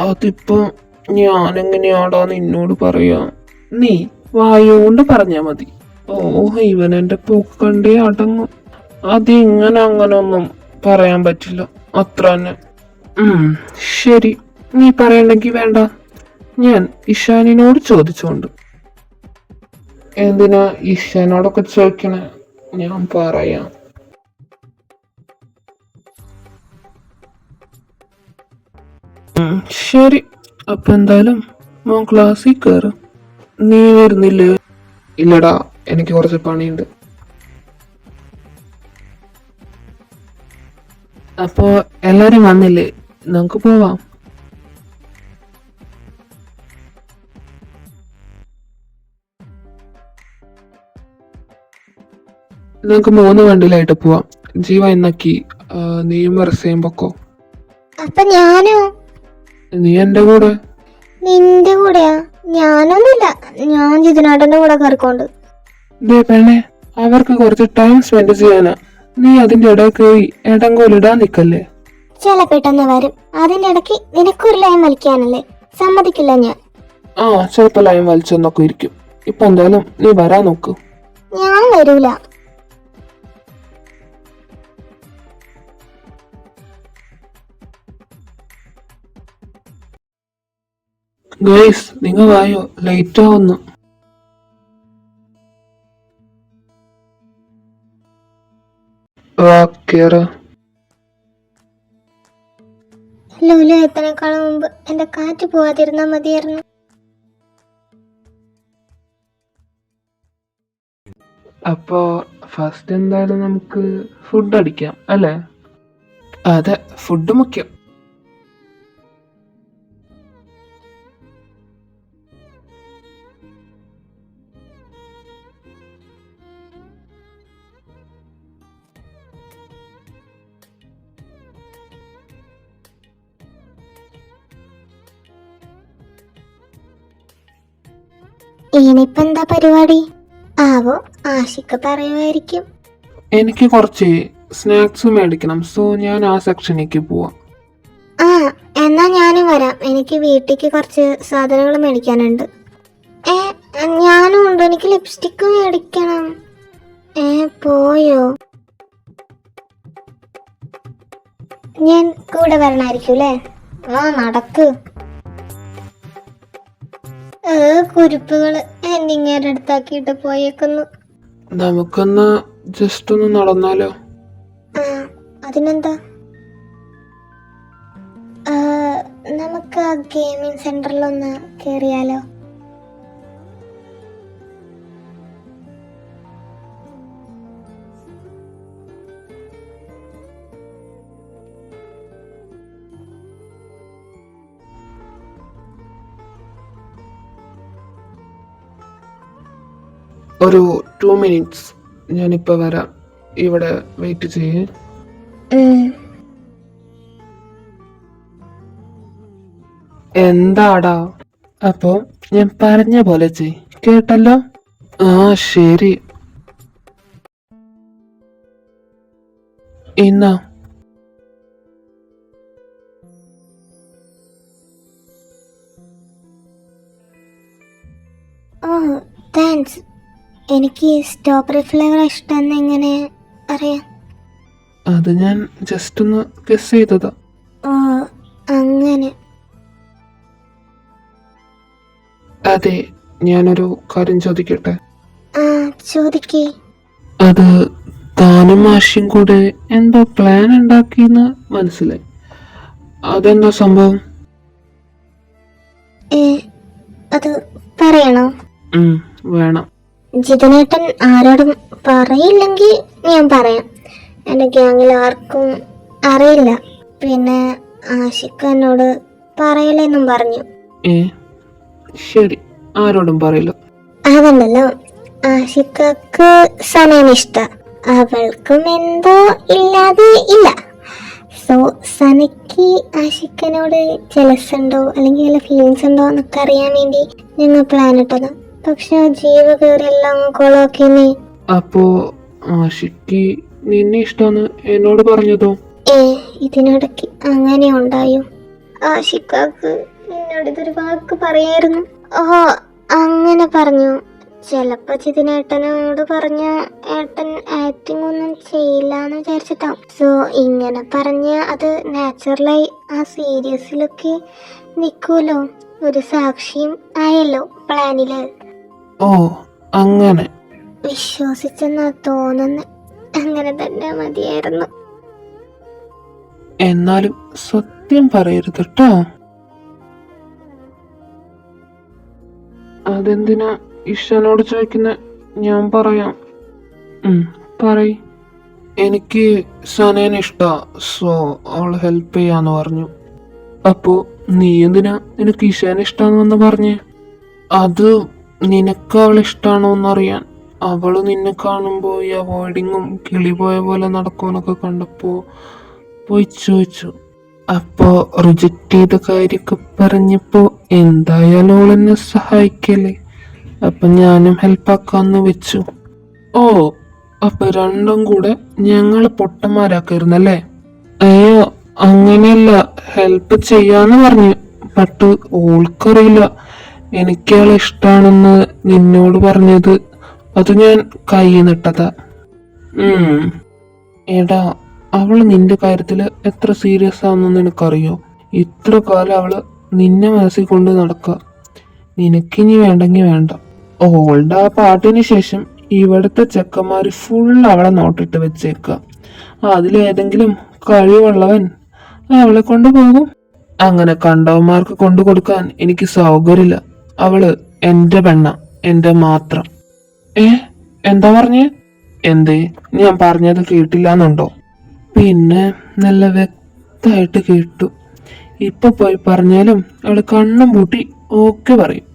അതിപ്പോ ഞാനെങ്ങനെയാടാ നിന്നോട് പറയാ? നീ വായോണ്ട് പറഞ്ഞാ മതി. ഓ, ഇവൻ എന്റെ പോക്ക് കണ്ടേ അടങ്ങും. അതിങ്ങനെ അങ്ങനൊന്നും പറയാൻ പറ്റില്ല, അത്ര തന്നെ. ശരി, നീ പറയണ്ടെങ്കി വേണ്ട, ഞാൻ ഇഷാനിനോട് ചോദിച്ചോണ്ട്. എന്തിനാ ഇഷാനോടൊക്കെ ചോദിക്കണേ? ഞാൻ പറയാം. ശരി, അപ്പൊ എന്തായാലും മോൻ ക്ലാസ്സിൽ കയറും. നീ വരുന്നില്ലേ? ഇല്ലടാ, എനിക്ക് കുറച്ച് പണിയുണ്ട്. അപ്പോ എല്ലാരും വന്നില്ലേ? നമുക്ക് പോവാം. നമുക്ക് 3 വണ്ടിയിലായിട്ട് പോവാം. ജീവ എന്നാക്കി നീയും വരസയും പൊക്കോ. അപ്പൊ ഞാനോ? നീ എന്റെ കൂടെ. നിന്റെ കൂടെയാ? ഞാനൊന്നുമില്ല, ഞാൻ ജിതിനാട്ടന്റെ കൂടെ കയറിക്കൊണ്ട്. ദേ പെണ്ണെ, അവർക്ക് കുറച്ച് ടൈം സ്പെൻഡ് ചെയ്യാനാ. നീ അതിന്റെ ഇടയ്ക്ക് ഇടങ്കോലിടാൻ നിക്കല്ലേ. ചില പെട്ടെന്ന് വരും, അതിന്റെ ഇടയ്ക്ക് നിനക്കൊരു ലയം വലിക്കാനല്ലേ? സമ്മതിക്കില്ല ഞാൻ. ചിലപ്പോ ലൈൻ വലിച്ചെന്നൊക്കെ ഇരിക്കും. ഇപ്പൊ എന്തായാലും നീ വരാൻ നോക്ക്. ഞാൻ വരൂല. ഗൈസ്, നിങ്ങൾ വായോ, ലേറ്റ് ആവുന്നു. ലുലു എത്തനേക്കാളും മുമ്പ് എന്റെ കാറ്റ് പോവാതിരുന്നാ മതിയായിരുന്നു. അപ്പോ ഫസ്റ്റ് എന്തായാലും നമുക്ക് ഫുഡ് അടിക്കാം അല്ലേ? അതെ, ഫുഡ് മുഖ്യം. ഇനിയിപ്പോ എന്താ പരിപാടി? ആവോ, ആഷിക്ക് പറയുമായിരിക്കും. എനിക്ക് കുറച്ച് സ്നാക്സ് മേടിക്കണം. സോ ഞാൻ ആ സെക്ഷനിലേക്ക് പോവാം. ആ, എന്നാ ഞാനും വരാം. എനിക്ക് വീട്ടിലേക്ക് കുറച്ച് സാധനങ്ങൾ മേടിക്കാനുണ്ട്. ഞാനും ഉണ്ട്. എനിക്ക് ലിപ്സ്റ്റിക്ക് മേടിക്കണം. പോയോ? ഞാൻ കൂടെ വരണായിരിക്കും അല്ലേ? ആ, നടക്ക്. കുരുപ്പുകള് എന്നിങ്ങേരെ അടുത്താക്കിയിട്ട് പോയേക്കുന്നു. നമുക്കൊന്ന് ജസ്റ്റ് ഒന്ന് നടന്നാലോ? ആ, അതിനെന്താ? നമുക്ക് ആ ഗെയിമിംഗ് സെന്ററിലൊന്ന് കേറിയാലോ? ഒരു 2 minutes, ഞാനിപ്പോൾ വരാം. ഇവിടെ വെയിറ്റ് ചെയ്യേ. എന്താടാ? അപ്പോ ഞാൻ പറഞ്ഞ പോലെ ചെയ്, കേട്ടല്ലോ? ആ, ശരി. എന്നാ താങ്ക്സ്. എനിക്ക് സ്ട്രോബെറി ഫ്ലേവർ ഇഷ്ടമെന്ന് എങ്ങനെ അറിയാം? അത് ഞാൻ ജസ്റ്റ് ഒന്ന് ഗസ് ചെയ്തതാ. ഓ, അങ്ങനെ. അതെ, ഞാനൊരു കാര്യം ചോദിക്കട്ടെ? ആ, ചോദിക്കേ. അത് താനും ആശയും കൂടെ എന്തോ പ്ലാൻ ഉണ്ടാക്കിന്ന് മനസ്സിലായി. അതെന്താ സംഭവം? അത് പറയണോ? വേണം. ജിതനേട്ടൻ ആരോടും പറയില്ലെങ്കിൽ ഞാൻ പറയാം. എൻ്റെ ഗ്യാങ്ങിൽ ആർക്കും അറിയില്ല. പിന്നെ ആഷിക്ക് എന്നോട് പറയലെന്നും പറഞ്ഞു. ശരി, ആരോടും പറയില്ല. അതുണ്ടല്ലോ, ആഷിക്കക്ക് സനേനെ ഇഷ്ട. അവൾക്കും എന്തോ ഇല്ലാതെ ഇല്ല. സോ സനയ്ക്ക് ആഷിക്കനോട് ജലസ് ഉണ്ടോ അല്ലെങ്കിൽ വല്ല ഫീലിങ്സ് ഉണ്ടോ എന്നൊക്കെ അറിയാൻ വേണ്ടി ഞങ്ങൾ പ്ലാൻ ഇട്ടതാ. പക്ഷെ ആ ജീവ കയറിയെല്ലാം കൊളാക്കിന്നേ. അപ്പോ ആഷിക്ക് നിന്നെ ഇഷ്ടമെന്ന് എന്നോട് പറഞ്ഞതോ? ഇതിനിടയ്ക്ക് അങ്ങനെ ഉണ്ടായോ? ആഷിക്കാക്ക് എന്നോട് ഇതൊരു വാക്ക് പറയായിരുന്നു. അങ്ങനെ പറഞ്ഞു. ചിലപ്പോ ജിതിനേട്ടനോട് പറഞ്ഞ ഏട്ടൻ ആക്ടിങ് ഒന്നും ചെയ്യില്ല എന്ന് വിചാരിച്ചിട്ടാവും. സോ ഇങ്ങനെ പറഞ്ഞ അത് നാച്ചുറലായി ആ സീരിയസിലൊക്കെ നിൽക്കുമല്ലോ. ഒരു സാക്ഷിയും ആയല്ലോ പ്ലാനില്. ഓ, അങ്ങനെ. വിശ്വസിച്ചെന്നാ തോന്നുന്നു. അങ്ങനെ തന്നെ മതിയായിരുന്നു. എന്നാലും സത്യം പറയരുത് കേട്ടോ. അതെന്തിനാ ഇഷനോട് ചോദിക്കുന്നെ? ഞാൻ പറയാം. പറയ്. എനിക്ക് സനേനെ ഇഷ്ടാ. സോ അവള് ഹെൽപ്പ് ചെയ്യാന്ന് പറഞ്ഞു. അപ്പോ നീ എന്തിനാ നിനക്ക് ഇഷാനെ ഇഷ്ടാന്ന് പറഞ്ഞേ? അത് നിനക്ക് അവളെ ഇഷ്ടാണോന്നറിയാൻ. അവള് നിന്നെ കാണുമ്പോ ഈ അവോയ്ഡിങ്ങും കിളി പോയ പോലെ നടക്കുമെന്നൊക്കെ കണ്ടപ്പോ പോയി ചോദിച്ചു. അപ്പോ റിജക്റ്റ് ചെയ്ത കാര്യമൊക്കെ പറഞ്ഞപ്പോ എന്തായാലും അവളെന്നെ സഹായിക്കല്ലേ, അപ്പൊ ഞാനും ഹെൽപ്പാക്കാന്ന് വെച്ചു. ഓ, അപ്പൊ രണ്ടും കൂടെ ഞങ്ങള് പൊട്ടന്മാരാക്കായിരുന്നല്ലേ? അയ്യോ, അങ്ങനെയല്ല, ഹെൽപ്പ് ചെയ്യാന്ന് പറഞ്ഞു. ബട്ട് ഓൾക്കറിയില്ല എനിക്കയാളെ ഇഷ്ടാണെന്ന് നിന്നോട് പറഞ്ഞത്. അത് ഞാൻ കൈന്നിട്ടതാ. എടാ, അവള് നിന്റെ കാര്യത്തില് എത്ര സീരിയസ് ആണെന്ന് നിനക്കറിയോ? ഇത്ര കാലം അവള് നിന്നെ മനസ്സിൽ കൊണ്ട് നടക്കുക. നിനക്കിനി വേണ്ടെങ്കി വേണ്ട. ഓളുടെ ആ പാട്ടിന് ശേഷം ഇവിടുത്തെ ചെക്കന്മാര് ഫുൾ അവളെ നോട്ടിട്ട് വെച്ചേക്കുക. അതിലേതെങ്കിലും കഴിവുള്ളവൻ അവളെ കൊണ്ടുപോകും. അങ്ങനെ കണ്ടവന്മാർക്ക് കൊണ്ടു കൊടുക്കാൻ എനിക്ക് സൗകര്യമില്ല. അവള് എന്റെ പെണ്ണ, എന്റെ മാത്രം. എന്താ പറഞ്ഞേ? എന്തേ, ഞാൻ പറഞ്ഞത് കേട്ടില്ലാന്നുണ്ടോ? പിന്നെ നല്ല വ്യക്തമായിട്ട് കേട്ടു. ഇപ്പൊ പോയി പറഞ്ഞാലും അവള് കണ്ണും പൂട്ടി ഓക്കെ പറയും.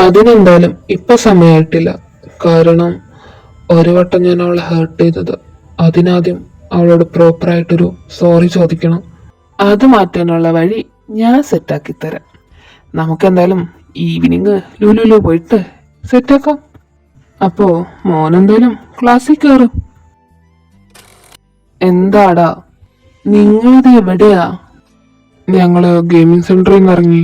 അതിനെന്തായാലും ഇപ്പൊ സമയമായിട്ടില്ല. കാരണം ഒരു വട്ടം ഞാൻ അവളെ ഹേർട്ട് ചെയ്തത്. അതിനാദ്യം അവളോട് പ്രോപ്പറായിട്ടൊരു സോറി ചോദിക്കണം. അത് മാറ്റാനുള്ള വഴി ഞാൻ സെറ്റാക്കി തരാം. നമുക്കെന്തായാലും ഈവനിങ് ലുലുലു പോയിട്ട് സെറ്റാക്കാം. അപ്പോ മോനെന്തായാലും ക്ലാസ്സിൽ കയറും. എന്താടാ, നിങ്ങളത് എവിടെയാ? ഞങ്ങള് ഗെയിമിംഗ് സെന്ററിൽ നിന്ന് ഇറങ്ങി.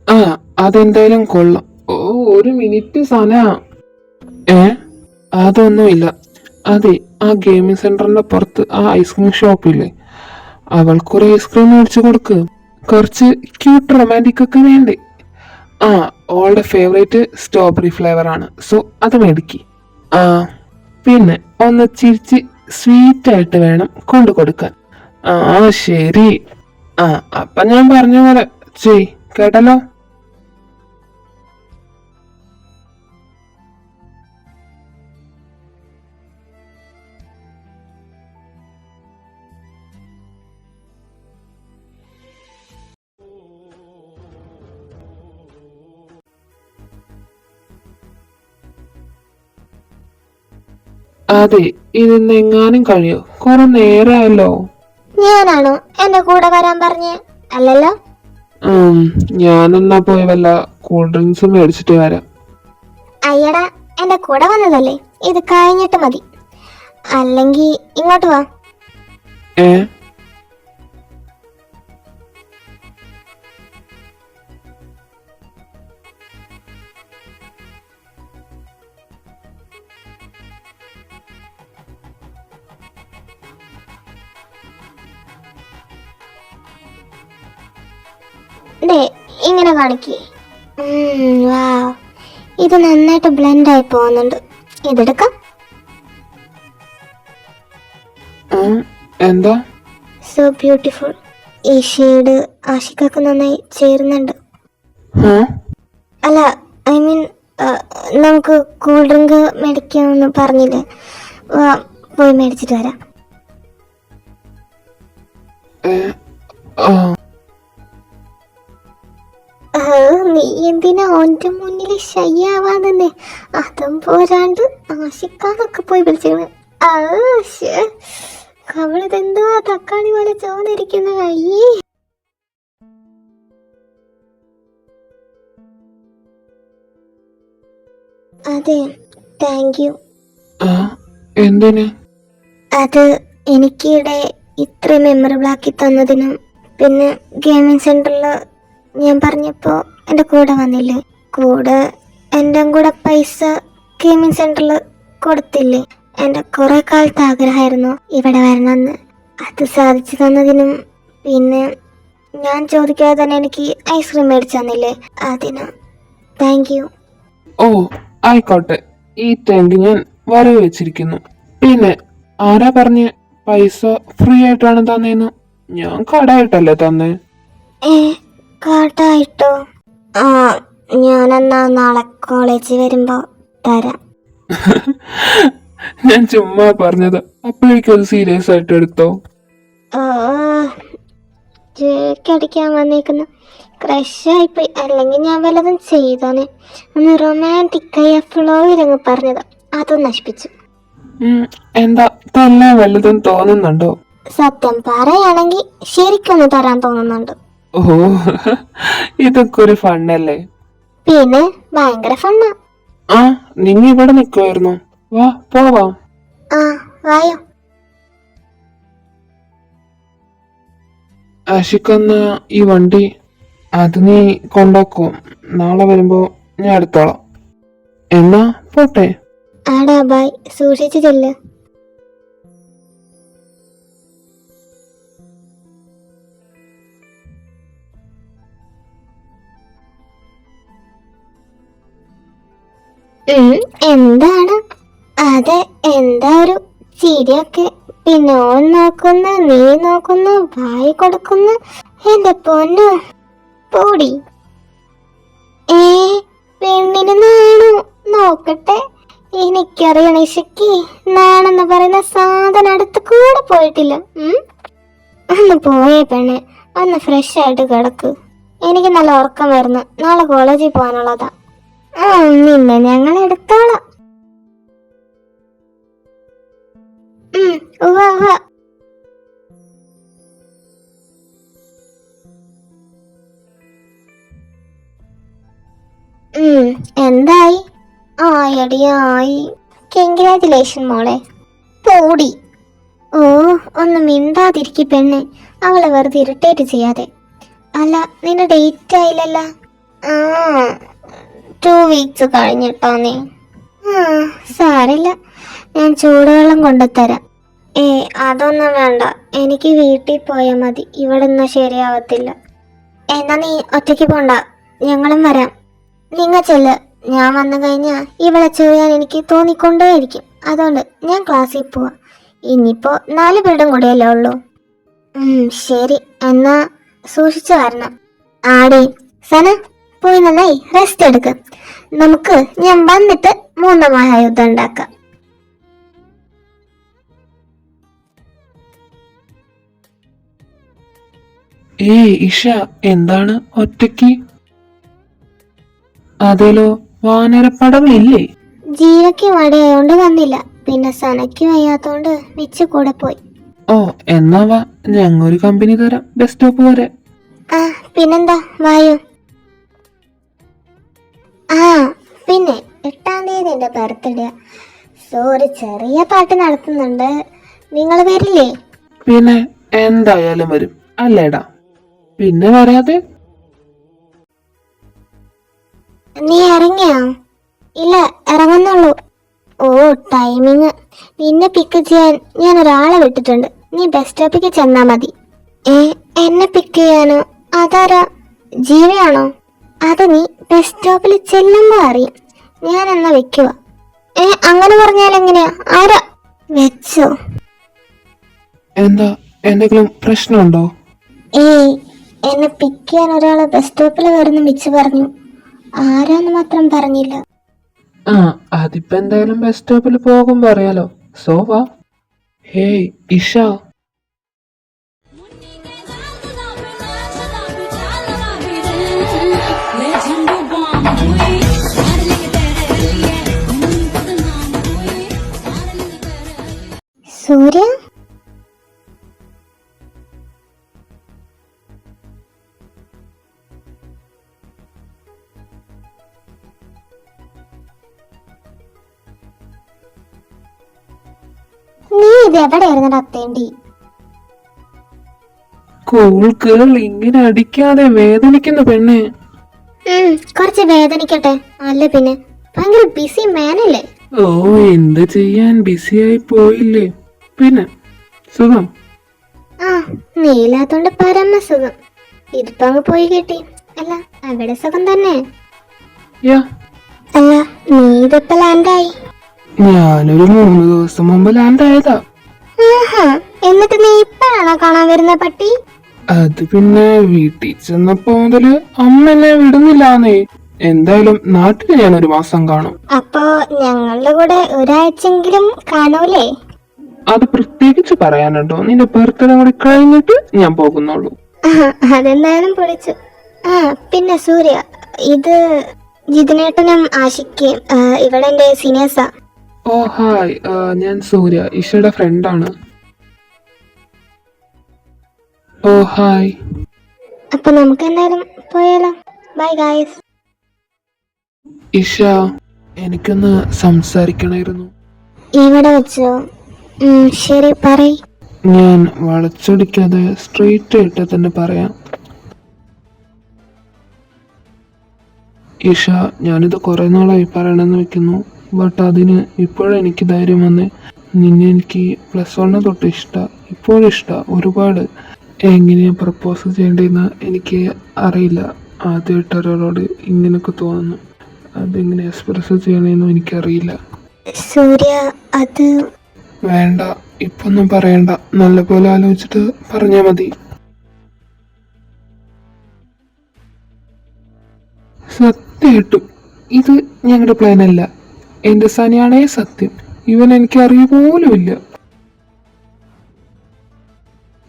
ആ, അതെന്തായാലും കൊള്ളാം. ഓ, ഒരു മിനിറ്റ് സന. അതൊന്നുമില്ല. അതെ, ആ ഗെയിമിംഗ് സെന്ററിന്റെ പുറത്ത് ആ ഐസ്ക്രീം ഷോപ്പില്ലേ, അവൾക്കൊരു ഐസ്ക്രീം മേടിച്ചു കൊടുക്ക്. കുറച്ച് ക്യൂട്ട് റൊമാൻറ്റിക് ഒക്കെ വേണ്ടേ? ആ, ഓളുടെ ഫേവറേറ്റ് സ്ട്രോബെറി ഫ്ലേവർ ആണ്. സോ അത് മേടിക്ക്. ആ, പിന്നെ ഒന്ന് ചിരിച്ച് സ്വീറ്റ് ആയിട്ട് വേണം കൊണ്ടു കൊടുക്കാൻ. ആ ശരി. ആ, അപ്പൊ ഞാൻ പറഞ്ഞ പോലെ ചെയ്, കേട്ടല്ലോ? അതെ, ഇതിന്ന് എങ്ങാനും കഴിയോ? കുറെ നേരമായല്ലോ. ഞാനാണോ എന്റെ കൂടെ വരാൻ പറഞ്ഞ? അല്ലല്ലോ. ഞാനെന്നാ പോയി വല്ല കൂൾ ഡ്രിങ്ക്സും മേടിച്ചിട്ട് വരാം. അയ്യടാ, എന്റെ കൂടെ വന്നതല്ലേ, ഇത് കഴിഞ്ഞിട്ട് മതി. അല്ലെങ്കിൽ ഇങ്ങോട്ട് വാ. ഏ ദേ, ഇങ്ങനെ കാണിക്കേ. വാവ്, ഇത് നന്നായിട്ട് ബ്ലെൻഡ് ആയി പോകുന്നുണ്ട്. ഇതെടുക്കാം. എന്താ? So beautiful. ഈ ഷെയ്ഡ് ആഷിക്കാക്ക് നന്നായി ചേരുന്നുണ്ട്. അല്ല, ഐ മീൻ നമുക്ക് കൂൾ ഡ്രിങ്ക് മേടിക്കാമെന്ന് പറഞ്ഞില്ലേ? പോയി മേടിച്ചിട്ട് വരാം. നീ എന്തിനാ ഓന്റെ മുന്നിൽ ഷയ്യാവാന്നെ? അതും പോരാണ്ട് ആശിക്കാന്നൊക്കെ പോയി വിളിച്ചിരുന്നു. അവളിതെന്തോ തക്കാളി പോലെ ചോന്നിരിക്കുന്ന കയ്യേ. അതെ, താങ്ക് യു. എന്തിന്? അത് എനിക്കിടെ ഇത്ര മെമ്മറബിൾ ആക്കി തന്നതിനും പിന്നെ ഗെയിമിംഗ് സെന്ററിൽ ഞാൻ പറഞ്ഞപ്പോ എൻ്റെ കൂടെ വന്നില്ലേ, കൂടെ എൻ്റെ കൂടെ പൈസ ഗെയിമിംഗ് സെന്ററിൽ കൊടുത്തില്ലേ. എൻ്റെ കുറെ കാലത്തെ ആഗ്രഹമായിരുന്നു ഇവിടെ വരണമെന്ന്. അത് സാധിച്ചു തന്നതിനും പിന്നെ ഞാൻ ചോദിക്കാതെ തന്നെ എനിക്ക് ഐസ്ക്രീം മേടിച്ചു തന്നില്ലേ, അതിന് താങ്ക് യു. ഓ ആയിക്കോട്ടെ, ഈ ടാങ്ക് ഞാൻ വരവ് വെച്ചിരിക്കുന്നു. പിന്നെ ആരാ പറഞ്ഞ് പൈസ ഫ്രീ ആയിട്ടാണ് തന്നേന്ന്? ഞാൻ കടമായിട്ടല്ലേ തന്നെ. കാട്ടായിട്ടോ? ഞാനെന്നാ നാളെ കോളേജിൽ വരുമ്പോ തരാം. ഞാൻ ചുമ്മാ പറഞ്ഞത്, അപ്പോഴേക്കും അത് സീരിയസ് ആയിട്ട് എടുത്തോ? അടിക്കാൻ വന്നേക്കുന്നു. ക്രഷായിപ്പോയി. അല്ലെങ്കിൽ ഞാൻ വല്ലതും ചെയ്താനെ. ഒന്ന് റൊമാൻറ്റിക്കായി ഫ്ലോയിലങ്ങ് പറഞ്ഞത്, അതും നശിപ്പിച്ചു. എന്താ തന്നെ വല്ലതും തോന്നുന്നുണ്ടോ? സത്യം പറയുകയാണെങ്കിൽ ശരിക്കൊന്ന് തരാൻ തോന്നുന്നുണ്ട്. ഓ, ഇതൊക്കെ ഒരു ഫണ്ണല്ലേ? പിന്നെ ഭയങ്കര ഫണ്ണാ. ആ, നിങ്ങ ഇവിടെ നിൽക്കുമായിരുന്നു. വാ പോവാം. വായോ. ആഷിക്കുന്ന ഈ വണ്ടി അത് നീ കൊണ്ടാക്കോ? നാളെ വരുമ്പോ ഞാൻ എടുത്തോളാം. എന്നാ പോട്ടെ. ആടാ, ബൈ. സൂക്ഷിച്ചു ചെല്ല്. എന്താണ് അതെ, എന്താ ഒരു ചിരിയൊക്കെ? പിന്നെ ഓൻ നോക്കുന്നു, നീ നോക്കുന്നു, വായി കൊടുക്കുന്നു. എന്റെ പൊന്നു പോടി. പെണ്ണിന് നാണു? നോക്കട്ടെ എനിക്കറിയണ ഇഷയ്ക്ക് നാണെന്ന് പറയുന്ന സാധനം അടുത്ത് കൂടെ പോയിട്ടില്ല. ഒന്ന് പോയേ പെണ്ണെ, ഒന്ന് ഫ്രഷ് ആയിട്ട് കിടക്ക്. എനിക്ക് നല്ല ഉറക്കം വരുന്നു. നാളെ കോളേജിൽ പോകാനുള്ളതാ. നിന്നെ ഞങ്ങൾ എടുത്തോളാം. ഉവ്വ ഉവ്വ. എന്തായി? ആയി. കൺഗ്രാറ്റുലേഷൻ മോളെ. പോടി. ഓ, ഒന്ന് മിണ്ടാതിരിക്കി പെണ്ണെ. അവളെ വെറുതെ ഇറിറ്റേറ്റ് ചെയ്യാതെ. അല്ല, നിന്റെ ഡേറ്റ് ആയില്ലല്ല? 2 വീക്സ് കഴിഞ്ഞിട്ടാന്നേ. സാരില്ല, ഞാൻ ചൂടുവെള്ളം കൊണ്ടുതരാം. അതൊന്നും വേണ്ട, എനിക്ക് വീട്ടിൽ പോയാൽ മതി. ഇവിടെ നിന്നാ ശരിയാവത്തില്ല. എന്നാ നീ ഒറ്റയ്ക്ക് പോണ്ട, ഞങ്ങളും വരാം. നിങ്ങൾ ചെല്ല്. ഞാൻ വന്നു കഴിഞ്ഞാൽ ഇവളെ ചെയ്യാൻ എനിക്ക് തോന്നിക്കൊണ്ടേയിരിക്കും. അതുകൊണ്ട് ഞാൻ ക്ലാസ്സിൽ പോവാം. ഇനിയിപ്പോ 4 പീരീഡും കൂടിയല്ലേ ഉള്ളൂ. ശരി, എന്നാ സൂക്ഷിച്ചു വരണം. ആടി സന, പോയി നന്നായി റെസ്റ്റ് എടുക്ക്. നമുക്ക് ഞാൻ വന്നിട്ട് 3 മഹായുദ്ധം ഉണ്ടാക്കാം. ഇഷ, എന്താണ് ഒറ്റയ്ക്ക്? അതേലോ, വാനരപ്പടകളില്ലേ? ജീവയ്ക്ക് മടിയായോണ്ട് വന്നില്ല. പിന്നെ സനയ്ക്ക് വയ്യാത്തോണ്ട് മിച്ചു കൂടെ പോയി. ഓ, എന്നാ വാ, ഞങ്ങൊരു കമ്പനി തരാം. ബസ് സ്റ്റോപ്പ് വരെ. പിന്നെന്താ, വായു. പിന്നെ 8-ാം തീയതി എന്റെ ബർത്ത്ഡേ. സോ ഒരു ചെറിയ പാട്ട് നടത്തുന്നുണ്ട്. നിങ്ങൾ വരില്ലേ? പിന്നെ എന്തായാലും വരും അല്ലേടാ. പിന്നെ വരാതെ? നീ ഇറങ്ങിയോ? ഇല്ല, ഇറങ്ങുന്നുള്ളൂ. ഓ, ടൈമിങ്. നിന്നെ പിക്ക് ചെയ്യാൻ ഞാൻ ഒരാളെ വിട്ടിട്ടുണ്ട്. നീ ബസ് സ്റ്റോപ്പിക്ക് ചെന്നാ മതി. എന്നെ പിക്ക് ചെയ്യാനോ? അതാരാ? ജീവയാണോ? അത് നീ ബസ് സ്റ്റോപ്പിൽ ചെല്ലുമ്പോ അറിയും. ഞാൻ എന്നാ വെക്കുക. അങ്ങനെ പറഞ്ഞാൽ എങ്ങനെയാ? ആരാ? വെച്ചോ. എന്താ, എന്തെങ്കിലും പ്രശ്നമുണ്ടോ? എന്നെ പിക്ക് ചെയ്യാൻ ഒരാളെ ബസ് സ്റ്റോപ്പിൽ വരുന്ന മിച്ചു പറഞ്ഞു. ആരാന്ന് മാത്രം പറഞ്ഞില്ല. അതിപ്പോ എന്തായാലും ബസ് സ്റ്റോപ്പിൽ പോകുമ്പോ അറിയാലോ. സോ വാ. ഹേയ് ഇഷ. സൂര്യ, നീ ഇത് എവിടെയായിരുന്നു അത്തേണ്ടി? കൂൾ കേൾ, ഇങ്ങനെ അടിക്കാതെ വേദനിക്കുന്ന പെണ്ണെ. കുറച്ച് വേദനിക്കട്ടെ. അല്ല പിന്നെ ഭയങ്കര ബിസി മാനല്ലേ? ഓ, എന്ത് ചെയ്യാൻ, ബിസിയായി പോയില്ലേ. പിന്നെ സുഖം? നീലാത്തോണ്ട് പരമ സുഖം. ഇതിപ്പോ അങ്ങ് പോയി കിട്ടി. അല്ല, അവിടെ സുഖം തന്നെ. അല്ല, നീ ഇതിപ്പോ ലാൻഡായി? ഞാനൊരു 3 ദിവസം മുമ്പ് ലാൻഡ് ആയതാ. എന്നിട്ട് നീ ഇപ്പഴാണോ കാണാൻ വരുന്ന പട്ടി? അത് പിന്നെ വീട്ടിൽ ചെന്നപ്പോ മുതല് അമ്മ എന്നെ വിടുന്നില്ലാന്നേ. എന്തായാലും നാട്ടിൽ ഞാൻ 1 മാസം കാണും. അപ്പോ ഞങ്ങളുടെ കൂടെ ഒരാഴ്ചെങ്കിലും കാണൂലേ? അത് പ്രത്യേകിച്ച് പറയാനുണ്ടോ? നിന്റെ ബർത്ത്ഡേ കൂടി കഴിഞ്ഞിട്ട് ഞാൻ പോകുന്നുള്ളൂ. അതെന്തായാലും പൊളിച്ചു. പിന്നെ സൂര്യ, ഇത് ജിതിനേട്ടനും ആഷിക്കും. ഇവിടെ എന്റെ സീനിയേഴ്സാ. ഓ ഹായ്, ഞാൻ സൂര്യ, ഇഷയുടെ ഫ്രണ്ടാണ്. ഓ ഹായ്. അപ്പൊ നമുക്ക് എന്തായാലും പോയാലോ? Bye guys. ഇഷ, എനിക്കൊന്ന് സംസാരിക്കണമായിരുന്നു. ഇവിടെ വെച്ചോ? ശരി, പറയ്. ഞാൻ വളച്ചൊടിക്കാതെ സ്ട്രെയിറ്റ് ആയിട്ട് തന്നെ പറയാം. ഇഷ, ഞാനിത് കുറെ നാളായി പറയണമെന്ന് വെക്കുന്നു. ബട്ട് അതിന് ഇപ്പോഴെനിക്ക് ധൈര്യം വന്ന്. നിന്നെ എനിക്ക് +1 തൊട്ട് ഇഷ്ടമാണ്. ഇപ്പോഴും ഇഷ്ടമാണ് ഒരുപാട്. എങ്ങനെയാ പ്രപ്പോസ് ചെയ്യേണ്ടതെന്ന് എനിക്ക് അറിയില്ല. ആദ്യമായിട്ട് ഒരാളോട് ഇങ്ങനെയൊക്കെ തോന്നുന്നു. അതെങ്ങനെ എക്സ്പ്രസ് ചെയ്യണമെന്നും എനിക്കറിയില്ല. സൂര്യ, അത് വേണ്ട, ഇപ്പൊന്നും പറയണ്ട. നല്ലപോലെ ആലോചിച്ചിട്ട് പറഞ്ഞാ മതി. സത്യമായിട്ടും ഇത് ഞങ്ങളുടെ പ്ലാൻ അല്ല. എന്റെ സനിയാണേ സത്യം, ഇവൻ എനിക്ക് അറിയ പോലുമില്ല.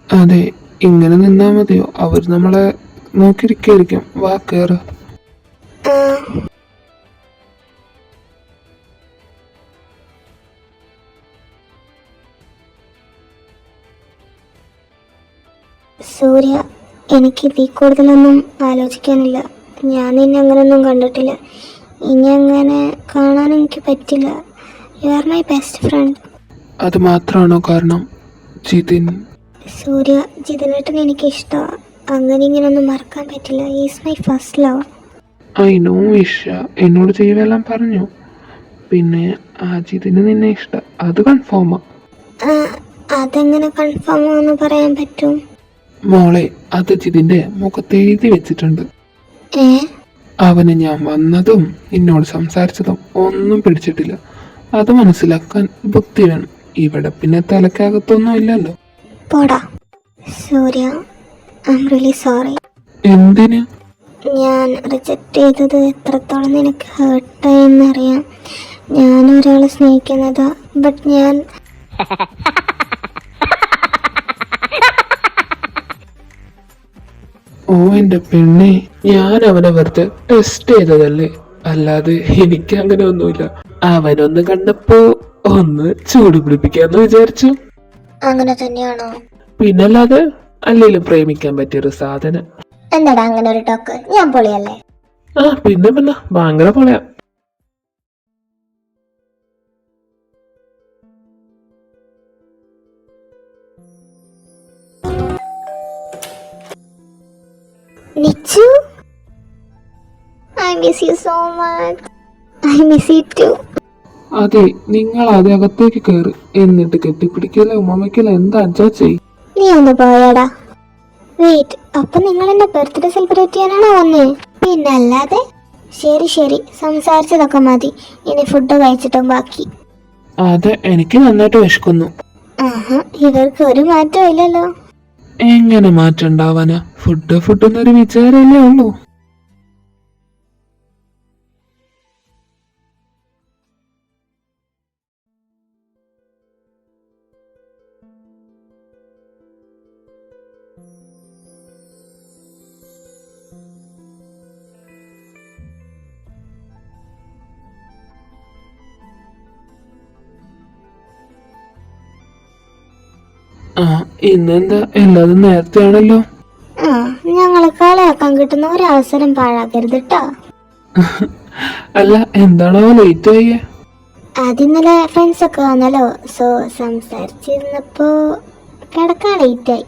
അതെ, ഇങ്ങനെ നിന്നാ മതിയോ? അവർ നമ്മളെ നോക്കിയിരിക്കായിരിക്കും. വാ കേറ്. ആ, സൂര്യ, എനിക്ക് ഇതിൽ കൂടുതലൊന്നും ആലോചിക്കാനില്ല. ഞാൻ നിന്നെ അങ്ങനെയൊന്നും കണ്ടിട്ടില്ല. ഇനി അങ്ങനെ കാണാൻ എനിക്ക് പറ്റില്ല. You are my best friend. അത് മാത്രമാണോ കാരണം? ജിതിൻ. സൂര്യ, ജിതിനേട്ടൻ എനിക്ക് ഇഷ്ടമാണ്. അങ്ങനെ ഇങ്ങനെയൊന്നും മറക്കാൻ പറ്റില്ല. Is my first love. I know Isha, എന്നോട് ചെയ്യുമെല്ലാം പറഞ്ഞു. പിന്നെ ആ ജിതിന് നിന്നെ ഇഷ്ടം, അത് കൺഫേമാ. അതെങ്ങനെ കൺഫേം ആണെന്ന് പറയാൻ പറ്റും? മോളെ, അത് ജിതിന്റെ മുഖത്ത് എഴുതി വെച്ചിട്ടുണ്ട്. ഏ അവന് ഞാൻ വന്നതും എന്നോട് സംസാരിച്ചതും ഒന്നും പിടിച്ചിട്ടില്ല. അത് മനസ്സിലാക്കാൻ ബുദ്ധി വേണം. ഇവിടെ പിന്നെ തലക്കകത്തൊന്നും ഇല്ലല്ലോ. പോടാ സൂര്യ, ഐ എം റിയലി സോറി. എന്തിന്? ഞാൻ റിജക്റ്റ് ചെയ്തത് എത്രത്തോളം നിനക്ക് ഹേർട്ടായെന്നറിയാം. ഞാൻ ഒരാളെ സ്നേഹിക്കുന്നതാ, ബട്ട് ഞാൻ ഓ എന്റെ പെണ്ണെ, ഞാൻ അവനെ വെറുതെ ടെസ്റ്റ് ചെയ്തതല്ലേ, അല്ലാതെ എനിക്ക് അങ്ങനെ ഒന്നുമില്ല. അവനൊന്ന് കണ്ടപ്പോ ഒന്ന് ചൂട് പിടിപ്പിക്കാന്ന് വിചാരിച്ചു. അങ്ങനെ തന്നെയാണോ? പിന്നല്ലാതെ അല്ലെങ്കിലും പ്രേമിക്കാൻ പറ്റിയൊരു സാധനം. എന്താടാ അങ്ങനെ ഒരു ടോക്ക്? ഞാൻ പൊളിയല്ലേ? ആ പിന്നെ ഭയങ്കര പൊളയാ. നിച്ചു, I miss you so much. I miss you too. അതെ, നിങ്ങൾ ആദ്യം അകത്തേക്ക് കയറി, എന്നിട്ട് കെട്ടിപ്പിടിക്കല ഉമ്മയ്ക്കല എന്താ അഡ്ജാ ചെയ്. നീ ഒന്ന് പോയാടാ. വെയിറ്റ്, അപ്പൊ നിങ്ങൾ എന്റെ ബർത്ത്ഡേ സെലിബ്രേറ്റ് ചെയ്യാനാണോ വന്നേ? പിന്നല്ലാതെ. ശരി ശരി, സംസാരിച്ചതൊക്കെ മതി. ഇനി ഫുഡ് കഴിച്ചിട്ടും ബാക്കി. അതെ, എനിക്ക് നന്നായിട്ട് വിശക്കുന്നു. ആഹാ, ഇവർക്ക് ഒരു മാറ്റവും ഇല്ലല്ലോ. എങ്ങനെ മാറ്റം ഉണ്ടാവാനാ? ഫുഡ് എന്നൊരു വിചാരല്ലേ ഉള്ളൂ. ആ, ഇന്നെന്താ എല്ലാതും നേരത്തെ ആണല്ലോ. ആ, ഞങ്ങളെ കളിയാക്കാൻ കിട്ടുന്ന ഒരവസരം പാഴാക്കരുത് ട്ടോ. അല്ല, എന്താണോ ലേറ്റ് ആയേ? അതിന്നലെ ഫ്രണ്ട്സ് ഒക്കെ വന്നല്ലോ, സോ സംസാരിച്ചിരുന്നപ്പോ കിടക്കാൻ ലേറ്റ് ആയി.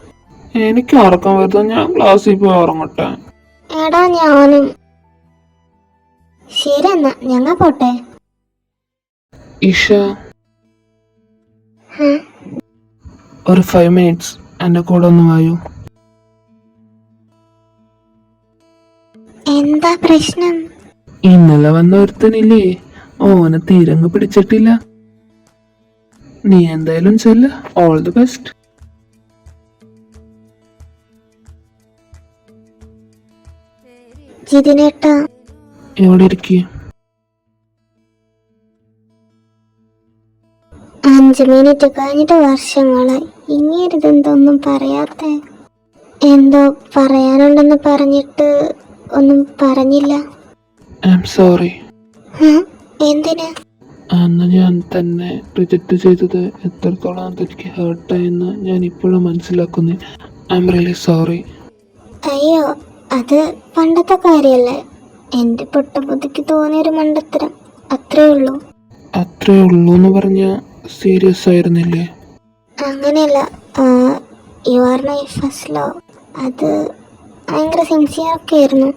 എനിക്ക് ഉറക്കം വരുന്ന, ഞാൻ ക്ലാസ്സിൽ പോയി ഉറങ്ങട്ടെ. എടാ ഞാനും. ശരി എന്നാ, ഞങ്ങ പോട്ടെ. ഇഷ, ഹ? ഒരു 5 minutes എന്റെ കൂടെ ഒന്ന് വായു. എന്താ പ്രശ്നം? ഇന്നലെ വന്ന ഒരുത്തനില്ലേ, ഓനെ തീരങ്ങ് പിടിച്ചിട്ടില്ല. നീ എന്തായാലും ചെല്ല. All the best. ജിതിനേട്ടാ, എവിടെ ഇരിക്കുക? 5 മിനിറ്റ് കഴിഞ്ഞിട്ട് വർഷങ്ങളായി. ഇങ്ങേരിതെന്തൊന്നും പറയാത്തെ? എന്തോ പറയാനുണ്ടെന്ന് പറഞ്ഞിട്ട് ഒന്നും പറഞ്ഞില്ല. I am sorry. എന്തിന്? അന്ന് ഞാൻ തന്നെ റിജക്റ്റ് ചെയ്തത് എത്രത്തോളം എനിക്ക് ഹേർട്ടായെന്ന് ഞാൻ ഇപ്പോഴും മനസ്സിലാക്കുന്നു. I am really sorry. അയ്യോ, അത് പണ്ടത്തെ കാര്യല്ലേ. എന്റെ പൊട്ടബുദ്ധിക്ക് തോന്നിയൊരു മണ്ടത്തരം, അത്രേ ഉള്ളൂ. അത്രേ ഉള്ളൂ എന്ന് പറഞ്ഞ സീരിയസ് ആയിരുന്നില്ലേ? അങ്ങനെയല്ല, you are my first love. അത് ഭയങ്കര സിൻസിയർ ഒക്കെ ആയിരുന്നു.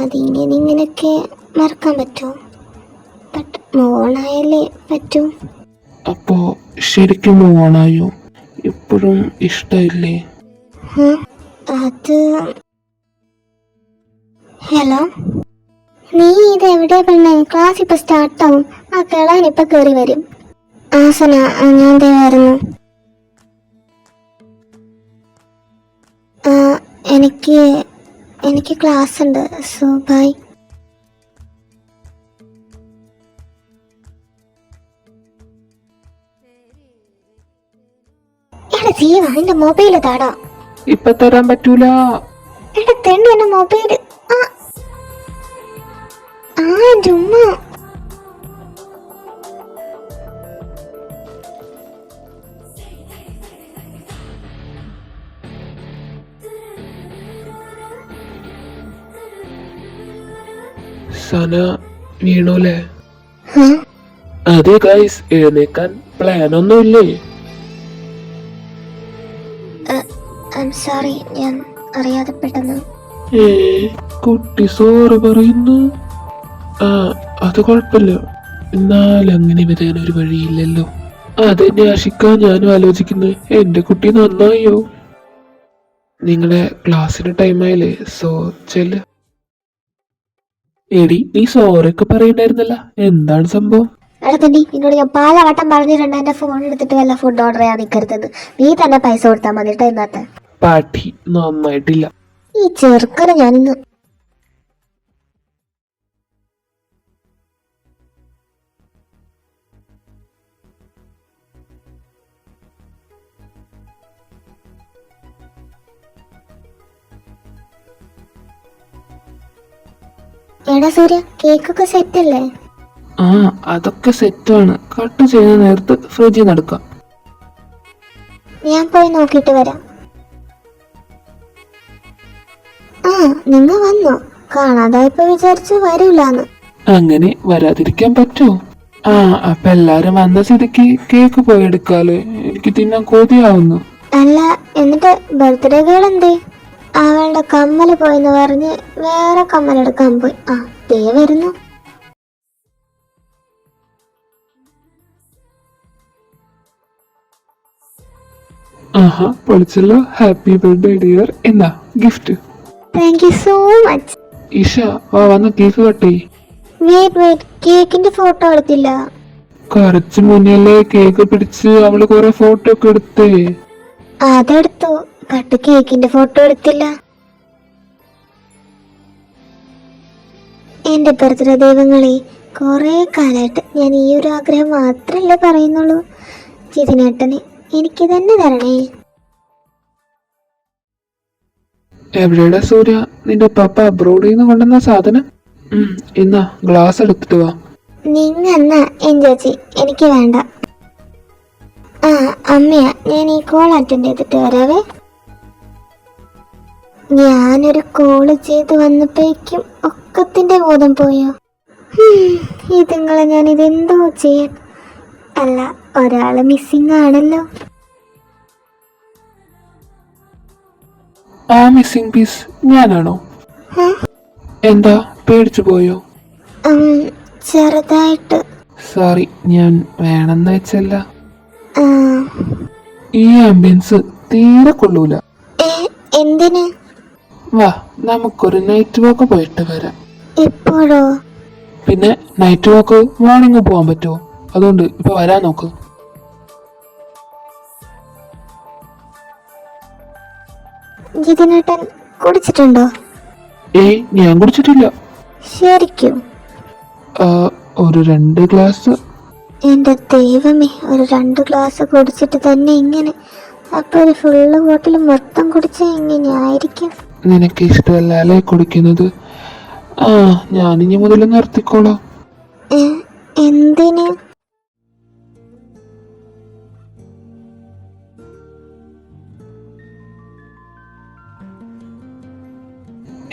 അതിങ്ങനെ ഇങ്ങനെയൊക്കെ മറക്കാൻ പറ്റുമോ? ബട്ട് മോണായാലേ പറ്റൂ. അപ്പോ ശരിക്കും മൂവ് ഓൺ ആയോ? ഇപ്പോഴും ഇഷ്ടമില്ലേ? അത് ഹലോ, നീ ഇത് എവിടെയാ പെണ്ണേ? ക്ലാസ് ഇപ്പൊ സ്റ്റാർട്ടാവും. ആ കേളാൻ ഇപ്പൊ കയറി വരും. ആസന, ഞാൻ വരുന്നു. എനിക്ക് ക്ലാസ് ഉണ്ട്, സോ ബൈ. എടാ ജീവ നിന്റെ മൊബൈല് താടാ. ഇപ്പൊ തരാൻ പറ്റൂല. എടാ തെണ്ടി എന്റെ മൊബൈല്. ചുമ്മ സന വീണൂലേ? അതെ ഗൈസ്, എഴുന്നേക്കാൻ പ്ലാൻ ഒന്നുമില്ലേ? സോറി, ഞാൻ അറിയാതെ പെട്ടെന്ന്. കുട്ടി സോറ് പറയുന്നു. അത് കുഴപ്പമില്ല. എന്നാൽ അങ്ങനെ വരാൻ ഒരു വഴിയില്ലല്ലോ. അതെന്നെ ആശിക്കാൻ ഞാനും ആലോചിക്കുന്നു. എന്റെ കുട്ടി നന്നായോ? നിങ്ങളുടെ ക്ലാസ്സിന് ടൈമായില്ലേ? സോ ചെല്ല്. എടി, നീ സോറൊക്കെ പറയണ്ടായിരുന്നല്ല, എന്താണ് സംഭവം? എടത്തണ്ടി എന്നോട് ഞാൻ പലവട്ടം പറഞ്ഞിട്ടുണ്ട് എന്റെ ഫോൺ എടുത്തിട്ട് വല്ല ഫുഡ് ഓർഡർ ചെയ്യാൻ നിൽക്കരുതെന്ന്. നീ തന്നെ പൈസ കൊടുത്താൽ മതി കേട്ടോ. ഇന്നത്തെ പാട്ടി നന്നായിട്ടില്ല. ഈ ചെറുക്കനെ ഞാനിന്ന് എടാ സൂര്യ, കേക്കൊക്കെ സെറ്റ് അല്ലേ? അതൊക്കെ സെറ്റാണ്. കട്ട് ചെയ്യുന്ന നേരത്ത് ഫ്രിഡ്ജിൽ നിന്ന് എടുക്കാം. ഞാൻ പോയി നോക്കിട്ട് വരാം. നിങ്ങ വന്നോ? കാണാതായപ്പോ വിചാരിച്ചു വരൂലാന്ന്. അങ്ങനെ വരാതിരിക്കാൻ പറ്റുമോ? അപ്പൊ എല്ലാരും വന്ന സ്ഥിതിക്ക് കേക്ക് പോയി എടുക്കാല്. എനിക്ക് തിന്നാൻ കൊതിയാവുന്നു. അല്ല, എന്നിട്ട് ബർത്ത്ഡേ ഗേൾ എന്തേ? അവളുടെ കമ്മല് പോയെന്ന് പറഞ്ഞ് വേറെ കമ്മലെടുക്കാൻ പോയി. ദേ വരുന്നു. പൊളിച്ചല്ലോ. Happy birthday dear. എന്നാ gift. Thank you so much. Isha വന്ന് കേക്ക് കട്ടേ. വെയിറ്റ്, കേക്കിന്റെ ഫോട്ടോ എടുത്തില്ല. കുറച്ച് മുന്നല്ലേ കേക്ക് പിടിച്ച് അവള് കൊറേ ഫോട്ടോ ഒക്കെ എടുത്തേ. അതെടുത്തു, ബട്ട് കേക്കിന്റെ ഫോട്ടോ എടുത്തില്ല. എന്റെ ബർത്ത്ഡേ ദൈവങ്ങളെ, കൊറേ കാലമായിട്ട് ഞാൻ ഈ ഒരു ആഗ്രഹം മാത്രല്ലേ പറയുന്നുള്ളൂ. ജിതിനേട്ടന് എനിക്ക് തന്നെ തരണേ. എവിടെയാ സൂര്യ? നിന്റെ പപ്പ അബ്രോഡിൽ നിന്ന് കൊണ്ടുവന്ന സാധനം? എന്നാ ഗ്ലാസ് എടുത്തിട്ട് വാ. നിങ്ങന്നാ ചേച്ചി, എനിക്ക് വേണ്ട. അമ്മയാ, ഞാൻ ഈ കോൾ അറ്റൻഡ് ചെയ്തിട്ട് വരാവേ. ഞാനൊരു കോള് ചെയ്ത് വന്നപ്പോഴേക്കും ഒക്കത്തിന്റെ ബോധം പോയോ? ഇതുങ്ങളെ ഞാൻ ഇതെന്തോ ചെയ്യാൻ. അല്ല, ഒരാള് മിസ്സിംഗ് ആണല്ലോ. ആ മിസ്സിംഗ് പീസ് ഞാനാണോ? എന്താ പേടിച്ചു പോയോ? ചെറുതായിട്ട്. സോറി, ഞാൻ വേണമെന്ന് വെച്ചല്ല. ഈ ആംബിയൻസ് തീരെ കൊള്ളൂല. എന്തിന്? വാ, നമുക്കൊരു നൈറ്റ് വാക്ക് പോയിട്ട് വരാം. എപ്പോഴോ? പിന്നെ നൈറ്റ് വാക്ക് മോർണിംഗ് പോകാൻ പറ്റുമോ? അതുകൊണ്ട് ഇപ്പൊ വരാൻ നോക്ക്. ജിതിനേട്ടൻ കുടിച്ചിട്ടുണ്ടോ? ഞാൻ കുടിച്ചിട്ടില്ല. ശരിക്കും? ഒരു 2 ഗ്ലാസ്. എന്റെ ദൈവമേ, ഒരു 2 ഗ്ലാസ് കുടിച്ചിട്ട് തന്നെ ഇങ്ങനെ. അപ്പൊ ഒരു ഫുള്ള് ബോട്ടിൽ മൊത്തം കുടിച്ച എങ്ങനെയായിരിക്കും? നിനക്ക് ഇഷ്ടമല്ലേ കുടിക്കുന്നത്? ഞാനിനി മുതൽ നിർത്തിക്കോളാം. എന്തിന്?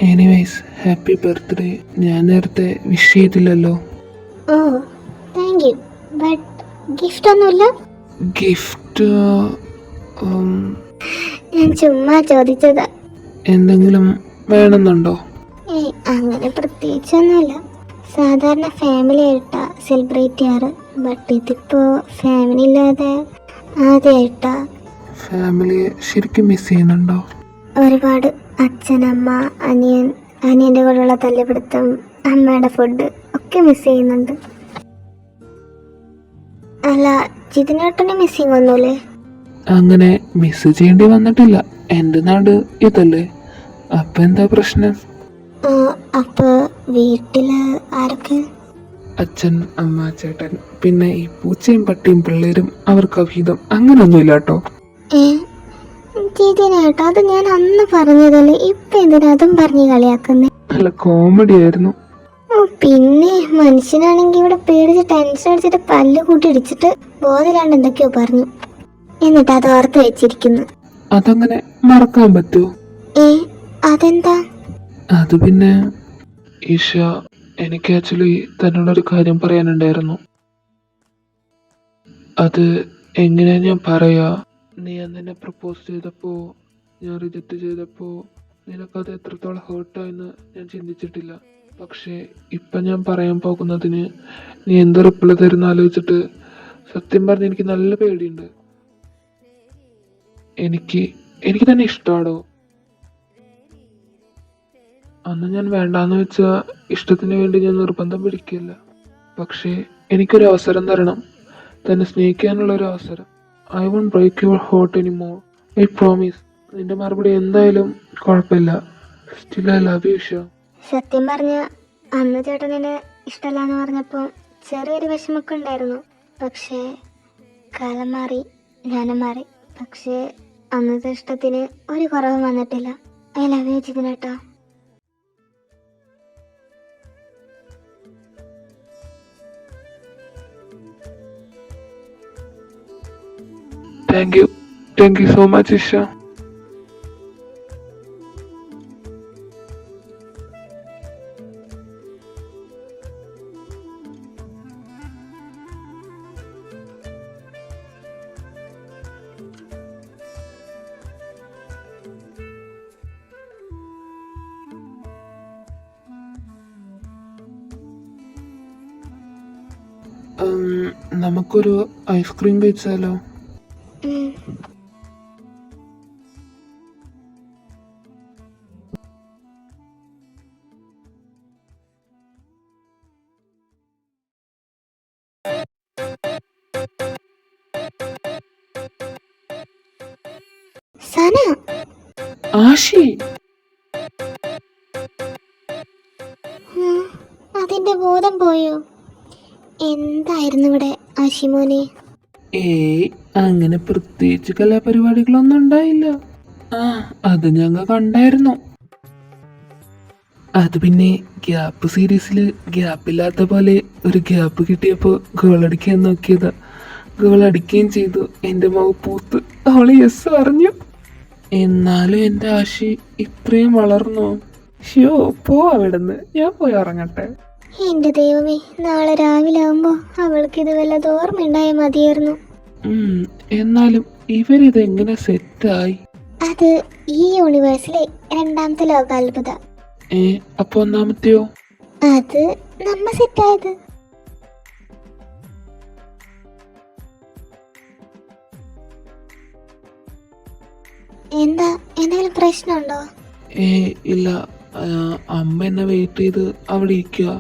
Anyways, happy birthday. ഞാൻ നേരത്തെ വിഷ് ചെയ്തില്ലല്ലോ. Thank you. ബട്ട് ഗിഫ്റ്റ് ഒന്നുമില്ല? ഗിഫ്റ്റ് ഞാൻ ചുമ്മാ ചോദിച്ചതാ. എന്തെങ്കിലും വേണമെന്നുണ്ടോ? അങ്ങനെ പ്രത്യേകിച്ചൊന്നുമില്ല. സാധാരണ ഫാമിലി ആയിട്ടാ സെലിബ്രേറ്റ് ചെയ്യാറ്. ബട്ട് ഇതിപ്പോ ഫാമിലി ഇല്ലാതെ ആദ്യമായിട്ടാ. ഫാമിലിയെ ശരിക്കും മിസ് ചെയ്യുന്നുണ്ടോ? ഒരുപാട്. അച്ഛനമ്മ, അനിയൻ്റെ കൂടെയുള്ള തല്ലിപ്പിടുത്തം, അമ്മയുടെ ഫുഡ് ഒക്കെ മിസ് ചെയ്യുന്നുണ്ട്. അല്ല, ജിതിനേട്ടന് മിസ്സിങ് ഒന്നുമില്ലേ? അങ്ങനെ മിസ് ചെയ്യേണ്ടി വന്നിട്ടില്ല. എൻ്റെ നാട് ഇതല്ലേ. അപ്പൊ എന്താ പ്രശ്നം? അപ്പൊ വീട്ടില് ആരൊക്കെ? അച്ഛൻ, അമ്മ, ചേട്ടൻ, പിന്നെ ഈ പൂച്ചയും പട്ടിയും പിള്ളേരും. അവർക്ക് അഭീതം അങ്ങനൊന്നുമില്ല കേട്ടോ. ജിതിനേട്ടാ, അത് ഞാൻ അന്ന് പറഞ്ഞതല്ലേ, ഇപ്പൊ എന്തിനാ അതും പറഞ്ഞ് കളിയാക്കുന്നേ? നല്ല കോമഡി ആയിരുന്നു. ഓ പിന്നെ മനുഷ്യനാണെങ്കിൽ ഇവിടെ പേടിച്ച് ടെൻഷൻ അടിച്ചിട്ട് പല്ല് കൂട്ടി ഇടിച്ചിട്ട് ബോധമില്ലാണ്ട് എന്തൊക്കെയോ പറഞ്ഞു. എന്നിട്ട് അത് ഓർത്ത് വെച്ചിരിക്കുന്നു. അതങ്ങനെ മറക്കാൻ പറ്റുമോ? അതെന്താ? അത് പിന്നെ ഈശ, എനിക്ക് ആക്ച്വലി തന്നോടൊരു കാര്യം പറയാനുണ്ടായിരുന്നു. അത് എങ്ങനെയാ ഞാൻ പറയാ? നീ അന്നെ പ്രപ്പോസ് ചെയ്തപ്പോ, ഞാൻ റിജക്റ്റ് ചെയ്തപ്പോ നിനക്കത് എത്രത്തോളം ഹേർട്ടായെന്ന് ഞാൻ ചിന്തിച്ചിട്ടില്ല. പക്ഷേ ഇപ്പം ഞാൻ പറയാൻ പോകുന്നതിന് നീ എന്ത് റിപ്ലൈ തരുന്ന ആലോചിച്ചിട്ട് സത്യം പറഞ്ഞ് എനിക്ക് നല്ല പേടിയുണ്ട്. എനിക്ക് തന്നെ ഇഷ്ടമാണോ? അന്ന് ഞാൻ വേണ്ടാന്ന് വെച്ച ഇഷ്ടത്തിന് വേണ്ടി ഞാൻ നിർബന്ധം പിടിക്കില്ല. പക്ഷേ എനിക്കൊരു അവസരം തരണം, തന്നെ സ്നേഹിക്കാനുള്ള ഒരു അവസരം. I won't break your heart anymore, I promise. നിന്റെ മറുപടി എന്തായാലും കുഴപ്പമില്ല. Still I love you. ഷോ സത്യം പറഞ്ഞ അന്ന് ചേട്ടനെ ഇഷ്ടമല്ലാന്ന് പറഞ്ഞപ്പോൾ ചെറിയൊരു വിഷമൊക്കെ ഉണ്ടായിരുന്നു. പക്ഷേ കാലം മാറി, ഞാനും മാറി. പക്ഷേ അന്നത്തെ ഇഷ്ടത്തിന് ഒരു കുറവും വന്നിട്ടില്ല. ഐ ലവ് യു ജിതിനേട്ടാ. Thank you so much Isha. നമുക്കൊരു ഐസ്ക്രീം കഴിച്ചാലോ? സന, ആഷി, അതിന്റെ ബോധം പോയോ? എന്തായിരുന്നു ഇവിടെ ആഷിമോനെ? അങ്ങനെ പ്രത്യേകിച്ച് കലാപരിപാടികളൊന്നും ഉണ്ടായില്ല. അത് ഞങ്ങൾ കണ്ടായിരുന്നു. അത് പിന്നെ ഗ്യാപ്പ് സീരീസിൽ ഗ്യാപ്പില്ലാത്ത പോലെ ഒരു ഗ്യാപ്പ് കിട്ടിയപ്പോ ഗോൾ അടിക്കാൻ നോക്കിയതാ. ഗോൾ അടിക്കുകയും ചെയ്തു. എൻ്റെ മുഖ പൂത്ത് അവള് യെസ് പറഞ്ഞു. എന്നാലും എൻ്റെ ആശി ഇത്രയും വളർന്നോ? ഷ്യോ, പോ അവിടുന്ന്, ഞാൻ പോയി ഉറങ്ങട്ടെ. എന്റെ ദൈവമേ, നാളെ രാവിലെ ആവുമ്പോ അവൾക്ക് ഇത് വല്ലത് ഓർമ്മയുണ്ടായ മതിയായിരുന്നു. എന്നാലും ഇവരിതെങ്ങനെ സെറ്റായി? അത് ഈ യൂണിവേഴ്സിലെ രണ്ടാമത്തെ ലോകാത്ഭുത. അപ്പൊ ഒന്നാമത്തെയോ? അത് നമ്മ സെറ്റായത്. എന്താ, എന്തെങ്കിലും പ്രശ്നമുണ്ടോ? ഇല്ല, അമ്മ എന്നെ വെയിറ്റ് ചെയ്ത് അവിടെ ഇരിക്കുക.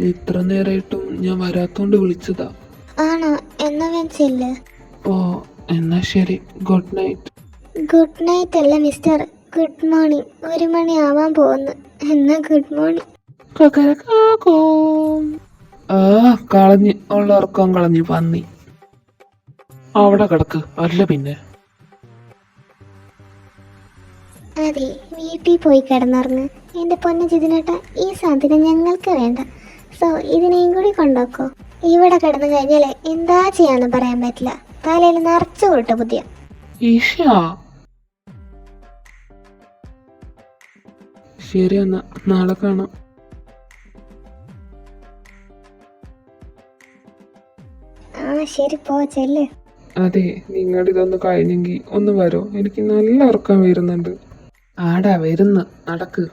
ഇത്ര നേരമായിട്ടും ഞാൻ വരാത്തോണ്ട് വിളിച്ചതാ. ആണോ? എന്നാ ഞാൻ ചെല്ല്. ഓ എന്നാ ശരി, ഗുഡ് നൈറ്റ്. ഗുഡ് നൈറ്റ് അല്ല മിസ്റ്റർ, ഗുഡ് മോർണിംഗ്. 1 മണി ആവാൻ പോകുന്നു. എന്നാ ഗുഡ് മോർണിംഗ്. കളഞ്ഞ് ഉള്ള ഉറക്കം കളഞ്ഞ് പന്നി. അവിടെ കിടക്ക്, അല്ല പിന്നെ. അതെ, വീട്ടിൽ പോയി കിടന്നുറങ്ങ്. എന്റെ പൊന്നു ജിതിനേട്ട, ഈ സാധനം ഞങ്ങൾക്ക് വേണ്ട. സോ ഇതിനെയും കൂടി കൊണ്ടുവെക്കോ. ഇവിടെ കിടന്നു കഴിഞ്ഞാലേ എന്താ ചെയ്യാന്ന് പറയാൻ പറ്റില്ല. തലയിൽ നിറച്ചു കൂട്ട ബുദ്ധിയ. ഈഷ, ശരി എന്നാ, നാളെ കാണാം. ശരി, പോ, ചെല്ല്. അതെ, നിങ്ങളുടെ ഇതൊന്ന് കഴിഞ്ഞെങ്കിൽ ഒന്ന് വരോ? എനിക്ക് നല്ല ഉറക്കം വരുന്നുണ്ട്. ആടാ വരുന്നു, നടക്ക്.